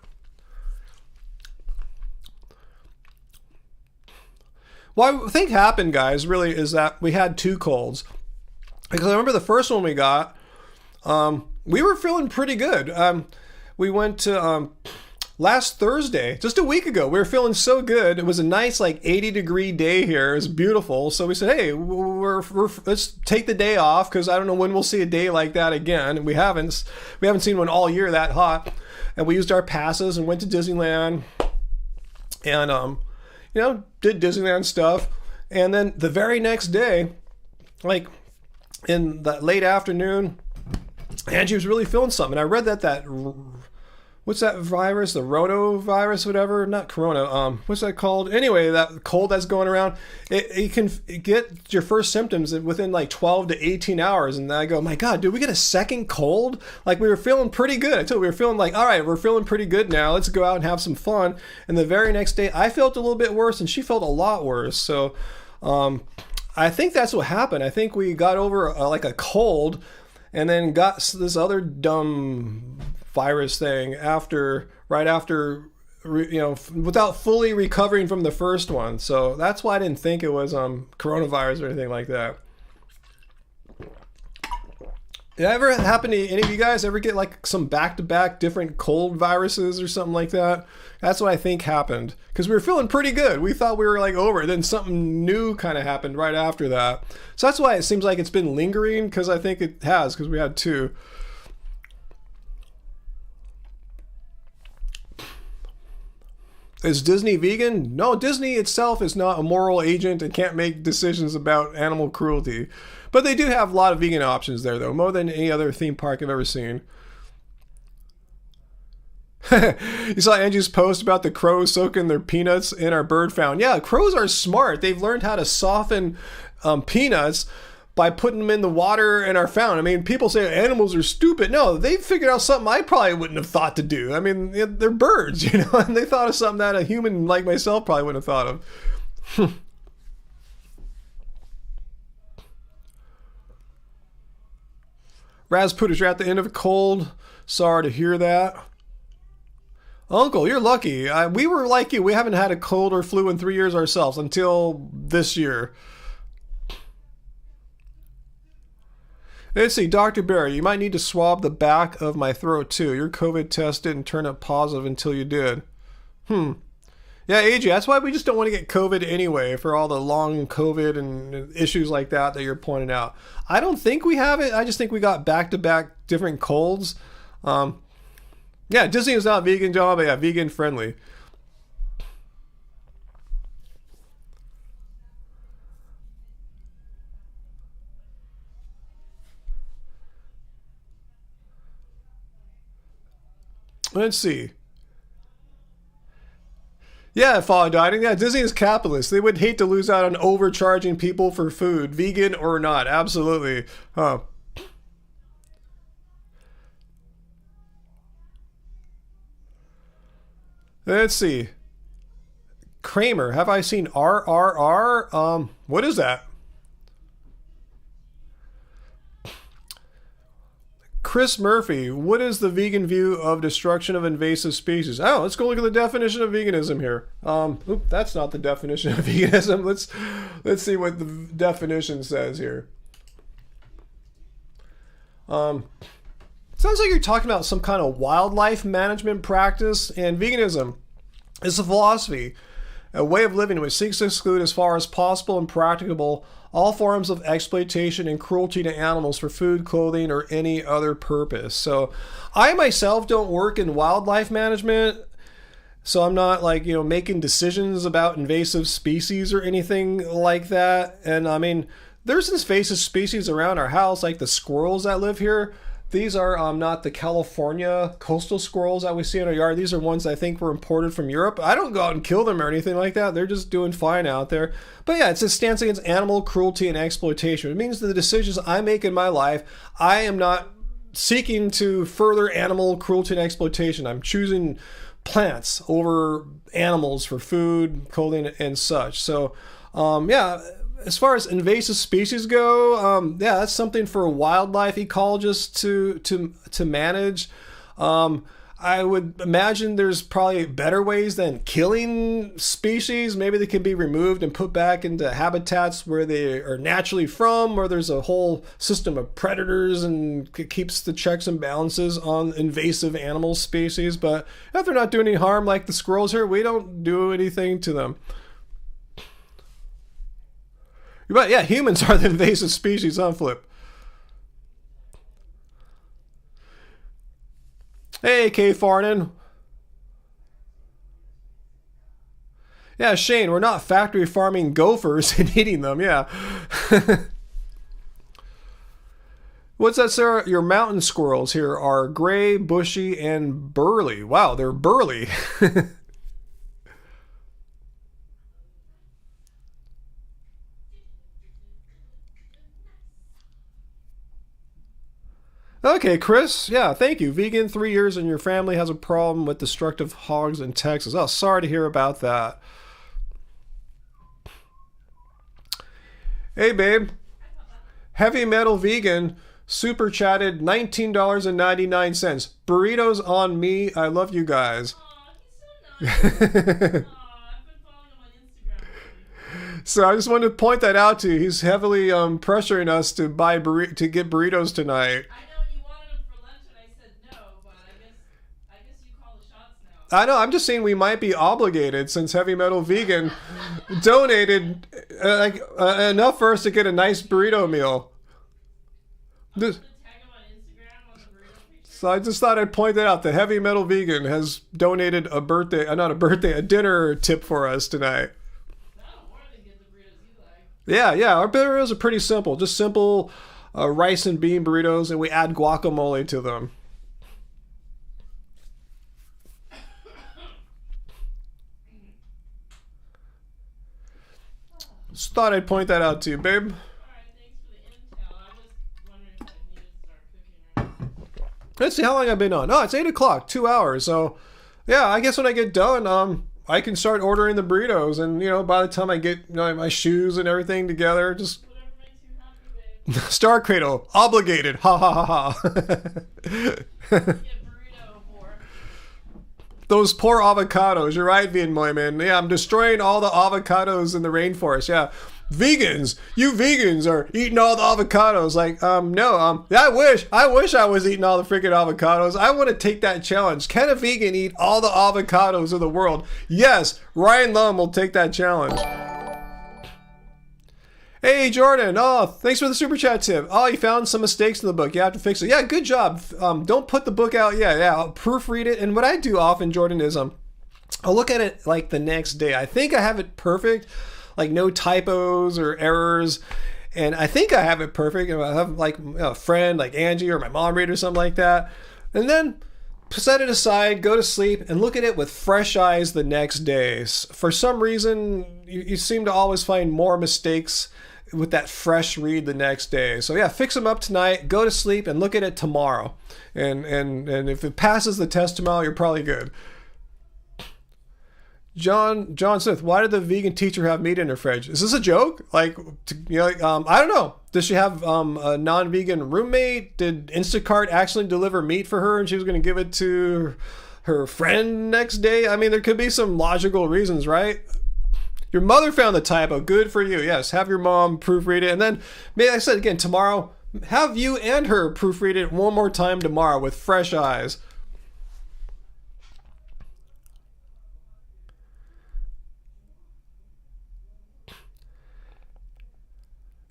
What I think happened, guys, really is that we had 2 colds. Because I remember the first one we got, we were feeling pretty good. We went to... last Thursday, just a week ago, we were feeling so good. It was a nice, like 80-degree day here. It was beautiful. So we said, hey, let's take the day off because I don't know when we'll see a day like that again. We haven't seen one all year that hot. And we used our passes and went to Disneyland and did Disneyland stuff. And then the very next day, like in the late afternoon, Angie was really feeling something. I read that what's that virus? The rotavirus, whatever? Not corona. What's that called? Anyway, that cold that's going around. It can get your first symptoms within like 12 to 18 hours. And I go, my God, did we get a second cold? Like we were feeling pretty good. I told you, we were feeling like, all right, we're feeling pretty good now. Let's go out and have some fun. And the very next day, I felt a little bit worse and she felt a lot worse. So I think that's what happened. I think we got over like a cold and then got this other dumb virus thing right after without fully recovering from the first one. So that's why I didn't think it was coronavirus or anything like that. Did that ever happen to any of you guys? Ever get like some back-to-back different cold viruses or something like that? That's what I think happened because we were feeling pretty good. We thought we were like over it. Then something new kind of happened right after that. So that's why it seems like it's been lingering because I think it has because we had 2. Is Disney vegan? No, Disney itself is not a moral agent and can't make decisions about animal cruelty. But they do have a lot of vegan options there, though, more than any other theme park I've ever seen. You saw Angie's post about the crows soaking their peanuts in our bird fountain. Yeah, crows are smart. They've learned how to soften peanuts by putting them in the water in our fountain. I mean, people say animals are stupid. No, they figured out something I probably wouldn't have thought to do. I mean, they're birds, you know, and they thought of something that a human like myself probably wouldn't have thought of. Rasputin, you're at the end of a cold. Sorry to hear that. Uncle, you're lucky. We were like you. We haven't had a cold or flu in 3 years ourselves until this year. Let's see, Dr. Barry, you might need to swab the back of my throat too. Your COVID test didn't turn up positive until you did. Yeah, AJ, that's why we just don't want to get COVID anyway, for all the long COVID and issues like that you're pointing out. I don't think we have it. I just think we got back-to-back different colds. Yeah, Disney is not vegan, John, but yeah, vegan friendly. Let's see. Yeah, follow dieting. Yeah, Disney is capitalist. They would hate to lose out on overcharging people for food, vegan or not. Absolutely. Huh. Let's see. Kramer, have I seen RRR? What is that? Chris Murphy, what is the vegan view of destruction of invasive species? Oh, let's go look at the definition of veganism here. That's not the definition of veganism. Let's see what the definition says here. Sounds like you're talking about some kind of wildlife management practice, and veganism is a philosophy, a way of living which seeks to exclude as far as possible and practicable all forms of exploitation and cruelty to animals for food, clothing, or any other purpose. So I myself don't work in wildlife management, so I'm not like, making decisions about invasive species or anything like that. And I mean, there's invasive species around our house, like the squirrels that live here. These are not the California coastal squirrels that we see in our yard. These are ones I think were imported from Europe. I don't go out and kill them or anything like that. They're just doing fine out there. But yeah, it's a stance against animal cruelty and exploitation. It means that the decisions I make in my life, I am not seeking to further animal cruelty and exploitation. I'm choosing plants over animals for food, clothing, and such. So, yeah. As far as invasive species go, yeah, that's something for wildlife ecologists to manage. I would imagine there's probably better ways than killing species. Maybe they can be removed and put back into habitats where they are naturally from, where there's a whole system of predators and keeps the checks and balances on invasive animal species. But if they're not doing any harm like the squirrels here, we don't do anything to them. But yeah, humans are the invasive species on Flip. Hey, K. Farnan. Yeah, Shane, we're not factory farming gophers and eating them, yeah. What's that, Sarah? Your mountain squirrels here are gray, bushy, and burly. Wow, they're burly. Okay, Chris. Yeah, thank you. Vegan 3 years and your family has a problem with destructive hogs in Texas. Oh, sorry to hear about that. Hey, babe. Heavy Metal Vegan super chatted $19.99. Burritos on me. I love you guys. Aw, he's so nice. Aw, I've been following him on Instagram. So I just wanted to point that out to you. He's heavily pressuring us to to get burritos tonight. I know, I'm just saying we might be obligated since Heavy Metal Vegan donated enough for us to get a nice burrito meal. So I just thought I'd point that out. The Heavy Metal Vegan has donated a dinner tip for us tonight. Yeah, our burritos are pretty simple. Just simple rice and bean burritos, and we add guacamole to them. Just thought I'd point that out to you, babe. Let's see how long I've been on. Oh, it's 8 o'clock, 2 hours. So, yeah, I guess when I get done, I can start ordering the burritos. And, you know, by the time I get, you know, my shoes and everything together, just... Whatever makes you happy, babe. Star Cradle, obligated. Ha ha ha ha. Get burrito for. Those poor avocados. You're right, Vian Moyman. Yeah, I'm destroying all the avocados in the rainforest. Yeah. Vegans, you vegans are eating all the avocados. Like, no, I wish I was eating all the freaking avocados. I want to take that challenge. Can a vegan eat all the avocados of the world? Yes, Ryan Lum will take that challenge. Hey, Jordan. Oh, thanks for the super chat tip. Oh, you found some mistakes in the book. You have to fix it. Yeah, good job. Don't put the book out yet. Yeah, I'll proofread it. And what I do often, Jordan, is I'll look at it like the next day. I think I have it perfect. Like no typos or errors, and I think I have it perfect. I have like a friend like Angie or my mom read or something like that, and then set it aside, go to sleep, and look at it with fresh eyes the next day. For some reason, you seem to always find more mistakes with that fresh read the next day. So yeah, fix them up tonight, go to sleep, and look at it tomorrow. And if it passes the test tomorrow, you're probably good. John Smith, why did the vegan teacher have meat in her fridge? Is this a joke? I don't know. Does she have a non-vegan roommate? Did Instacart actually deliver meat for her and she was going to give it to her friend next day? I mean, there could be some logical reasons, right? Your mother found the typo. Good for you. Yes, have your mom proofread it. And then, like I said again, tomorrow, have you and her proofread it one more time tomorrow with fresh eyes.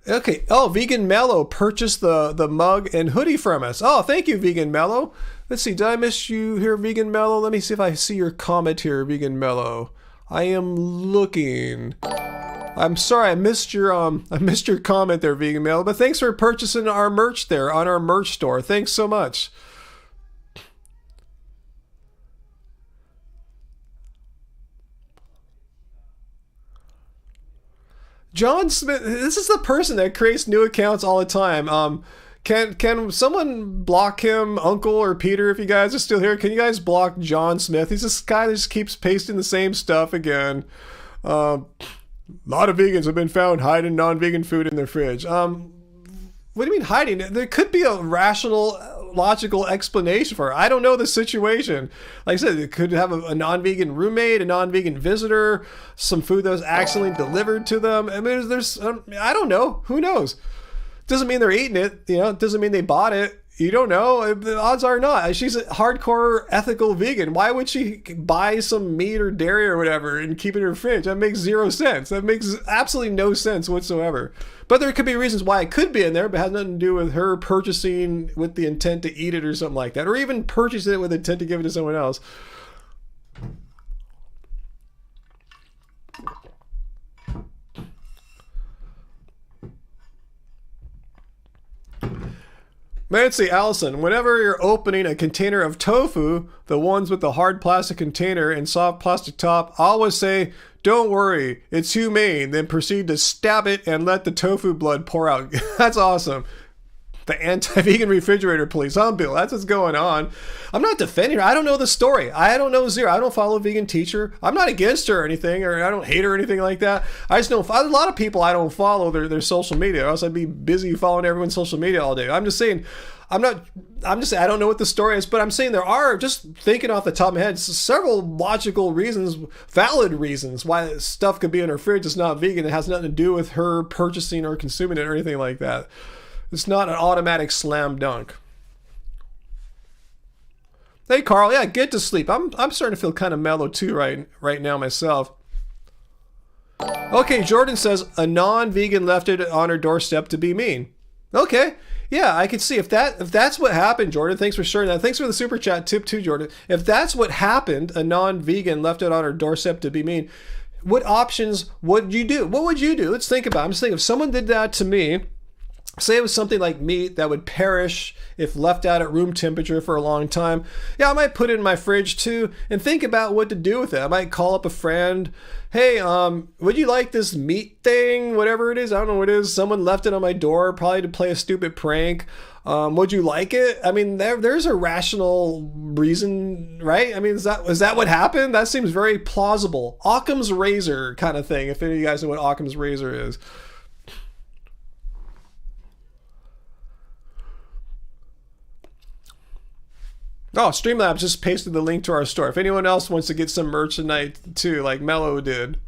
Okay. Oh, Vegan Mellow purchased the mug and hoodie from us. Oh, thank you, Vegan Mellow. Let's see. Did I miss you here, Vegan Mellow? Let me see if I see your comment here, Vegan Mellow. I am looking. I'm sorry, I missed your comment there, Vegan Mellow. But thanks for purchasing our merch there on our merch store. Thanks so much. John Smith, this is the person that creates new accounts all the time. Can someone block him, Uncle or Peter, if you guys are still here? Can you guys block John Smith? He's this guy that just keeps pasting the same stuff again. A lot of vegans have been found hiding non-vegan food in their fridge. What do you mean hiding? There could be a rational, logical explanation for it. I don't know the situation. Like I said, it could have a non-vegan roommate, a non-vegan visitor, some food that was accidentally delivered to them. I mean, there's I don't know. Who knows? Doesn't mean they're eating it. You know, doesn't mean they bought it. You don't know. The odds are not. She's a hardcore ethical vegan. Why would she buy some meat or dairy or whatever and keep it in her fridge? That makes zero sense. That makes absolutely no sense whatsoever. But there could be reasons why it could be in there, but it has nothing to do with her purchasing with the intent to eat it or something like that, or even purchasing it with the intent to give it to someone else. Nancy Allison, whenever you're opening a container of tofu, the ones with the hard plastic container and soft plastic top, always say, "Don't worry, it's humane," then proceed to stab it and let the tofu blood pour out. That's awesome. The anti-vegan refrigerator police, huh, Bill? That's what's going on. I'm not defending her. I don't know the story. I don't know zero. I don't follow a vegan teacher. I'm not against her or anything, or I don't hate her or anything like that. I just know a lot of people I don't follow their social media, or else I'd be busy following everyone's social media all day. I'm just saying, I don't know what the story is, but I'm saying there are, just thinking off the top of my head, several logical reasons, valid reasons why stuff could be in her fridge that's not vegan. It has nothing to do with her purchasing or consuming it or anything like that. It's not an automatic slam dunk. Hey, Carl. Yeah, get to sleep. I'm starting to feel kind of mellow too right now myself. Okay, Jordan says a non-vegan left it on her doorstep to be mean. Okay. Yeah, I can see if that's what happened, Jordan. Thanks for sharing that. Thanks for the super chat tip too, Jordan. If that's what happened, a non-vegan left it on her doorstep to be mean, what options would you do? What would you do? Let's think about it. I'm just thinking if someone did that to me, say it was something like meat that would perish if left out at room temperature for a long time. Yeah, I might put it in my fridge too and think about what to do with it. I might call up a friend. Hey, would you like this meat thing? Whatever it is, I don't know what it is. Someone left it on my door, probably to play a stupid prank. Would you like it? I mean, there's a rational reason, right? I mean, is that what happened? That seems very plausible. Occam's razor kind of thing, if any of you guys know what Occam's razor is. Oh, Streamlabs just pasted the link to our store. If anyone else wants to get some merch tonight too, like Mello did.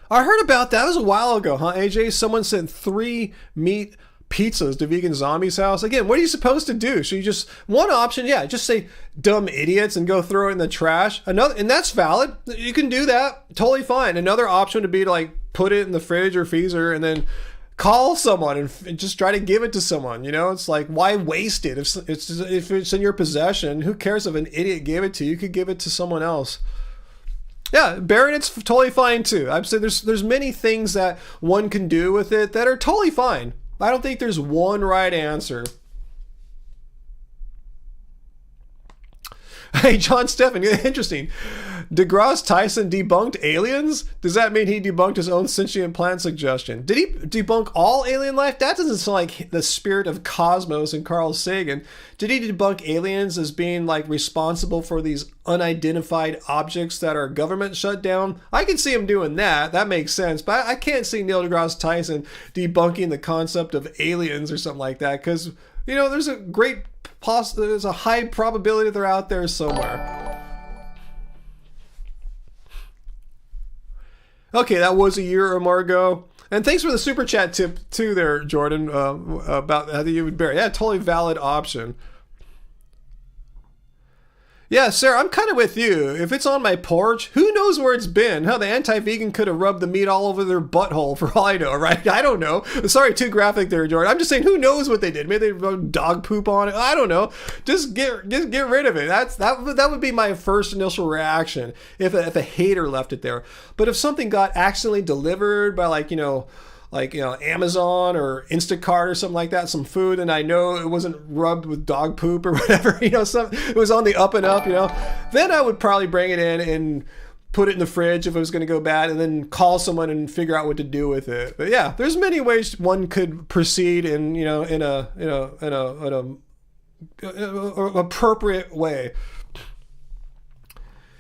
I heard about that. It was a while ago, huh, AJ? Someone sent 3 meat pizzas to Vegan Zombie's house. Again, what are you supposed to do? So you just, one option, yeah, just say dumb idiots and go throw it in the trash. Another, and that's valid. You can do that. Totally fine. Another option would be to like put it in the fridge or freezer and then call someone and just try to give it to someone. You know, it's like, why waste it? If it's in your possession, who cares if an idiot gave it to you? You could give it to someone else. Yeah, burying it's totally fine too. I'd say there's many things that one can do with it that are totally fine. I don't think there's one right answer. Hey, John Steffen, interesting. DeGrasse Tyson debunked aliens? Does that mean he debunked his own sentient plant suggestion? Did he debunk all alien life? That doesn't sound like the spirit of Cosmos and Carl Sagan. Did he debunk aliens as being like responsible for these unidentified objects that our government shut down? I can see him doing that. That makes sense. But I can't see Neil deGrasse Tyson debunking the concept of aliens or something like that, because, you know, there's a high probability they're out there somewhere. Okay, that was a year or more ago. And thanks for the super chat tip too there, Jordan, about how you would bury. Yeah, totally valid option. Yeah, Sarah, I'm kind of with you. If it's on my porch, who knows where it's been? How the anti-vegan could have rubbed the meat all over their butthole for all I know, right? I don't know. Sorry, too graphic there, Jordan. I'm just saying, who knows what they did? Maybe they wrote dog poop on it. I don't know. Just get rid of it. That would be my first initial reaction if a hater left it there. But if something got accidentally delivered by Amazon or Instacart or something like that, some food, and I know it wasn't rubbed with dog poop or whatever, it was on the up and up, then I would probably bring it in and put it in the fridge if it was going to go bad, and then call someone and figure out what to do with it. But yeah, there's many ways one could proceed in an appropriate way.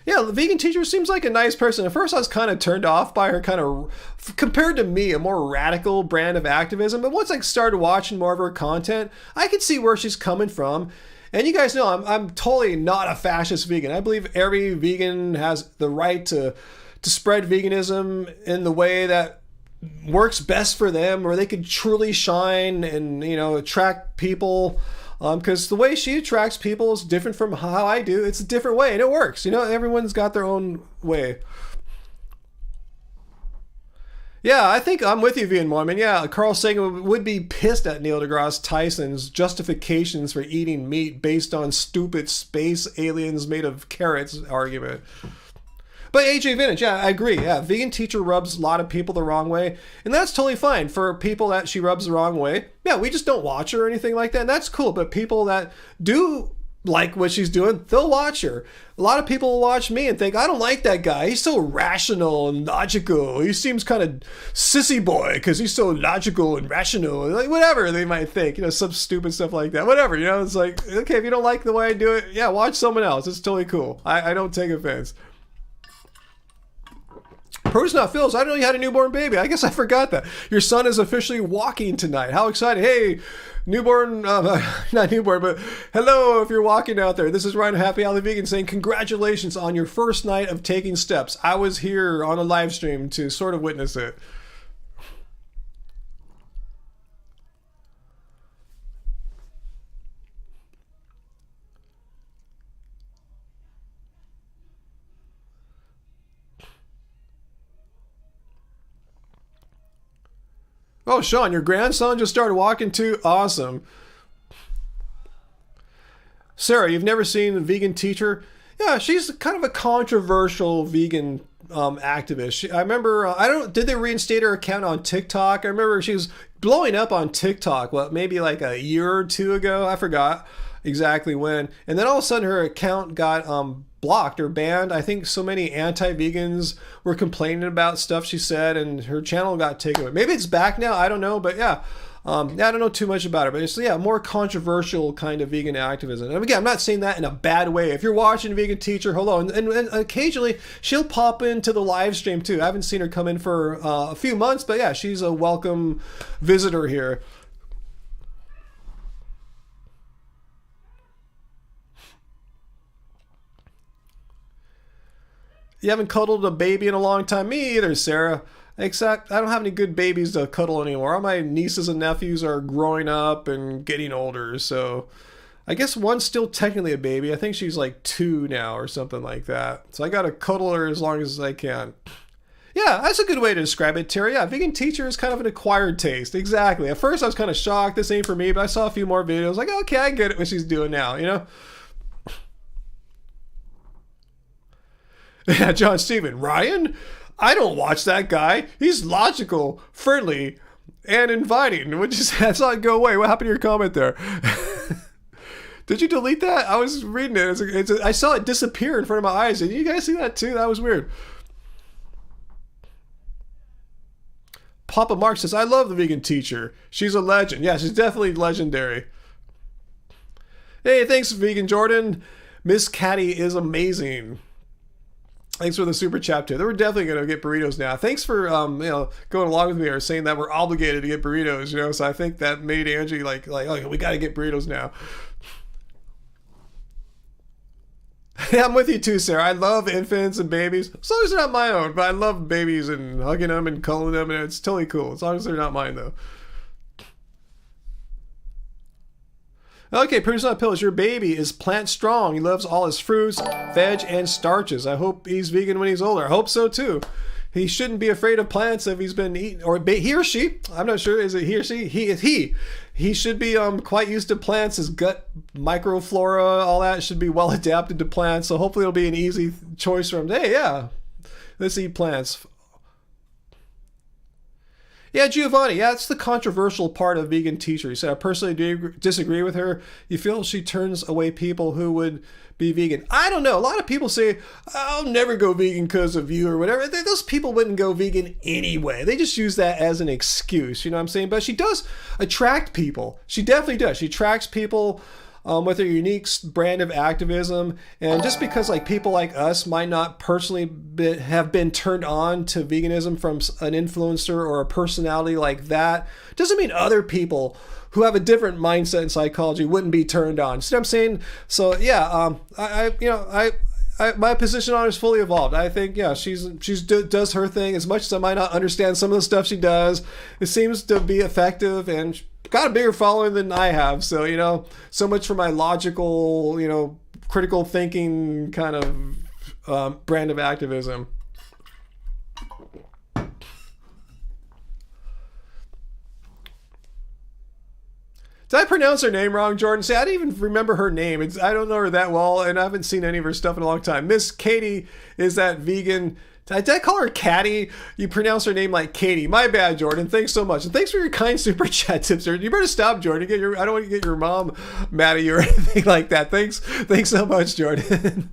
Yeah, the vegan teacher seems like a nice person. At first, I was kind of turned off by her kind of, compared to me, a more radical brand of activism. But once I started watching more of her content, I could see where she's coming from. And you guys know I'm totally not a fascist vegan. I believe every vegan has the right to spread veganism in the way that works best for them, where they could truly shine and, attract people. Because the way she attracts people is different from how I do. It's a different way, and it works. Everyone's got their own way. Yeah, I think I'm with you, Vian Mormon. Yeah, Carl Sagan would be pissed at Neil deGrasse Tyson's justifications for eating meat based on stupid space aliens made of carrots argument. But AJ Vintage, yeah, I agree. Yeah, vegan teacher rubs a lot of people the wrong way, and that's totally fine. For people that she rubs the wrong way, yeah, we just don't watch her or anything like that, and that's cool. But people that do like what she's doing, they'll watch her. A lot of people will watch me and think, I don't like that guy. He's so rational and logical. He seems kind of sissy boy because he's so logical and rational. Like, whatever they might think, some stupid stuff like that. Whatever, it's like, okay, if you don't like the way I do it, yeah, watch someone else. It's totally cool. I don't take offense. Produce Not Phil's, I didn't know you had a newborn baby. I guess I forgot that. Your son is officially walking tonight. How exciting. Hey, newborn, not newborn, but hello if you're walking out there. This is Ryan Happy Alley Vegan saying congratulations on your first night of taking steps. I was here on a live stream to sort of witness it. Oh, Sean, your grandson just started walking too? Awesome. Sarah, you've never seen the vegan teacher? Yeah, she's kind of a controversial vegan activist. I remember, did they reinstate her account on TikTok? I remember she was blowing up on TikTok, maybe like a year or two ago. I forgot exactly when. And then all of a sudden her account got blocked or banned. I think so many anti-vegans were complaining about stuff she said, and her channel got taken away. Maybe it's back now. I don't know. But yeah. I don't know too much about it, but it's, more controversial kind of vegan activism. And again, I'm not saying that in a bad way. If you're watching Vegan Teacher, hello. And occasionally she'll pop into the live stream too. I haven't seen her come in for a few months, but yeah, she's a welcome visitor here. You haven't cuddled a baby in a long time? Me either, Sarah. Except I don't have any good babies to cuddle anymore. All my nieces and nephews are growing up and getting older, so I guess one's still technically a baby. I think she's like 2 now or something like that. So I gotta cuddle her as long as I can. Yeah, that's a good way to describe it, Terry. Yeah, Vegan Teacher is kind of an acquired taste. Exactly. At first I was kind of shocked, this ain't for me, but I saw a few more videos, like, okay, I get it what she's doing now, you know? Yeah, John Steven. Ryan? I don't watch that guy. He's logical, friendly, and inviting. I saw it go away. What happened to your comment there? Did you delete that? I was reading it. I saw it disappear in front of my eyes. Did you guys see that too? That was weird. Papa Mark says, I love the Vegan Teacher. She's a legend. Yeah, she's definitely legendary. Hey, thanks, Vegan Jordan. Miss Caddy is amazing. Thanks for the super chat too. We're definitely going to get burritos now. Thanks for going along with me or saying that we're obligated to get burritos. So I think that made Angie like oh, we got to get burritos now. Yeah, I'm with you too, Sarah. I love infants and babies, as long as they're not my own. But I love babies and hugging them and cuddling them, and it's totally cool as long as they're not mine though. Okay, Producer Not Pills, your baby is plant strong. He loves all his fruits, veg, and starches. I hope he's vegan when he's older. I hope so too. He shouldn't be afraid of plants if he's been eating, or he or she. I'm not sure. Is it he or she? He should be quite used to plants. His gut microflora, all that should be well adapted to plants. So hopefully it'll be an easy choice for him. Hey, yeah, let's eat plants. Yeah, Giovanni, yeah, it's the controversial part of Vegan Teacher. He said, I personally disagree with her. You feel she turns away people who would be vegan. I don't know. A lot of people say, I'll never go vegan because of you or whatever. Those people wouldn't go vegan anyway. They just use that as an excuse, you know what I'm saying? But she does attract people. She definitely does. She attracts people with her unique brand of activism. And just because people like us might not personally have been turned on to veganism from an influencer or a personality like that, doesn't mean other people who have a different mindset and psychology wouldn't be turned on. See what I'm saying? So yeah, my position on her is fully evolved. I think, yeah, she does her thing. As much as I might not understand some of the stuff she does, it seems to be effective and got a bigger following than I have. So, so much for my logical, critical thinking kind of brand of activism. Did I pronounce her name wrong, Jordan? See, I didn't even remember her name. I don't know her that well, and I haven't seen any of her stuff in a long time. Miss Katie is that vegan. Did I call her Caddy? You pronounce her name like Katie. My bad, Jordan. Thanks so much. And thanks for your kind super chat tips. You better stop, Jordan. I don't want to get your mom mad at you or anything like that. Thanks so much, Jordan.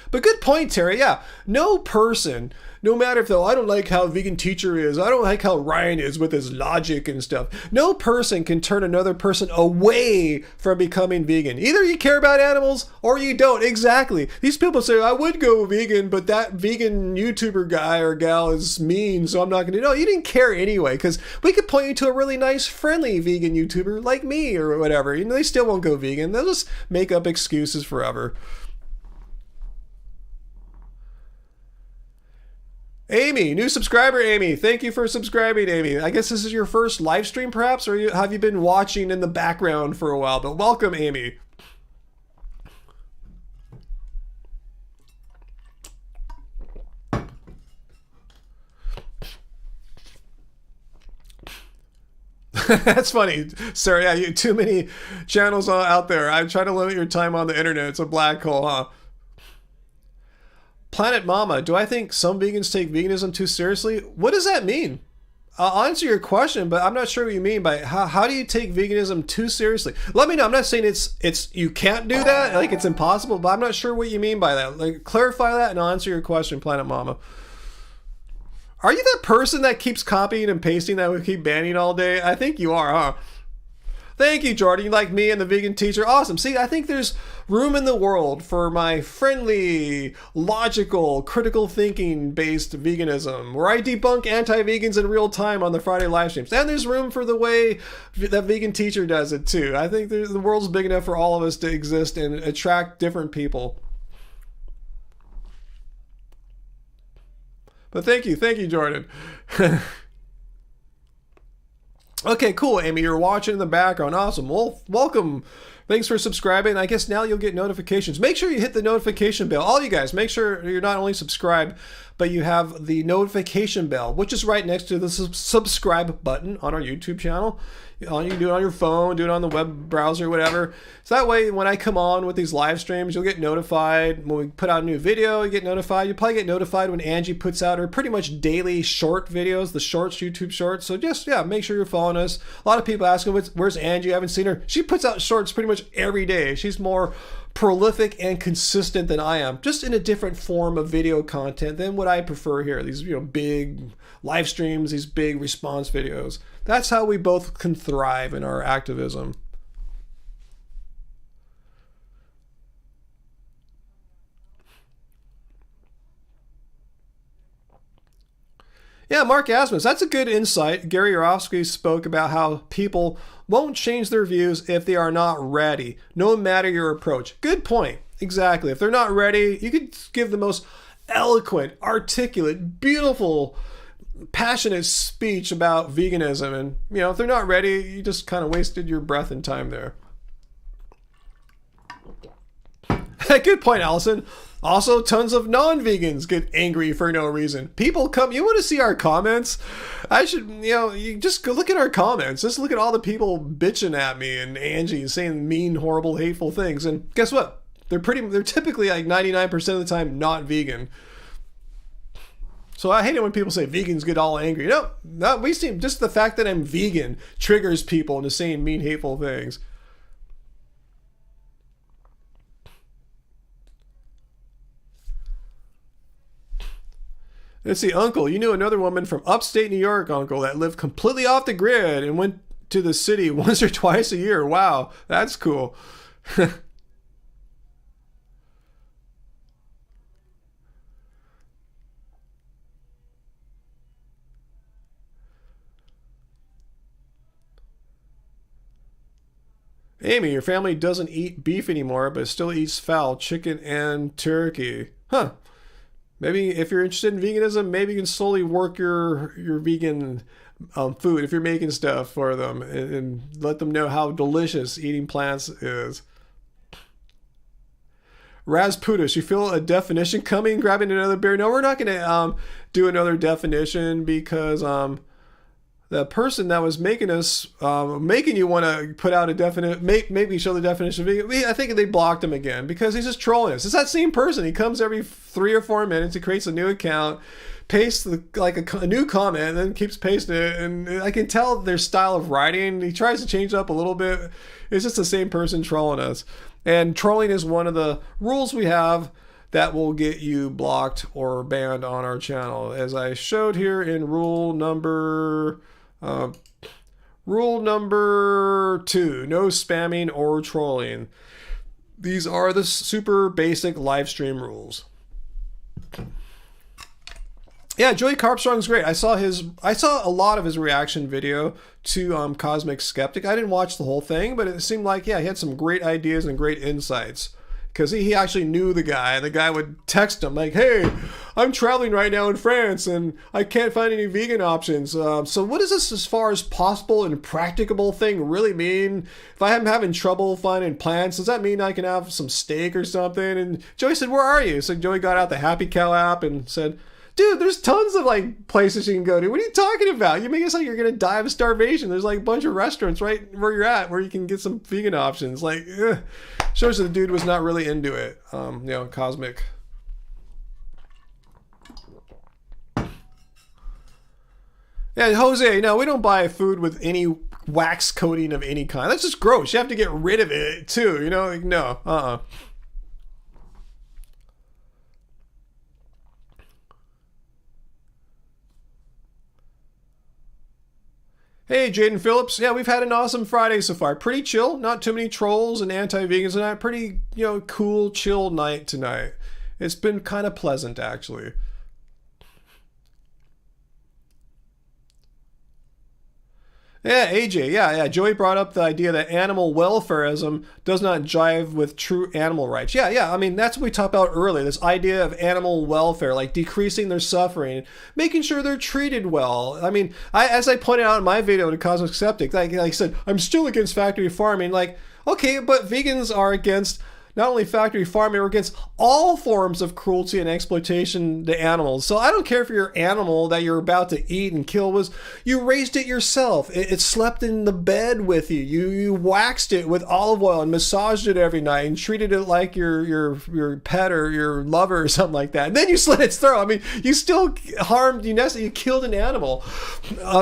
But good point, Terry. Yeah, no person, no matter if I don't like how Vegan Teacher is, I don't like how Ryan is with his logic and stuff. No person can turn another person away from becoming vegan. Either you care about animals or you don't. Exactly. These people say, I would go vegan, but that vegan YouTuber guy or gal is mean, so I'm not going to. No, you didn't care anyway, because we could point you to a really nice, friendly vegan YouTuber like me or whatever. They still won't go vegan. They'll just make up excuses forever. Amy, new subscriber, Amy. Thank you for subscribing, Amy. I guess this is your first live stream, perhaps, or have you been watching in the background for a while? But welcome, Amy. That's funny, Sarah. Yeah, you too many channels out there. I try to limit your time on the internet. It's a black hole, huh? Planet Mama, do I think some vegans take veganism too seriously? What does that mean? I'll answer your question, but I'm not sure what you mean by how do you take veganism too seriously? Let me know. I'm not saying it's you can't do that, like it's impossible, but I'm not sure what you mean by that. Like, clarify that and I'll answer your question, Planet Mama. Are you that person that keeps copying and pasting that we keep banning all day? I think you are, huh? Thank you, Jordan. You like me and the vegan teacher. Awesome. See, I think there's room in the world for my friendly, logical, critical thinking based veganism, where I debunk anti-vegans in real time on the Friday live streams. And there's room for the way that vegan teacher does it too. I think the world's big enough for all of us to exist and attract different people. But thank you, Jordan. Okay, cool, Amy. You're watching in the background. Awesome. Well, welcome. Thanks for subscribing. I guess now you'll get notifications. Make sure you hit the notification bell. All you guys, make sure you're not only subscribed, but you have the notification bell, which is right next to the subscribe button on our YouTube channel. You can do it on your phone, do it on the web browser, whatever. So that way, when I come on with these live streams, you'll get notified. When we put out a new video, you get notified. You'll probably get notified when Angie puts out her pretty much daily short videos, the shorts, YouTube shorts. So just, yeah, make sure you're following us. A lot of people asking, where's Angie? I haven't seen her. She puts out shorts pretty much every day. She's more prolific and consistent than I am, just in a different form of video content than what I prefer here. These, big live streams, these big response videos. That's how we both can thrive in our activism. Yeah, Mark Asmus, that's a good insight. Gary Yourofsky spoke about how people won't change their views if they are not ready, no matter your approach. Good point. Exactly. If they're not ready, you could give the most eloquent, articulate, beautiful, passionate speech about veganism, and if they're not ready, you just kind of wasted your breath and time there. Good point, Allison. Also, tons of non-vegans get angry for no reason. People come, you want to see our comments? I should, you just go look at our comments. Just look at all the people bitching at me and Angie saying mean, horrible, hateful things. And guess what? They're typically like 99% of the time not vegan. So I hate it when people say vegans get all angry. No, we seem, just the fact that I'm vegan triggers people into saying mean, hateful things. Let's see, Uncle, you knew another woman from upstate New York, Uncle, that lived completely off the grid and went to the city once or twice a year. Wow, that's cool. Amy, your family doesn't eat beef anymore, but still eats fowl, chicken, and turkey. Huh. Maybe if you're interested in veganism, maybe you can slowly work your vegan food if you're making stuff for them and let them know how delicious eating plants is. Rasputus, you feel a definition coming, grabbing another beer? No, we're not going to do another definition because the person that was making us, making you want to put out a definite, maybe show the definition of vegan, I think they blocked him again because he's just trolling us. It's that same person. He comes every 3 or 4 minutes, he creates a new account, pastes a new comment, and then keeps pasting it. And I can tell their style of writing. He tries to change it up a little bit. It's just the same person trolling us. And trolling is one of the rules we have that will get you blocked or banned on our channel. As I showed here in rule number 2, no spamming or trolling. These are the super basic live stream rules. Yeah, Joey Carpstrong's great. I saw a lot of his reaction video to Cosmic Skeptic. I didn't watch the whole thing, but it seemed like, yeah, he had some great ideas and great insights. Because he actually knew the guy. The guy would text him like, hey, I'm traveling right now in France and I can't find any vegan options. So what does this as far as possible and practicable thing really mean? If I'm having trouble finding plants, does that mean I can have some steak or something? And Joey said, where are you? So Joey got out the Happy Cow app and said, Dude, there's tons of like places you can go to. What are you talking about? You make it sound like you're gonna die of starvation. There's like a bunch of restaurants right where you're at where you can get some vegan options. Like, shows that the dude was not really into it. Cosmic. Yeah, Jose, no, we don't buy food with any wax coating of any kind. That's just gross. You have to get rid of it too, like, no, Hey, Jaden Phillips. Yeah, we've had an awesome Friday so far. Pretty chill. Not too many trolls and anti-vegans tonight. Pretty, cool, chill night tonight. It's been kind of pleasant, actually. Yeah, AJ, yeah. Joey brought up the idea that animal welfareism does not jive with true animal rights. Yeah. I mean, that's what we talked about earlier, this idea of animal welfare, like decreasing their suffering, making sure they're treated well. I mean, as I pointed out in my video to Cosmic Skeptic, like I said, I'm still against factory farming. Like, okay, but vegans are against not only factory farming, we're against all forms of cruelty and exploitation to animals. So I don't care if your animal that you're about to eat and kill you raised it yourself. It slept in the bed with you. You waxed it with olive oil and massaged it every night and treated it like your pet or your lover or something like that. And then you slit its throat. I mean, you still harmed, you killed an animal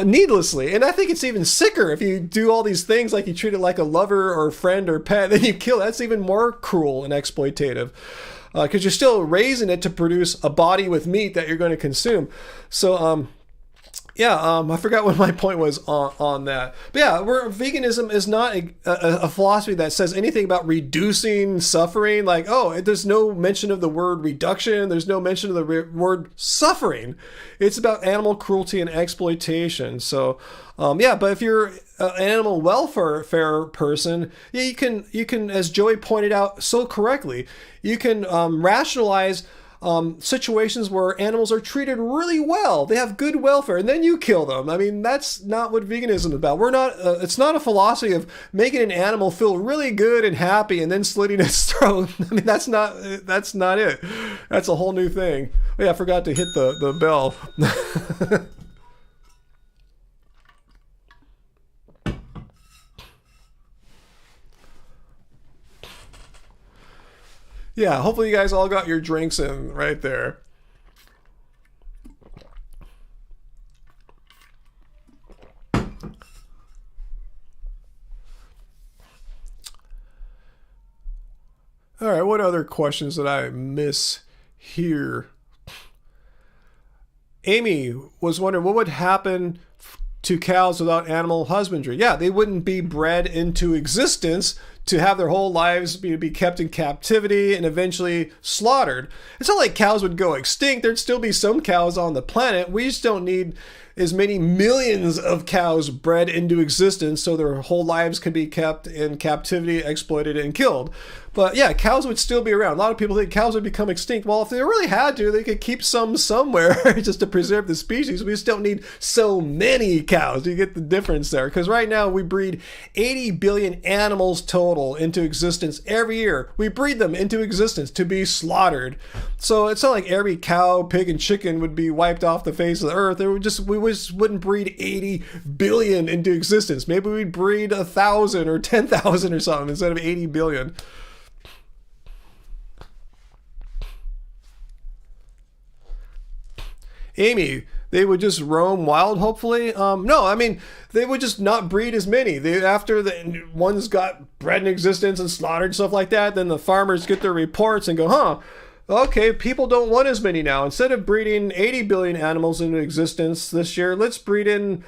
needlessly. And I think it's even sicker if you do all these things like you treat it like a lover or friend or pet, then you kill. That's even more cruel and exploitative because you're still raising it to produce a body with meat that you're going to consume. So I forgot what my point was on that. But yeah, veganism is not a philosophy that says anything about reducing suffering. Like, there's no mention of the word reduction. There's no mention of the word suffering. It's about animal cruelty and exploitation. So, but if you're an animal welfare person, yeah, you can, as Joey pointed out so correctly, you can rationalize situations where animals are treated really well. They have good welfare, and then you kill them. I mean, that's not what veganism is about. It's not a philosophy of making an animal feel really good and happy and then slitting its throat. I mean, that's not it. That's a whole new thing. Oh, yeah, I forgot to hit the bell. Yeah, hopefully you guys all got your drinks in right there. All right, what other questions did I miss here? Amy was wondering what would happen to cows without animal husbandry. Yeah, they wouldn't be bred into existence to have their whole lives be kept in captivity and eventually slaughtered. It's not like cows would go extinct. There'd still be some cows on the planet. We just don't need as many millions of cows bred into existence so their whole lives could be kept in captivity, exploited, and killed. But yeah, cows would still be around. A lot of people think cows would become extinct. Well, if they really had to, they could keep some somewhere just to preserve the species. We just don't need so many cows. You get the difference there. Because right now we breed 80 billion animals total into existence every year. We breed them into existence to be slaughtered. So it's not like every cow, pig, and chicken would be wiped off the face of the earth. We just wouldn't breed 80 billion into existence. Maybe we'd breed 1,000 or 10,000 or something instead of 80 billion. Amy, they would just roam wild, hopefully? No, I mean, they would just not breed as many. After the ones got bred in existence and slaughtered and stuff like that, then the farmers get their reports and go, okay, people don't want as many now. Instead of breeding 80 billion animals into existence this year, let's breed in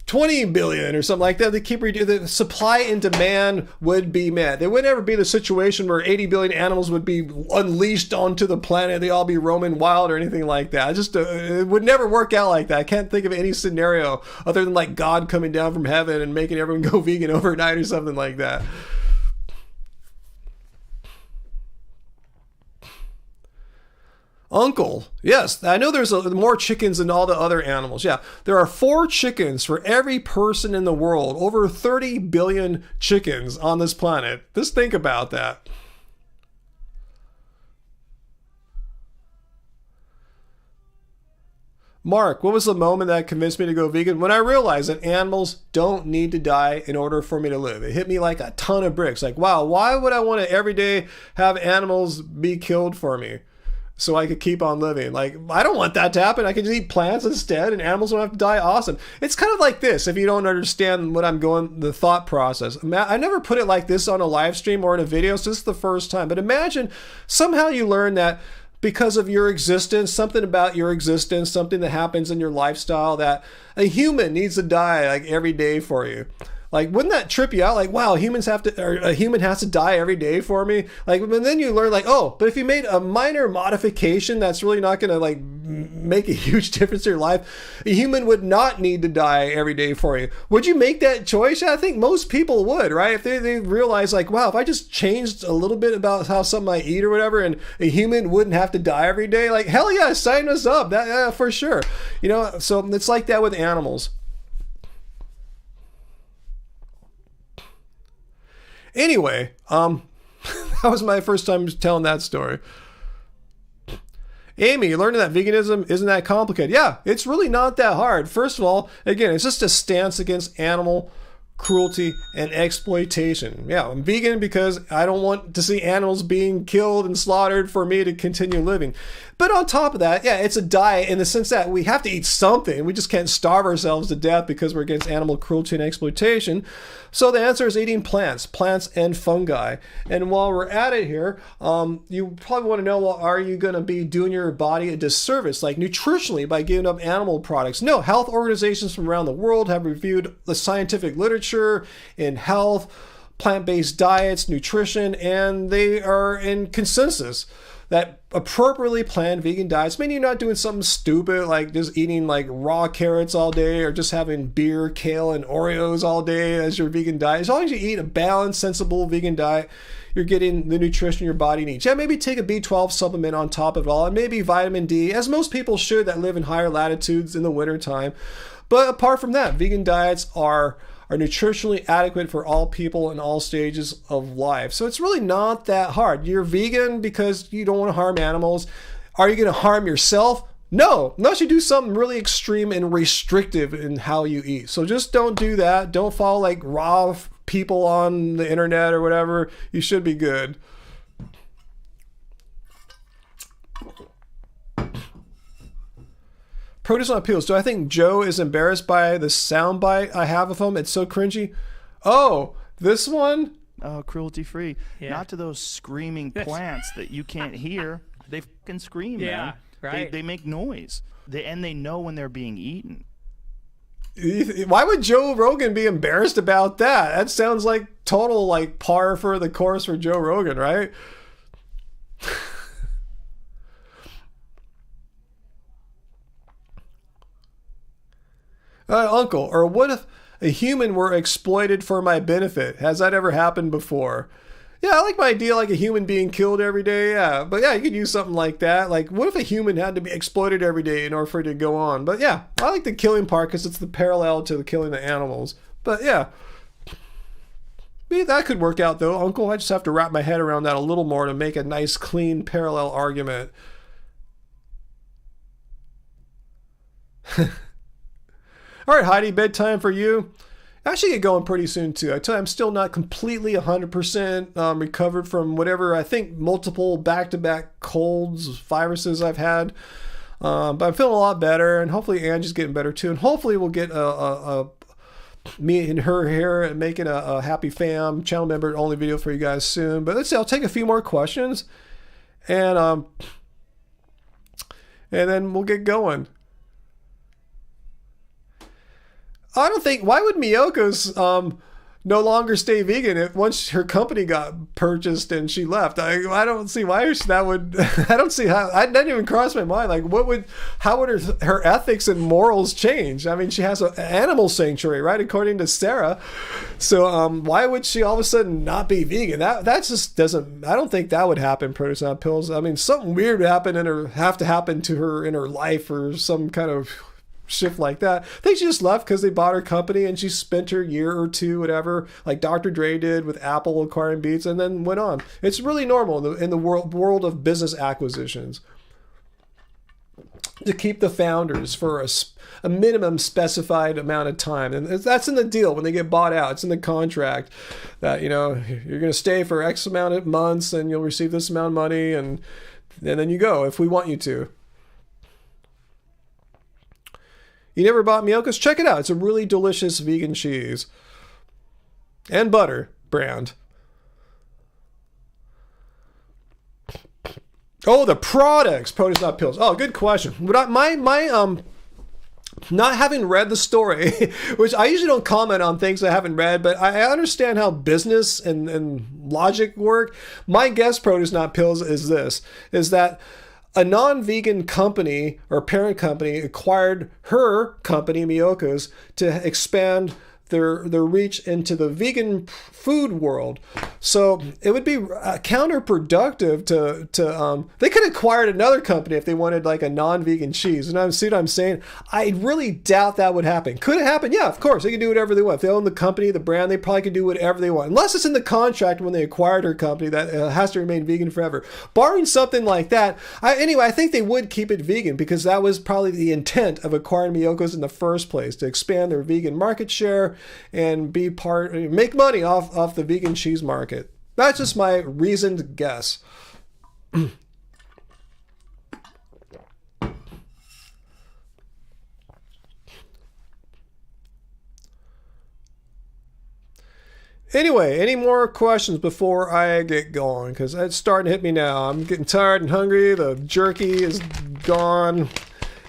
20 billion or something like that. They keep the supply and demand would be met. There would never be the situation where 80 billion animals would be unleashed onto the planet. They all be roaming wild or anything like that. It would never work out like that. I can't think of any scenario other than like God coming down from heaven and making everyone go vegan overnight or something like that. Uncle, yes, I know there's more chickens than all the other animals. Yeah, there are 4 chickens for every person in the world. Over 30 billion chickens on this planet. Just think about that. Mark, what was the moment that convinced me to go vegan? When I realized that animals don't need to die in order for me to live. It hit me like a ton of bricks. Like, wow, why would I want to every day have animals be killed for me so I could keep on living? Like, I don't want that to happen. I can just eat plants instead and animals don't have to die. Awesome. It's kind of like this, if you don't understand what I'm going, the thought process. I never put it like this on a live stream or in a video, so this is the first time. But imagine somehow you learn that because of your existence, something about your existence, something that happens in your lifestyle, that a human needs to die like every day for you. Like, wouldn't that trip you out? Like, wow, humans have to, or a human has to die every day for me. Like, and then you learn like, oh, but if you made a minor modification that's really not going to like make a huge difference in your life, a human would not need to die every day for you. Would you make that choice? Yeah, I think most people would, right? If they realize like, wow, if I just changed a little bit about how something I eat or whatever, and a human wouldn't have to die every day, like, hell yeah, sign us up. That for sure. You know, so it's like that with animals. Anyway, that was my first time telling that story. Amy, learning that veganism isn't that complicated. Yeah, it's really not that hard. First of all, again, it's just a stance against animal cruelty and exploitation. Yeah, I'm vegan because I don't want to see animals being killed and slaughtered for me to continue living. But on top of that, yeah, it's a diet in the sense that we have to eat something. We just can't starve ourselves to death because we're against animal cruelty and exploitation. So the answer is eating plants and fungi. And while we're at it here, you probably want to know, well, are you going to be doing your body a disservice, like nutritionally, by giving up animal products? No, health organizations from around the world have reviewed the scientific literature in health, plant-based diets, nutrition, and they are in consensus that appropriately planned vegan diets, meaning you're not doing something stupid like just eating like raw carrots all day or just having beer, kale, and Oreos all day as your vegan diet. As long as you eat a balanced, sensible vegan diet, you're getting the nutrition your body needs. Yeah, maybe take a B12 supplement on top of it all, and maybe vitamin D, as most people should that live in higher latitudes in the wintertime. But apart from that, vegan diets are nutritionally adequate for all people in all stages of life. So it's really not that hard. You're vegan because you don't want to harm animals. Are you going to harm yourself? No, unless you do something really extreme and restrictive in how you eat. So just don't do that. Don't follow like raw people on the internet or whatever. You should be good. Produce on appeals. Do I think Joe is embarrassed by the soundbite I have of him? It's so cringy. Oh, this one? Cruelty free. Yeah. Not to those screaming plants that you can't hear. They fucking scream, man. Right. They make noise. And they know when they're being eaten. Why would Joe Rogan be embarrassed about that? That sounds like total like par for the course for Joe Rogan, right? Uncle, or what if a human were exploited for my benefit? Has that ever happened before? Yeah, I like my idea like a human being killed every day. Yeah, but yeah, you could use something like that. Like, what if a human had to be exploited every day in order for it to go on? But yeah, I like the killing part because it's the parallel to the killing the animals. But yeah, maybe that could work out though, Uncle. I just have to wrap my head around that a little more to make a nice, clean, parallel argument. All right, Heidi, bedtime for you. I should get going pretty soon, too. I tell you, I'm still not completely 100% recovered from whatever, I think, multiple back-to-back colds, viruses I've had. But I'm feeling a lot better, and hopefully Angie's getting better, too. And hopefully we'll get me and her here and making a happy fam channel member only video for you guys soon. But let's see, I'll take a few more questions, and then we'll get going. I don't think, why would Miyoko's no longer stay vegan if once her company got purchased and she left? I don't see why that would, I don't see how, that didn't even cross my mind. Like, how would her ethics and morals change? I mean, she has an animal sanctuary, right? According to Sarah. So why would she all of a sudden not be vegan? That just doesn't, I don't think that would happen, Produce on Pills. I mean, something weird would happen have to happen to her in her life or some kind of shift like that. I think she just left because they bought her company and she spent her year or two, whatever, like Dr. Dre did with Apple acquiring Beats, and then went on. It's really normal in the world of business acquisitions. to keep the founders for a minimum specified amount of time. And that's in the deal when they get bought out. It's in the contract that, you know, you're going to stay for X amount of months and you'll receive this amount of money, and then you go if we want you to. You never bought Miyoko's? Check it out. It's a really delicious vegan cheese and butter brand. Oh, the products, produce, not pills. Oh, good question. But my not having read the story, which I usually don't comment on things I haven't read, but I understand how business and logic work. My guess, produce, not pills, is that a non-vegan company or parent company acquired her company, Miyoko's, to expand their reach into the vegan food world. So it would be counterproductive to they could have acquired another company if they wanted like a non-vegan cheese. And see what I'm saying? I really doubt that would happen. Could it happen? Yeah, of course. They can do whatever they want. If they own the company, the brand, they probably can do whatever they want. Unless it's in the contract when they acquired her company that has to remain vegan forever. Barring something like that, I think they would keep it vegan because that was probably the intent of acquiring Miyoko's in the first place, to expand their vegan market share and make money off the vegan cheese market. That's just my reasoned guess. Anyway, any more questions before I get going? Because it's starting to hit me now. I'm getting tired and hungry. The jerky is gone.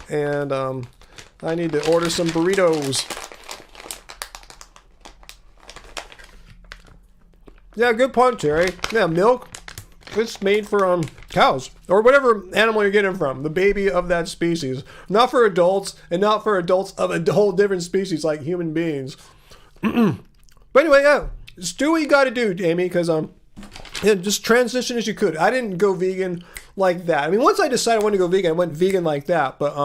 And I need to order some burritos. Yeah, good point, Terry. Yeah, milk, it's made for cows or whatever animal you're getting from, the baby of that species. Not for adults, and not for adults of a whole different species like human beings. But anyway, yeah, just do what you got to do, Amy, because just transition as you could. I didn't go vegan like that. I mean, once I decided I wanted to go vegan, I went vegan like that. But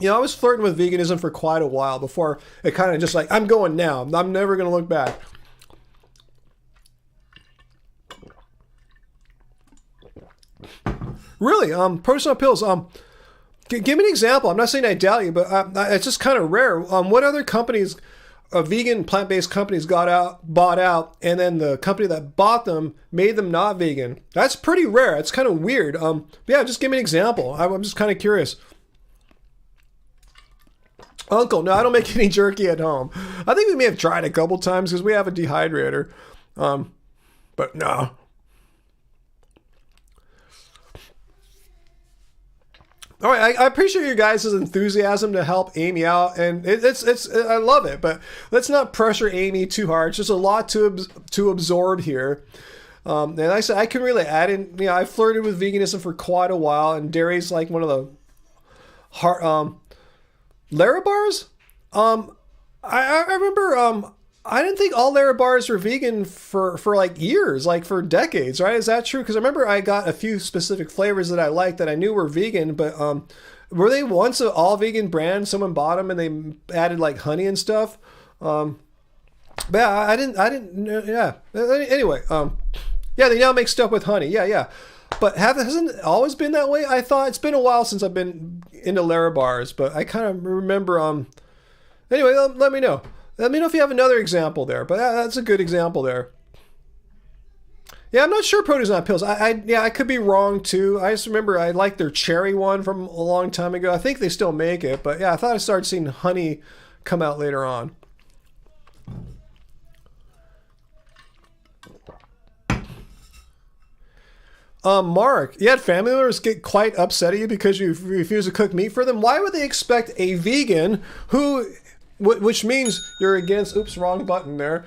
you know, I was flirting with veganism for quite a while before it kind of just like, I'm going now. I'm never going to look back. Really, personal pills. Give me an example. I'm not saying I doubt you, but it's just kind of rare. What other companies, vegan plant-based companies, bought out, and then the company that bought them made them not vegan? That's pretty rare. It's kind of weird. Yeah, just give me an example. I'm just kind of curious. Uncle, no, I don't make any jerky at home. I think we may have tried a couple times because we have a dehydrator. But no. All right, I appreciate your guys' enthusiasm to help Amy out, and I love it. But let's not pressure Amy too hard. It's just a lot to absorb here. And like I said, I can really add in. You know, I flirted with veganism for quite a while, and dairy's like one of the Larabars. I remember. I didn't think all Larabars were vegan for like years, like for decades, right? Is that true? Because I remember I got a few specific flavors that I liked that I knew were vegan, but were they once an all vegan brand? Someone bought them and they added like honey and stuff. But yeah, I didn't. Yeah. Anyway, yeah, they now make stuff with honey. Yeah. But hasn't it always been that way? I thought it's been a while since I've been into Larabars, but I kind of remember. Anyway, let me know. Let me know if you have another example there, but that's a good example there. Yeah, I'm not sure produce not pills. I could be wrong too. I just remember I liked their cherry one from a long time ago. I think they still make it, but yeah, I thought I started seeing honey come out later on. Mark, you had family members get quite upset at you because you refuse to cook meat for them. Why would they expect a vegan who... Which means you're against, oops, wrong button there.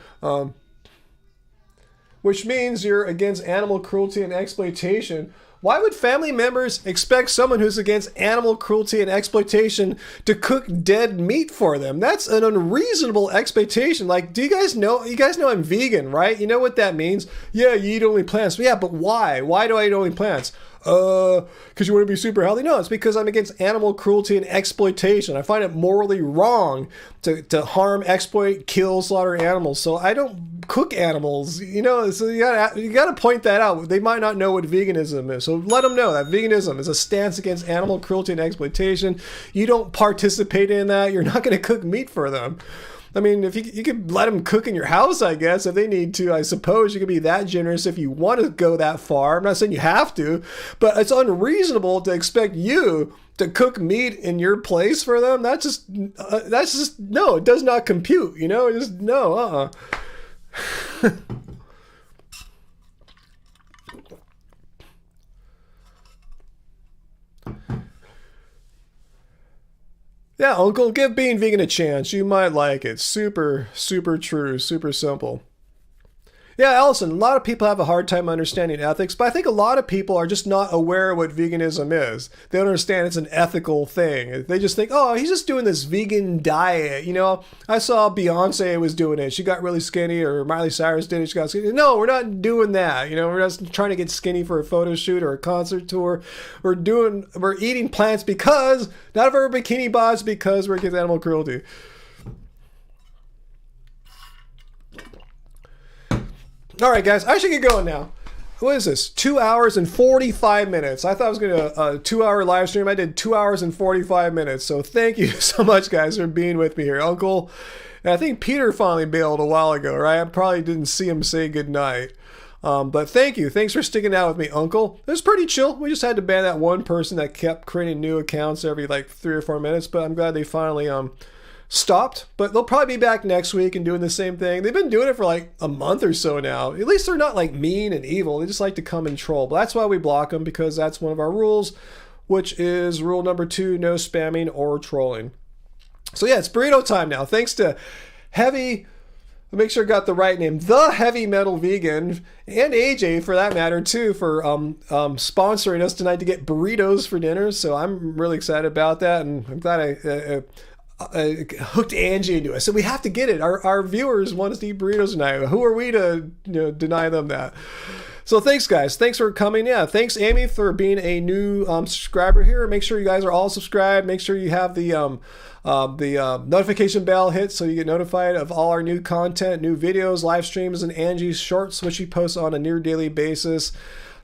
Which means you're against animal cruelty and exploitation. Why would family members expect someone who's against animal cruelty and exploitation to cook dead meat for them? That's an unreasonable expectation. Like, do you guys know? You guys know I'm vegan, right? You know what that means? Yeah, you eat only plants. Yeah, but why? Why do I eat only plants? Because you want to be super healthy? No, it's because I'm against animal cruelty and exploitation. I find it morally wrong to harm, exploit, kill, slaughter animals. So I don't cook animals, you know, so you gotta point that out. They might not know what veganism is, so let them know that veganism is a stance against animal cruelty and exploitation. You don't participate in that. You're not going to cook meat for them. I mean, if you could let them cook in your house, I guess, if they need to. I suppose you could be that generous if you want to go that far. I'm not saying you have to, but it's unreasonable to expect you to cook meat in your place for them. That's just no, it does not compute, you know? Just no, Yeah, Uncle, give being vegan a chance. You might like it. Super, super true, super simple. Yeah, Allison, a lot of people have a hard time understanding ethics, but I think a lot of people are just not aware of what veganism is. They don't understand it's an ethical thing. They just think, oh, he's just doing this vegan diet. You know, I saw Beyonce was doing it. She got really skinny, or Miley Cyrus did it. She got skinny. No, we're not doing that. You know, we're just trying to get skinny for a photo shoot or a concert tour. We're eating plants because, not of our bikini bots, because we're against animal cruelty. All right, guys, I should get going now. What is this? 2 hours and 45 minutes. I thought I was going to a 2-hour live stream. I did 2 hours and 45 minutes. So thank you so much, guys, for being with me here. Uncle, and I think Peter finally bailed a while ago, right? I probably didn't see him say goodnight. But thank you. Thanks for sticking out with me, Uncle. It was pretty chill. We just had to ban that one person that kept creating new accounts every like 3 or 4 minutes. But I'm glad they finally stopped, but they'll probably be back next week and doing the same thing. They've been doing it for like a month or so now. At least they're not like mean and evil. They just like to come and troll. But that's why we block them, because that's one of our rules, which is rule number 2, no spamming or trolling. So yeah, it's burrito time now. Thanks to Heavy, make sure I got the right name, The Heavy Metal Vegan, and AJ for that matter too, for sponsoring us tonight to get burritos for dinner. So I'm really excited about that, and I'm glad I hooked Angie into it. So we have to get it. Our viewers want us to eat burritos tonight. Who are we to deny them that? So thanks, guys. Thanks for coming. Yeah, thanks, Amy, for being a new subscriber here. Make sure you guys are all subscribed. Make sure you have the notification bell hit so you get notified of all our new content, new videos, live streams, and Angie's shorts, which she posts on a near daily basis.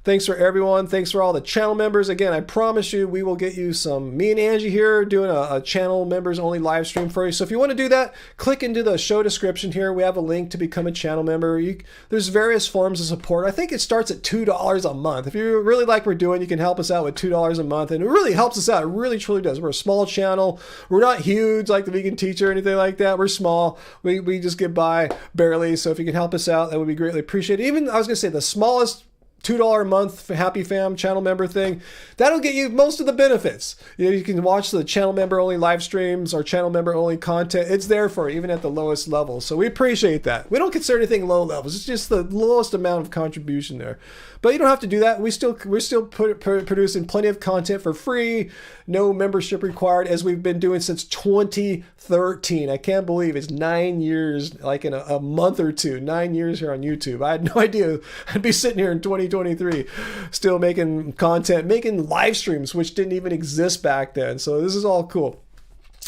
Thanks for everyone. Thanks for all the channel members. Again, I promise you we will get you me and Angie here doing a channel members only live stream for you. So if you want to do that, click into the show description here. We have a link to become a channel member. There's various forms of support. I think it starts at $2 a month. If you really like what we're doing, you can help us out with $2 a month. And it really helps us out. It really, truly does. We're a small channel. We're not huge like the Vegan Teacher or anything like that. We're small. We just get by barely. So if you can help us out, that would be greatly appreciated. Even, I was going to say, the smallest $2 a month for Happy Fam channel member thing, that'll get you most of the benefits. You can watch the channel member only live streams or channel member only content. It's there for you, even at the lowest level. So we appreciate that. We don't consider anything low levels. It's just the lowest amount of contribution there. But you don't have to do that. We're still producing plenty of content for free, no membership required, as we've been doing since 2013. I can't believe it's 9 years, like in a month or two, 9 years here on YouTube. I had no idea I'd be sitting here in 2023 still making content, making live streams, which didn't even exist back then. So this is all cool.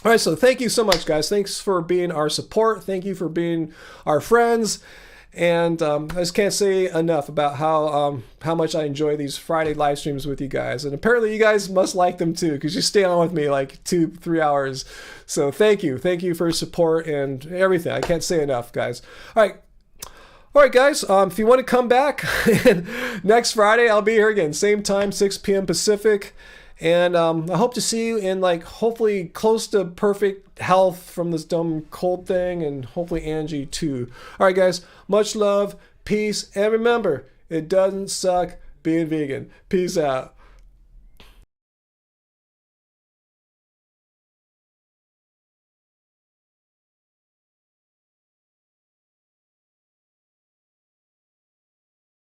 All right, so thank you so much, guys. Thanks for being our support. Thank you for being our friends. And I just can't say enough about how much I enjoy these Friday live streams with you guys. And apparently you guys must like them too, because you stay on with me like 2-3 hours. So thank you. Thank you for your support and everything. I can't say enough, guys. All right, guys, if you want to come back next Friday, I'll be here again. Same time, 6 p.m. Pacific. And I hope to see you in like hopefully close to perfect health from this dumb cold thing, and hopefully Angie too. All right, guys, much love, peace, and remember, it doesn't suck being vegan. Peace out.